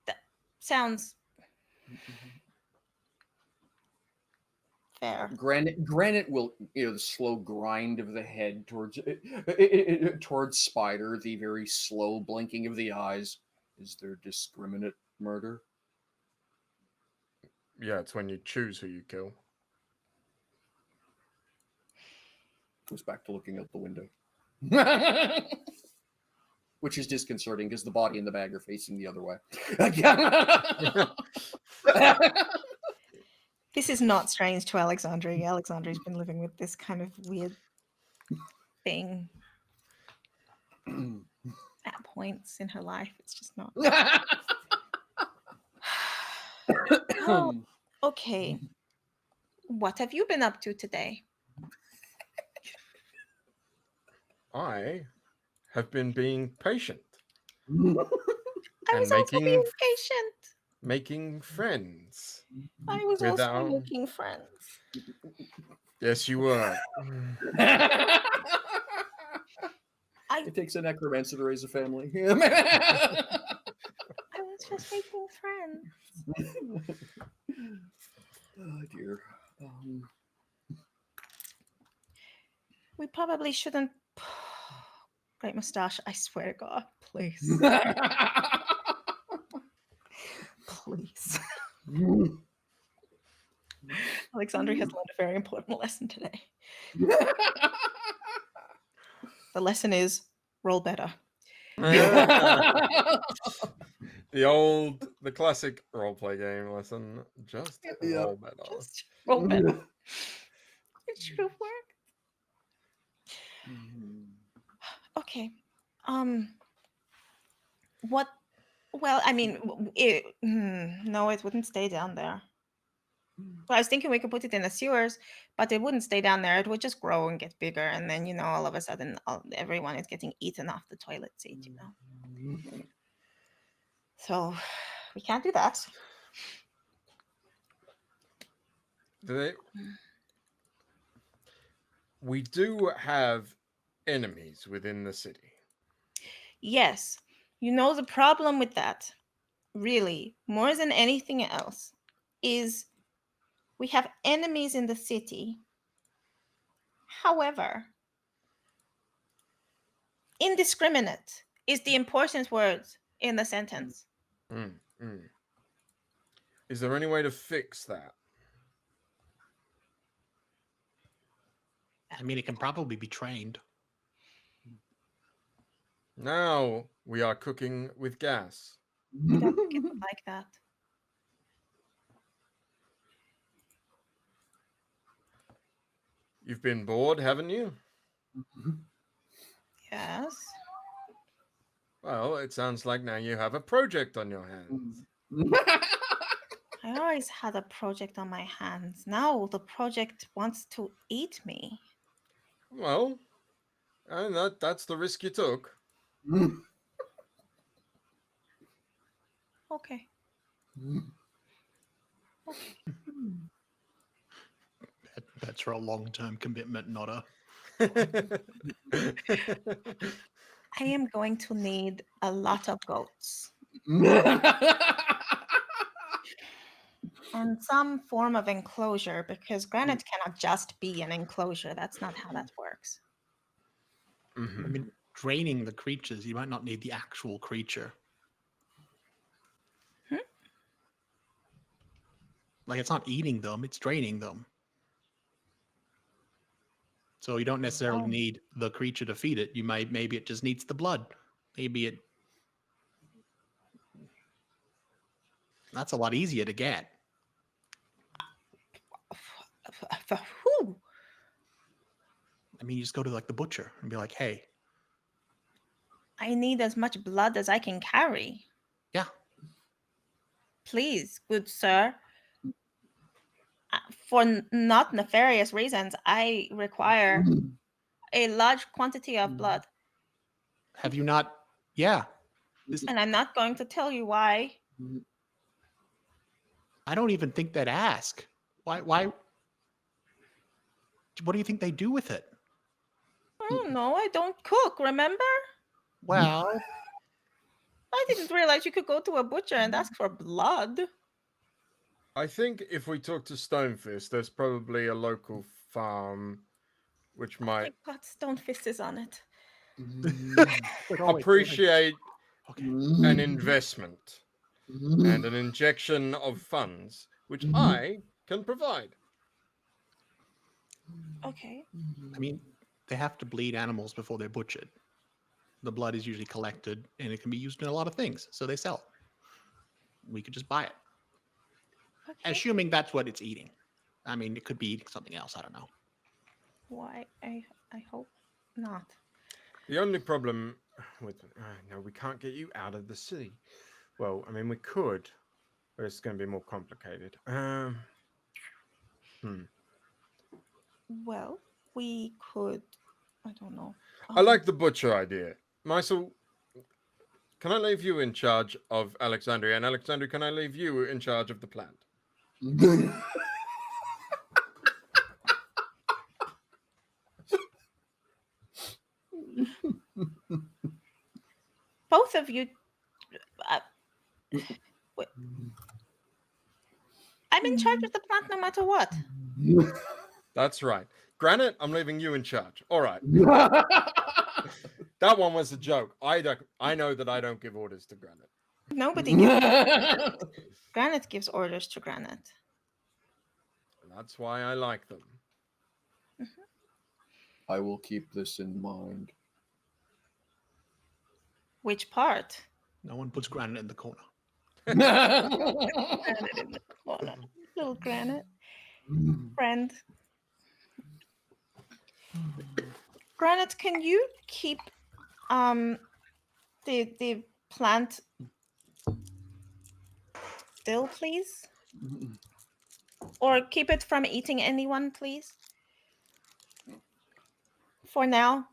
That sounds fair. Granite will, the slow grind of the head towards Spider, the very slow blinking of the eyes. Is there discriminate murder? Yeah, it's when you choose who you kill. Goes back to looking out the window. Which is disconcerting because the body and the bag are facing the other way. This is not strange to Alexandria. Alexandria's been living with this kind of weird thing at points in her life. It's just not. Oh, okay. What have you been up to today? I have been being patient. I was also being patient. Making friends. I was also making friends. Yes, you were. It takes a necromancer to raise a family. I was just making friends. Oh dear. We probably shouldn't. Great mustache. I swear to God, please. Please. Alexandria has learned a very important lesson today. The lesson is roll better. The classic roleplay game lesson. Just roll better. Just roll better. It should have worked. Okay. What? Well, I mean, no, it wouldn't stay down there. Well, I was thinking we could put it in the sewers, but it wouldn't stay down there. It would just grow and get bigger, and then all of a sudden, everyone is getting eaten off the toilet seat. So we can't do that. We do have enemies within the city. Yes. The problem with that, really, more than anything else, is we have enemies in the city. However, indiscriminate is the important word in the sentence. Is there any way to fix that? I mean, it can probably be trained. Now we are cooking with gas. We don't get it like that. You've been bored, haven't you? Yes. Well, it sounds like now you have a project on your hands. I always had a project on my hands. Now the project wants to eat me. Well, and that's the risk you took. Okay. That's for a long-term commitment, not a. I am going to need a lot of goats and some form of enclosure because granite cannot just be an enclosure. That's not how that works. I mean, draining the creatures, you might not need the actual creature. Like, it's not eating them, it's draining them. So you don't necessarily need the creature to feed it. Maybe it just needs the blood. Maybe it. That's a lot easier to get. For who? I mean, you just go to like the butcher and be like, "Hey, I need as much blood as I can carry. yeah, Please, good sir. For not nefarious reasons, I require a large quantity of blood. have you not? Yeah, And I'm not going to tell you why. I don't even think they'd ask. Why? What do you think they do with it? I don't know. I don't cook, remember? Well, I didn't realize you could go to a butcher and ask for blood. I think if we talk to Stonefist, there's probably a local farm which might I've got Stonefist is on it. appreciate Okay. an investment and an injection of funds, which I can provide. Okay. I mean, they have to bleed animals before they're butchered. The blood is usually collected, and it can be used in a lot of things, so they sell it. We could just buy it, Okay. assuming that's what it's eating. I mean, it could be eating something else. I don't know. Why? I hope not. The only problem with no, we can't get you out of the city. Well, I mean, we could, but it's going to be more complicated. Well, we could. I don't know. I like the butcher idea. Mysel, can I leave you in charge of Alexandria? And Alexandria, can I leave you in charge of the plant? Both of you. Wait. I'm in charge of the plant no matter what. That's right. Granite, I'm leaving you in charge. All right. That one was a joke. I know that I don't give orders to Granite. Nobody gives. Granite gives orders to Granite. That's why I like them. I will keep this in mind. Which part? No one puts granite in the corner. Granite in the corner. Little Granite. Friend. Granite, can you keep the plant still, please? Or keep it from eating anyone, please? For now.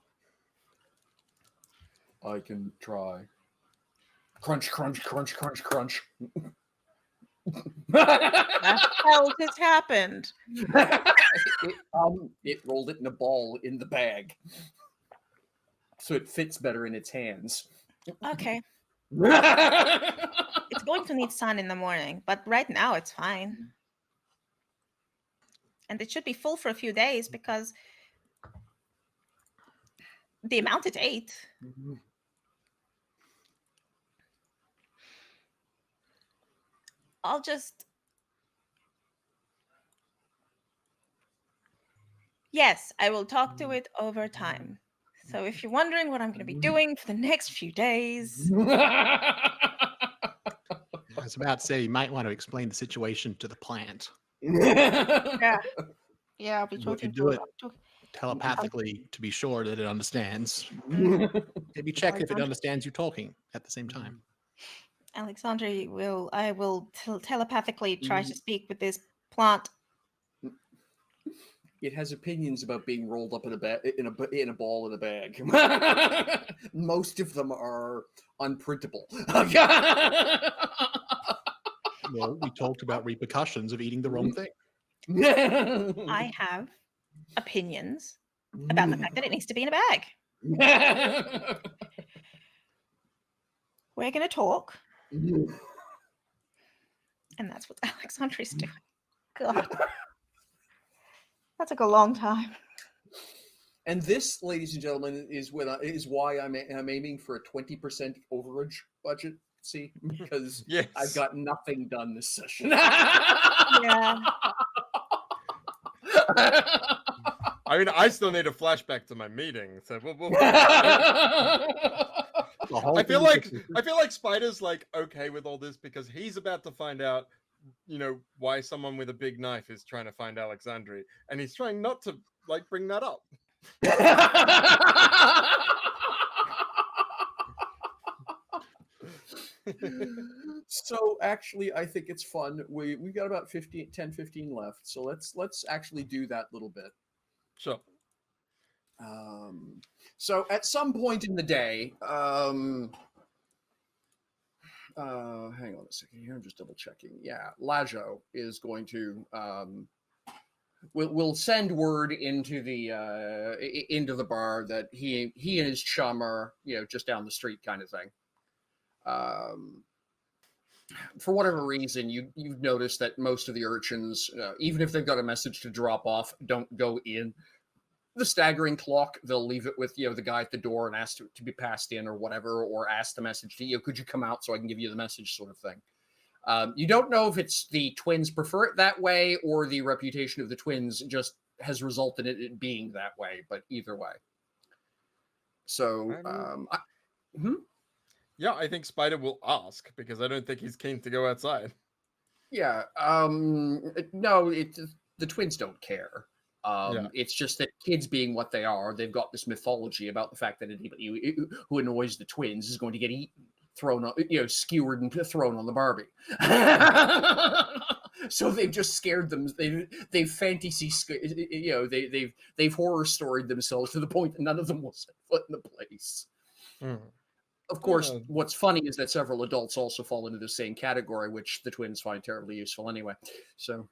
I can try. Crunch, crunch, crunch, crunch, crunch. What else has happened? It rolled it in a ball in the bag, so it fits better in its hands. Okay. It's going to need sun in the morning, but right now it's fine. And it should be full for a few days because the amount it ate. I'll just... Yes, I will talk to it over time. So if you're wondering what I'm going to be doing for the next few days... I was about to say, you might want to explain the situation to the plant. Yeah, I'll be If talking you do to it telepathically to be sure that it understands. Maybe check if it understands you talking at the same time. Alexandra I will telepathically try to speak with this plant. It has opinions about being rolled up in a ball in a bag. Most of them are unprintable. Well, we talked about repercussions of eating the wrong thing. I have opinions about the fact that it needs to be in a bag. We're going to talk. And that's what Alexandria's doing. God. That took a long time. And this, ladies and gentlemen, is why I'm aiming for a 20% overage budget. See, because Yes. I've got nothing done this session. Yeah. I mean, I still need a flashback to my meeting. So I feel like Spider's like okay with all this because he's about to find out, why someone with a big knife is trying to find Alexandria, and he's trying not to like bring that up. So actually, I think it's fun. We've got about 10, 15 left. So let's actually do that little bit. Sure. So at some point in the day, hang on a second here. I'm just double checking. Yeah, Lajo is going to will send word into the bar that he and his chum are just down the street kind of thing. For whatever reason, you've noticed that most of the urchins, even if they've got a message to drop off, don't go in. The staggering clock, they'll leave it with the guy at the door and ask to be passed in or whatever, or ask the message to could you come out so I can give you the message, sort of thing. You don't know if it's the twins prefer it that way or the reputation of the twins just has resulted in it being that way, but either way. So, yeah, I think Spider will ask because I don't think he's keen to go outside. Yeah, no, the twins don't care. It's just that kids being what they are, they've got this mythology about the fact that anybody who annoys the twins is going to get thrown on, skewered and thrown on the Barbie. So they've just scared them. They've fantasy, they've horror storied themselves to the point that none of them will set foot in the place. Of course, what's funny is that several adults also fall into the same category, which the twins find terribly useful anyway. So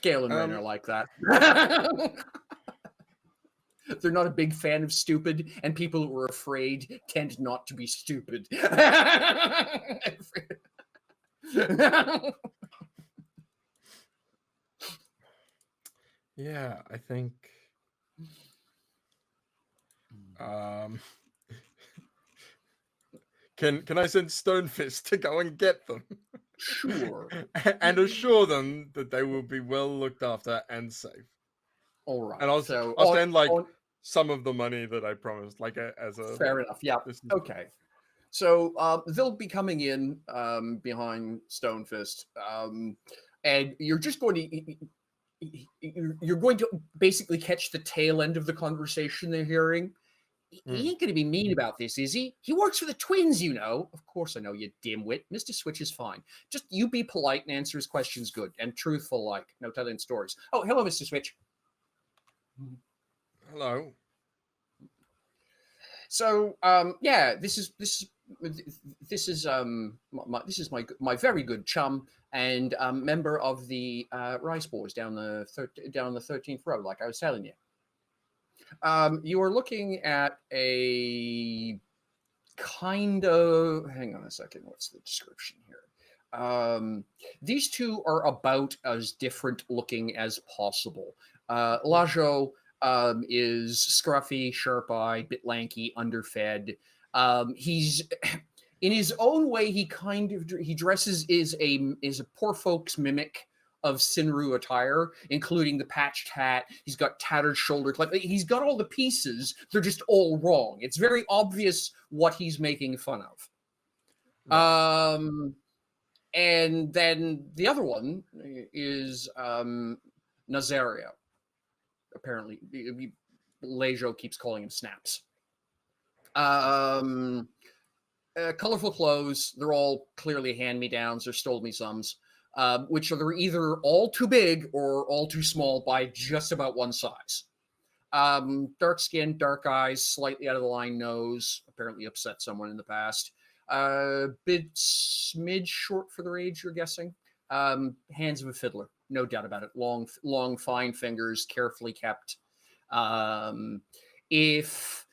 Gale and Ren are like that. They're not a big fan of stupid, and people who are afraid tend not to be stupid. Yeah, I think. Can I send Stonefist to go and get them? Sure. And assure them that they will be well looked after and safe. All right. And I'll send some of the money that I promised, as a fair enough. Yeah. Okay. So they'll be coming in behind Stonefist, and you're just going to basically catch the tail end of the conversation they're hearing. He ain't going to be mean about this, is he? He works for the twins, Of course I know, you dimwit. Mr. Switch is fine. Just you be polite and answer his questions good and truthful like. No telling stories. Oh, hello, Mr. Switch. Hello. So, yeah, this is my very good chum and member of the Rice Boys down the 13th row, like I was telling you. You are looking at a kind of, hang on a second, what's the description here? These two are about as different looking as possible. Lajo is scruffy, sharp-eyed, bit lanky, underfed. He's, in his own way, he dresses is a poor folks mimic of Sinru attire, including the patched hat. He's got tattered shoulder clip. He's got all the pieces. They're just all wrong. It's very obvious what he's making fun of. Right. And then the other one is Nazario. Apparently, Lajo keeps calling him Snaps. Colorful clothes. They're all clearly hand-me-downs or stole-me-somes. which are either all too big or all too small by just about one size. Dark skin, dark eyes, slightly out of the line nose, apparently upset someone in the past. Bit smidge short for their age, you're guessing. Hands of a fiddler, no doubt about it. Long, fine fingers, carefully kept. If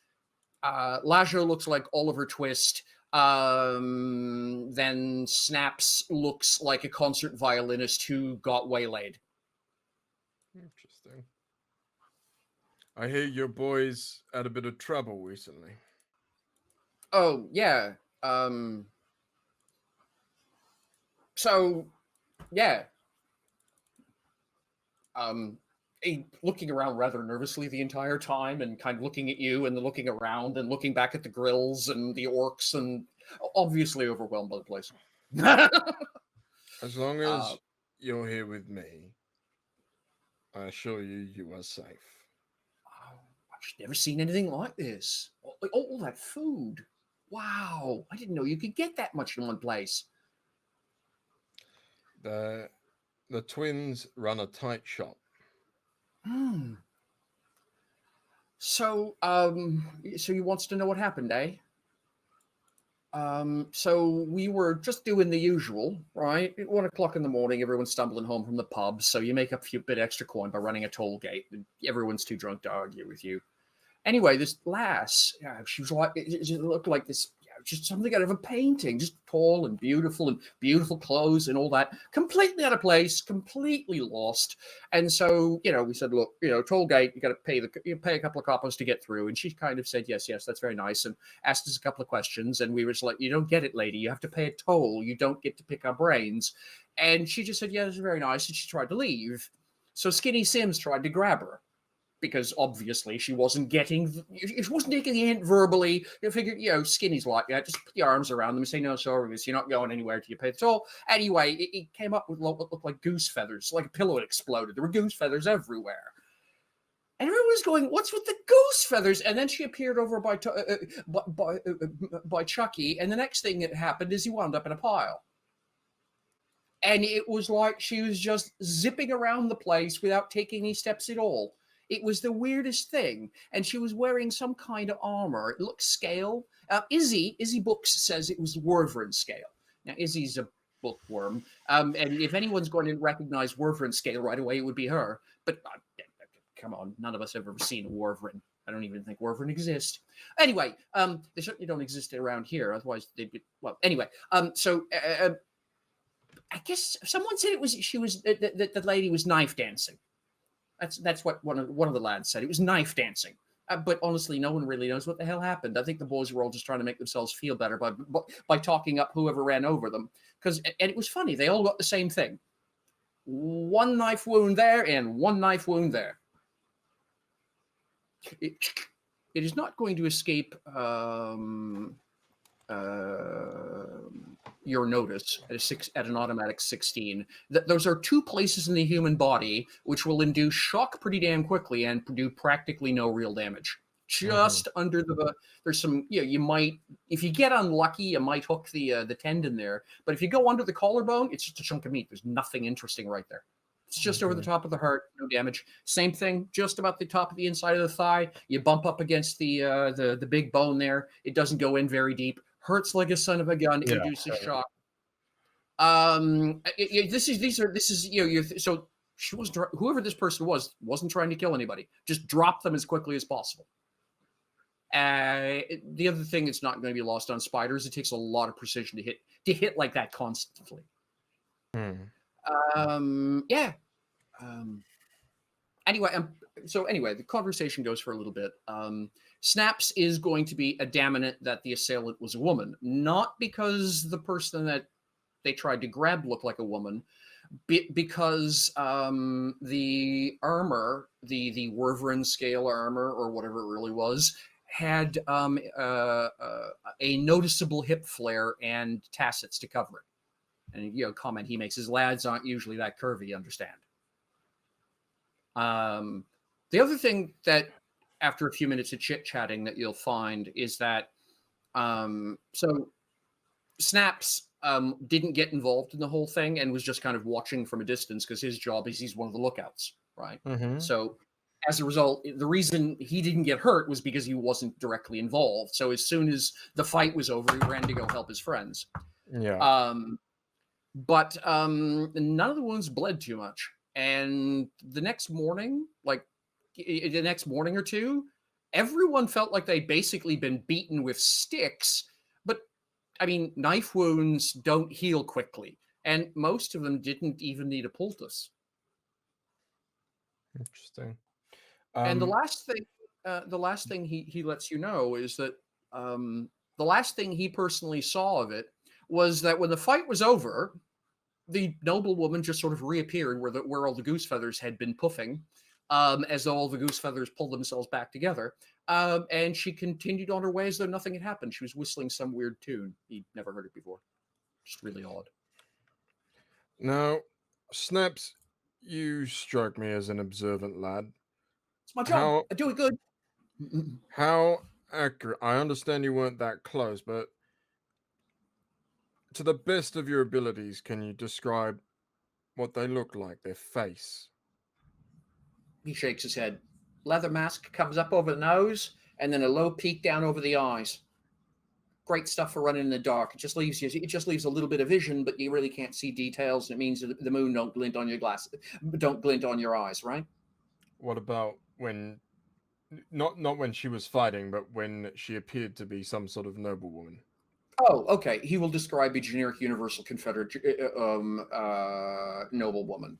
Lajo looks like Oliver Twist, then Snaps looks like a concert violinist who got waylaid. Interesting. I hear your boys had a bit of trouble recently. Oh, yeah. So, yeah. Looking around rather nervously the entire time and kind of looking at you and then looking around and looking back at the grills and the orcs and obviously overwhelmed by the place. As long as you're here with me, I assure you, you are safe. I've never seen anything like this. All that food. Wow. I didn't know you could get that much in one place. The twins run a tight shop. So you wants to know what happened, eh? So we were just doing the usual, right? At 1 o'clock in the morning, everyone's stumbling home from the pub, so you make up a few bit extra coin by running a toll gate. Everyone's too drunk to argue with you. Anyway, this lass, she was like, it looked like this, just something out of a painting, just tall and beautiful clothes and all that, completely out of place, completely lost. And so, we said, look, toll gate, you got to pay a couple of coppers to get through. And she kind of said, yes, that's very nice, and asked us a couple of questions. And we were just like, you don't get it, lady. You have to pay a toll. You don't get to pick our brains. And she just said, yeah, this is very nice. And she tried to leave. So Skinny Sims tried to grab her, because obviously she wasn't taking the hint verbally. You figure, Skinny's like that. Just put the arms around them and say, no, sorry, you're not going anywhere till you pay the toll. Anyway, it came up with what looked like goose feathers, like a pillow had exploded. There were goose feathers everywhere. And everyone was going, what's with the goose feathers? And then she appeared over by Chucky, and the next thing that happened is he wound up in a pile. And it was like she was just zipping around the place without taking any steps at all. It was the weirdest thing. And she was wearing some kind of armor. It looked scale. Izzy Books says it was Wyvern scale. Now, Izzy's a bookworm. And if anyone's going to recognize Wyvern scale right away, it would be her. But come on, none of us have ever seen a Wyvern. I don't even think Wyvern exist. Anyway, they certainly don't exist around here. Otherwise, they'd be, well, anyway. So I guess someone said the lady was knife dancing. That's what one of the lads said. It was knife dancing. But honestly, no one really knows what the hell happened. I think the boys were all just trying to make themselves feel better by talking up whoever ran over them. And it was funny. They all got the same thing. One knife wound there and one knife wound there. It is not going to escape your notice at an automatic 16. Those are two places in the human body which will induce shock pretty damn quickly and do practically no real damage. Just under there's some, you might, if you get unlucky, you might hook the tendon there. But if you go under the collarbone, it's just a chunk of meat. There's nothing interesting right there. It's just over the top of the heart, no damage. Same thing, just about the top of the inside of the thigh. You bump up against the big bone there. It doesn't go in very deep. Hurts like a son of a gun. Induces shock. So she was, whoever this person wasn't trying to kill anybody. Just drop them as quickly as possible. The other thing that's not going to be lost on spiders, it takes a lot of precision to hit like that constantly. Anyway, the conversation goes for a little bit. Snaps is going to be adamant that the assailant was a woman, not because the person that they tried to grab looked like a woman, because the armor, the Wyvern scale armor or whatever it really was, had a noticeable hip flare and tassets to cover it. And comment he makes, his lads aren't usually that curvy, understand. The other thing that after a few minutes of chit-chatting that you'll find is that so Snaps didn't get involved in the whole thing and was just kind of watching from a distance because his job is he's one of the lookouts, right? Mm-hmm. So as a result, the reason he didn't get hurt was because he wasn't directly involved. So as soon as the fight was over, he ran to go help his friends. Yeah. But none of the wounds bled too much. And the next morning, like the next morning or two, everyone felt like they'd basically been beaten with sticks. But I mean, knife wounds don't heal quickly, and most of them didn't even need a poultice. Interesting. And the last thing he lets you know is that the last thing he personally saw of it was that when the fight was over, the noblewoman just sort of reappeared where all the goose feathers had been puffing, as though all the goose feathers pulled themselves back together. And she continued on her way as though nothing had happened. She was whistling some weird tune. He'd never heard it before. Just really odd. Now, Snaps, you strike me as an observant lad. It's my job. I do it good. How accurate? I understand you weren't that close, but to the best of your abilities, can you describe what they look like, their face? He shakes his head. Leather mask comes up over the nose, and then a low peak down over the eyes. Great stuff for running in the dark. It just leaves a little bit of vision, but you really can't see details, and it means that the moon don't glint on your glasses, don't glint on your eyes, right? What about when, not when she was fighting, but when she appeared to be some sort of noblewoman? Oh, okay. He will describe a generic Universal Confederate noblewoman.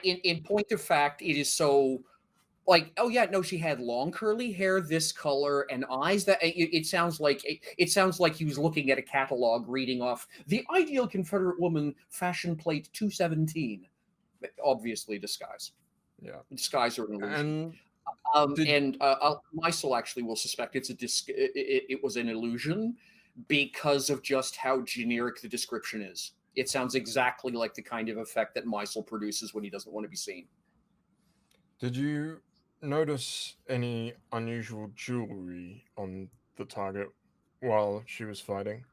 In point of fact, it is so like, oh yeah, no, she had long curly hair, this color, and eyes that it sounds like he was looking at a catalog, reading off the ideal Confederate woman, fashion plate 217. Obviously, disguise. Yeah, disguise or an illusion. And Mysel actually will suspect it was an illusion because of just how generic the description is. It sounds exactly like the kind of effect that Mysel produces when he doesn't want to be seen. Did you notice any unusual jewelry on the target while she was fighting?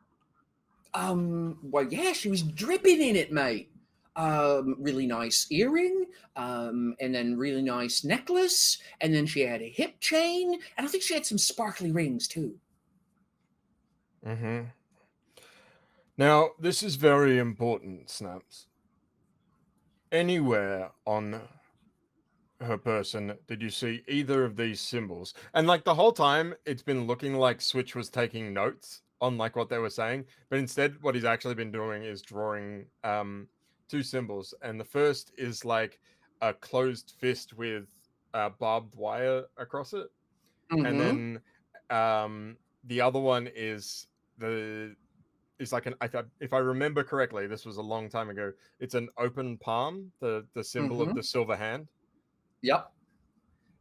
Well, yeah, she was dripping in it, mate. Really nice earring, and then really nice necklace, and then she had a hip chain, and I think she had some sparkly rings too. Mm-hmm. Now, this is very important, Snaps. Anywhere on her person did you see either of these symbols? And like the whole time, it's been looking like Switch was taking notes on like what they were saying, but instead, what he's actually been doing is drawing two symbols, and the first is like a closed fist with barbed wire across it, and then the other one is like an, if I remember correctly, this was a long time ago. It's an open palm, the symbol of the silver hand. Yep.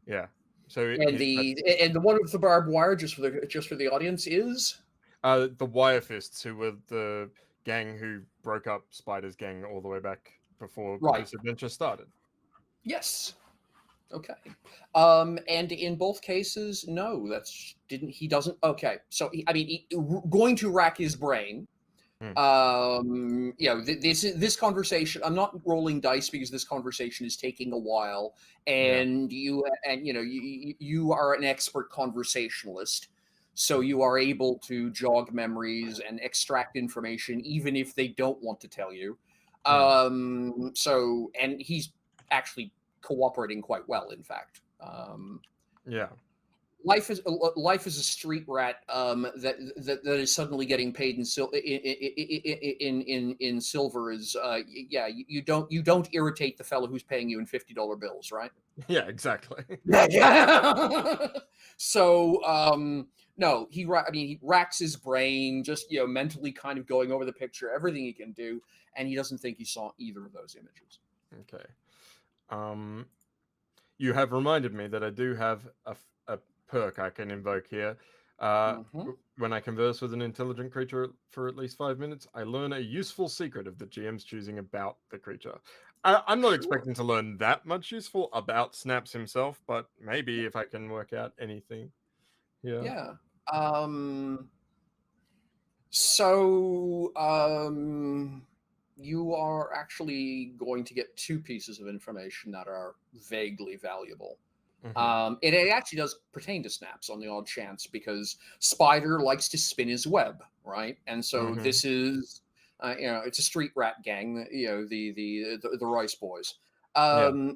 Yeah. So the one with the barbed wire, just for the audience, is the Wire Fists, who were the gang who broke up Spider's gang all the way back before this adventure started. Yes. Okay. And in both cases, no, he doesn't. Okay. So going to rack his brain. This conversation, I'm not rolling dice because this conversation is taking a while, and you are an expert conversationalist, so you are able to jog memories and extract information even if they don't want to tell you. And he's actually cooperating quite well, in fact. Life is a street rat that is suddenly getting paid in silver. Is you don't irritate the fellow who's paying you in $50 bills, right? Yeah, exactly. So no, he racks his brain, just mentally kind of going over the picture, everything he can do, and he doesn't think he saw either of those images. Okay. You have reminded me that I do have a perk I can invoke here. When I converse with an intelligent creature for at least 5 minutes, I learn a useful secret of the GM's choosing about the creature. I'm not expecting to learn that much useful about Snaps himself, but maybe if I can work out anything. Yeah. So, you are actually going to get two pieces of information that are vaguely valuable. It actually does pertain to Snaps on the odd chance, because Spider likes to spin his web, right? And so this is, it's a street rat gang, the Rice Boys.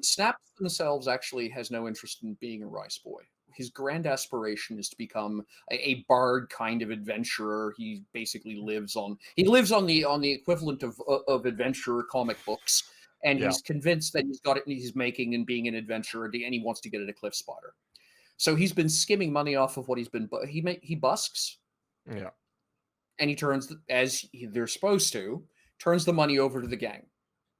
Snaps themselves actually has no interest in being a Rice Boy. His grand aspiration is to become a bard kind of adventurer. He basically lives on the equivalent of adventurer comic books. And he's convinced that he's got it, and he's making and being an adventurer, and he wants to get at a cliff spider. So he's been skimming money off of what he busks. Yeah. And he turns, they're supposed to, turns the money over to the gang.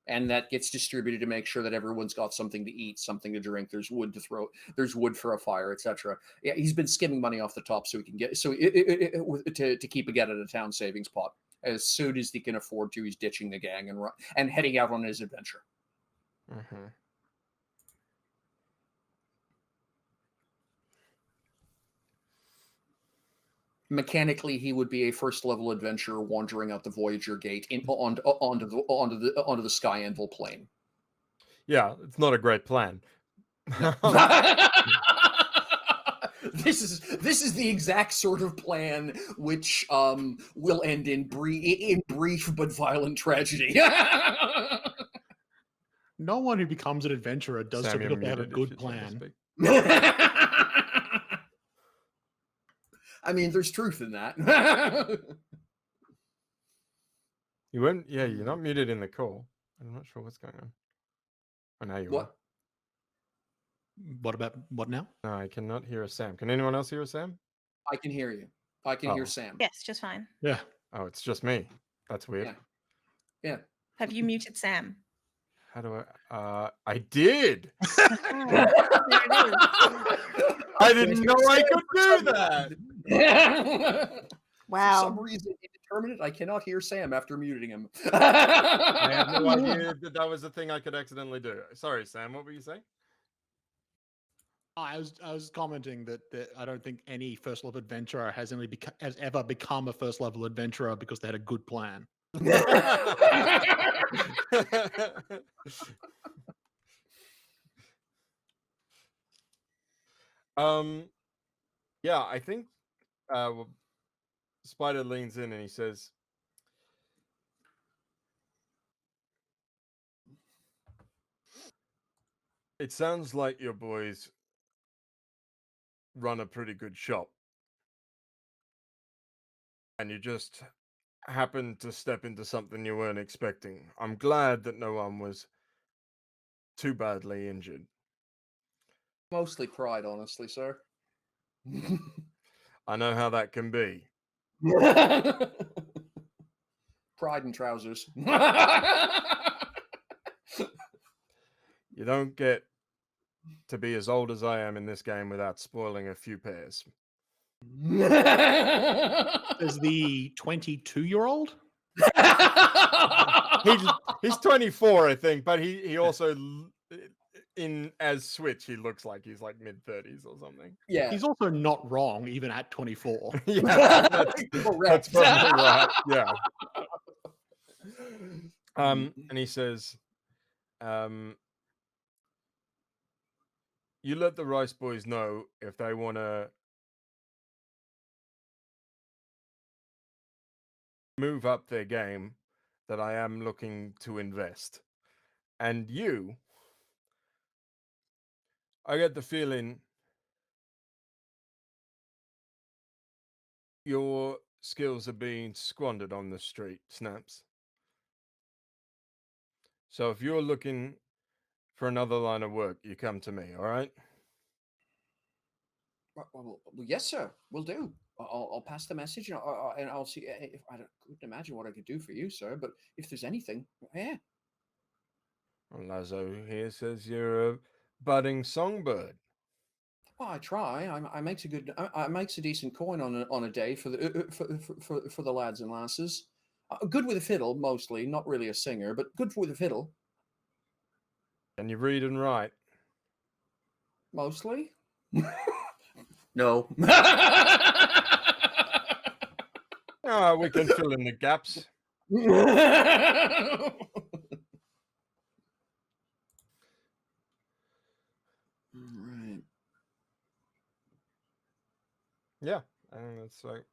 And that gets distributed to make sure that everyone's got something to eat, something to drink. There's wood to throw. There's wood for a fire, etc. Yeah, he's been skimming money off the top so he can get to keep it at a town savings pot. As soon as he can afford to, he's ditching the gang and heading out on his adventure. Mechanically, he would be a first-level adventurer wandering out the Voyager Gate onto the Sky Anvil plane. Yeah, it's not a great plan. This is the exact sort of plan which will end in brief but violent tragedy. No one who becomes an adventurer does Sam, so you're because they have a muted if good you're trying to plan. speak. I mean, there's truth in that. You weren't. Yeah, you're not muted in the call. I'm not sure what's going on. Oh, now you are. What? What about what now? No, I cannot hear a Sam. Can anyone else hear a Sam? I can hear you. I can hear Sam. Yes, just fine. Yeah. Oh, it's just me. That's weird. Yeah. Have you muted Sam? How do I did. There it is. I didn't know I could do that. Wow. For some reason indeterminate, I cannot hear Sam after muting him. I had no idea that was a thing I could accidentally do. Sorry, Sam. What were you saying? I was commenting that I don't think any first level adventurer has ever become a first level adventurer because they had a good plan. Yeah, I think Spider leans in and he says, "It sounds like your boys run a pretty good shop, and you just happened to step into something you weren't expecting. I'm glad that no one was too badly injured." Mostly pride, honestly, sir. I know how that can be. Pride and trousers. You don't get to be as old as I am in this game without spoiling a few pairs. Is the 22-year-old? He's 24, I think, but he also as Switch he looks like he's like mid-30s or something. Yeah. He's also not wrong even at 24. Yeah, that's probably right. Yeah. And he says, you let the Rice Boys know if they want to move up their game that I am looking to invest. And I get the feeling your skills are being squandered on the street, Snaps. So if you're looking for another line of work, you come to me, all right? Well, yes, sir. We'll do. I'll pass the message, and I'll see. If I couldn't imagine what I could do for you, sir. But if there's anything, yeah. Well, Lazo here says you're a budding songbird. Well, I try. I makes a good. I makes a decent coin on a day for the lads and lasses. Good with a fiddle, mostly. Not really a singer, but good with a fiddle. Can you read and write? Mostly. No. We can fill in the gaps. Right. Yeah, I think that's like,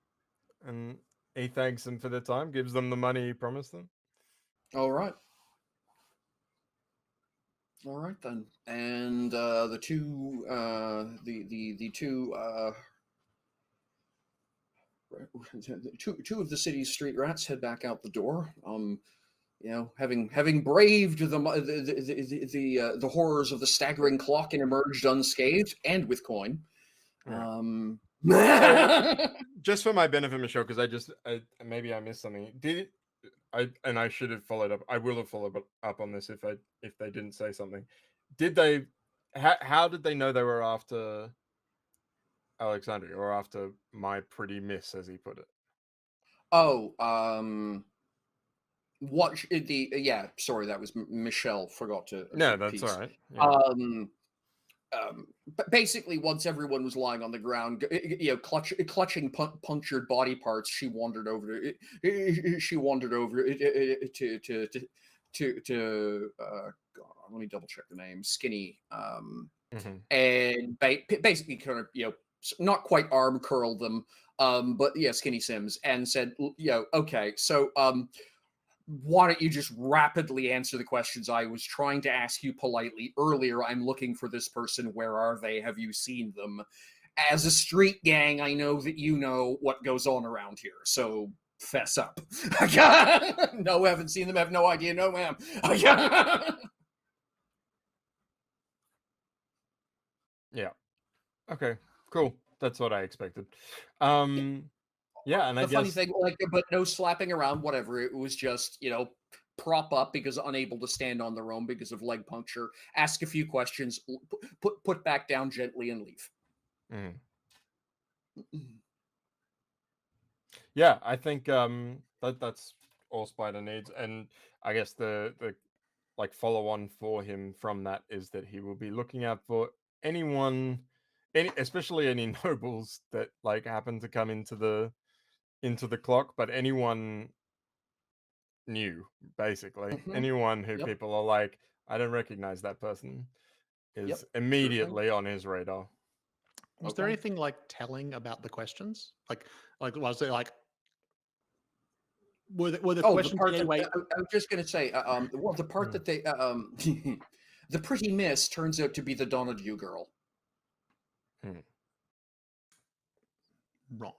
and he thanks them for their time, gives them the money he promised them. All right. All right then. And the two two of the city's street rats head back out the door. Having braved the horrors of the staggering clock and emerged unscathed and with coin. Just for my benefit, Michelle, because maybe I missed something. I should have followed up. I will have followed up on this if they didn't say something. Did they? How did they know they were after Alexandria or after my pretty miss, as he put it? Oh, sorry, that was Michelle. Forgot to. No, that's all right. Yeah. But basically, once everyone was lying on the ground, clutching punctured body parts, she wandered over to God, let me double check the name, Skinny, and basically kind of not quite arm curled them, but yeah, Skinny Sims, and said, okay, so why don't you just rapidly answer the questions I was trying to ask you politely earlier? I'm looking for this person. Where are they? Have you seen them? As a street gang, I know that you know what goes on around here. So fess up. No, haven't seen them. Have no idea. No, ma'am. Yeah. Okay. Cool. That's what I expected. Yeah, and the funny thing, but no slapping around, whatever. It was just, prop up because unable to stand on their own because of leg puncture. Ask a few questions, put back down gently, and leave. Yeah, I think that's all Spider needs, and I guess the follow on for him from that is that he will be looking out for anyone, especially any nobles that happen to come into the clock, but anyone new, basically. Anyone who people are like, I don't recognize that person, is immediately on his radar. Was there anything telling about the questions? Was there were the questions the part in any way? I was just going to say, the part that they the pretty miss turns out to be the Donahue girl. Right.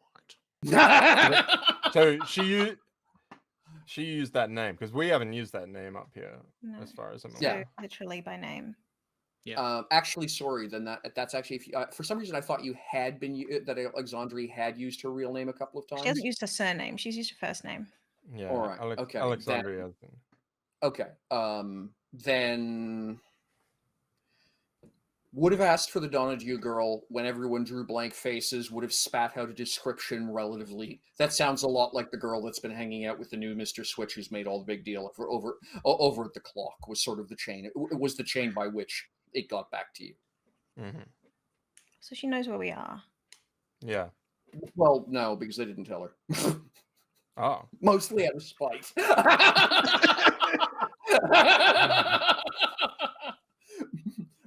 So she used that name because we haven't used that name up here, as far as I'm aware. Yeah, literally by name. Yeah. Actually, sorry. Then that's actually if you, for some reason I thought you had been that Alexandria had used her real name a couple of times. She hasn't used her surname. She's used her first name. Yeah. All right. Okay. Alexandria has been. Okay. Then would have asked for the Donahue girl when everyone drew blank faces, would have spat out a description relatively. That sounds a lot like the girl that's been hanging out with the new Mr. Switch who's made all the big deal over at the clock, was sort of the chain. It was the chain by which it got back to you. So she knows where we are. Yeah. Well, no, because I didn't tell her. Oh. Mostly out of spite.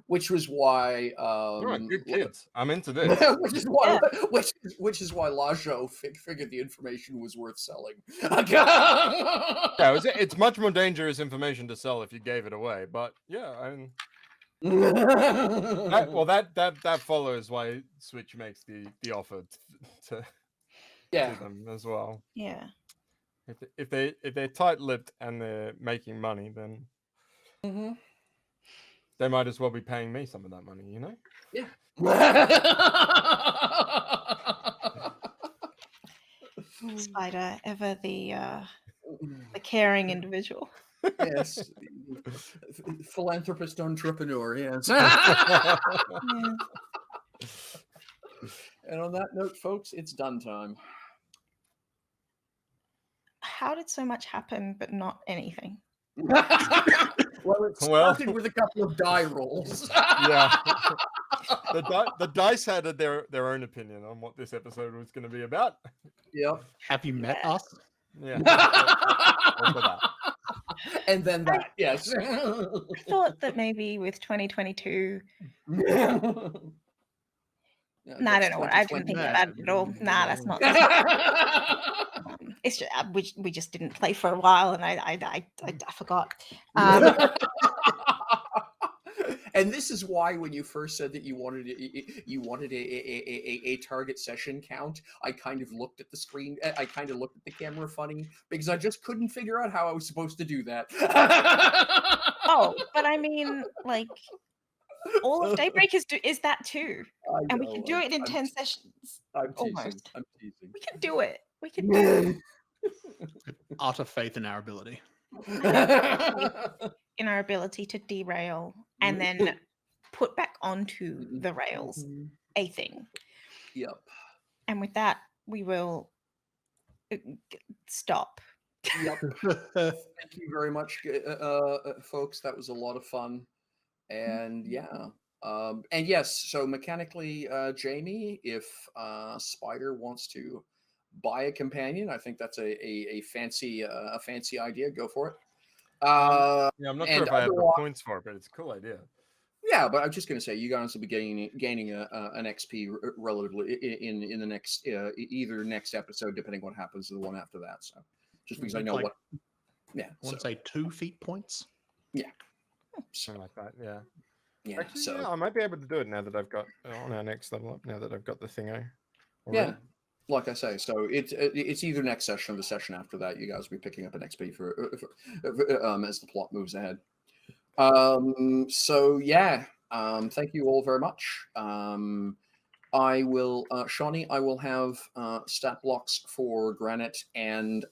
Which was why good kids. I'm into this. which is why Lajo figured the information was worth selling. Yeah, it's much more dangerous information to sell if you gave it away. But yeah, that follows why Switch makes the offer to them as well. Yeah. If they're tight-lipped and they're making money, then they might as well be paying me some of that money, you know? Yeah. Spider, ever the caring individual. Yes. Philanthropist entrepreneur, yes. Yeah. And on that note, folks, it's done time. How did so much happen but not anything? Well, it started with a couple of die rolls. Yeah. The dice had their own opinion on what this episode was going to be about. Yep. Have you met us? Yeah. Go for that. And then that, yes. I thought that maybe with 2022. Yeah, Nah, I that's don't know what I've been 2020. thinking about it at all. Nah, that's not. It's just, we just didn't play for a while, and I forgot. And this is why when you first said that you wanted a target session count, I kind of looked at the screen. I kind of looked at the camera funny because I just couldn't figure out how I was supposed to do that. Oh, but I mean, like, all of Daybreak is that too, and we can do it in 10 sessions. I'm teasing. Almost. I'm teasing. We can do it. We can do it. Utter faith in our ability. In our ability to derail and then put back onto the rails a thing. Yep. And with that, we will stop. Yep. Thank you very much, folks. That was a lot of fun. And yeah. And yes, so mechanically, Jamie, if Spider wants to buy a companion, I think that's a fancy idea. Go for it. Yeah, I'm not sure if I have the otherwise- points for it, but it's a cool idea. Yeah, but I'm just going to say you guys will be gaining an XP relatively in the next either next episode, depending what happens to the one after that. So just because I know Like- what. Yeah. I want to say 2 feet points. Something like that. Yeah. Yeah. Actually, So yeah, I might be able to do it now that I've got on our next level up. Now that I've got the thingo. yeah. Like I say, so it's either next session or the session after that. You guys will be picking up an XP for as the plot moves ahead. So yeah, thank you all very much. I will, Shawnee, I will have stat blocks for Granite, and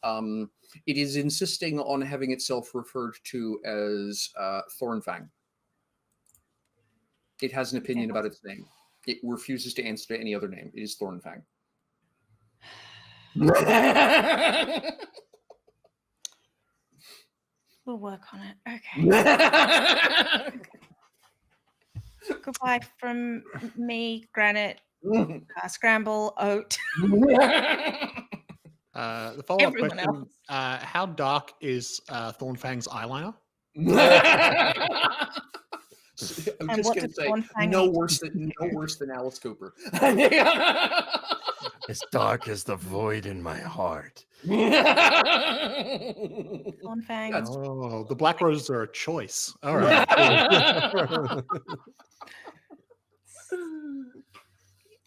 it is insisting on having itself referred to as Thornfang. It has an opinion about its name. It refuses to answer to any other name. It is Thornfang. We'll work on it. Okay. Goodbye from me, Granite, Scramble, Oat. The follow-up Everyone question, how dark is Thornfang's eyeliner? I'm And just what going to does say Thornfang no need to worse than Alice Cooper. As dark as the void in my heart. Thornfang. Oh, the black roses are a choice. All right.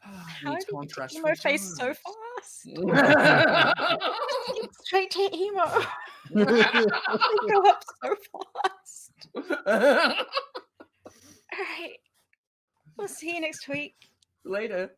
How Needs did you contrast get for emo face so size. fast? Straight to emo. They go up so fast. All right. We'll see you next week. Later.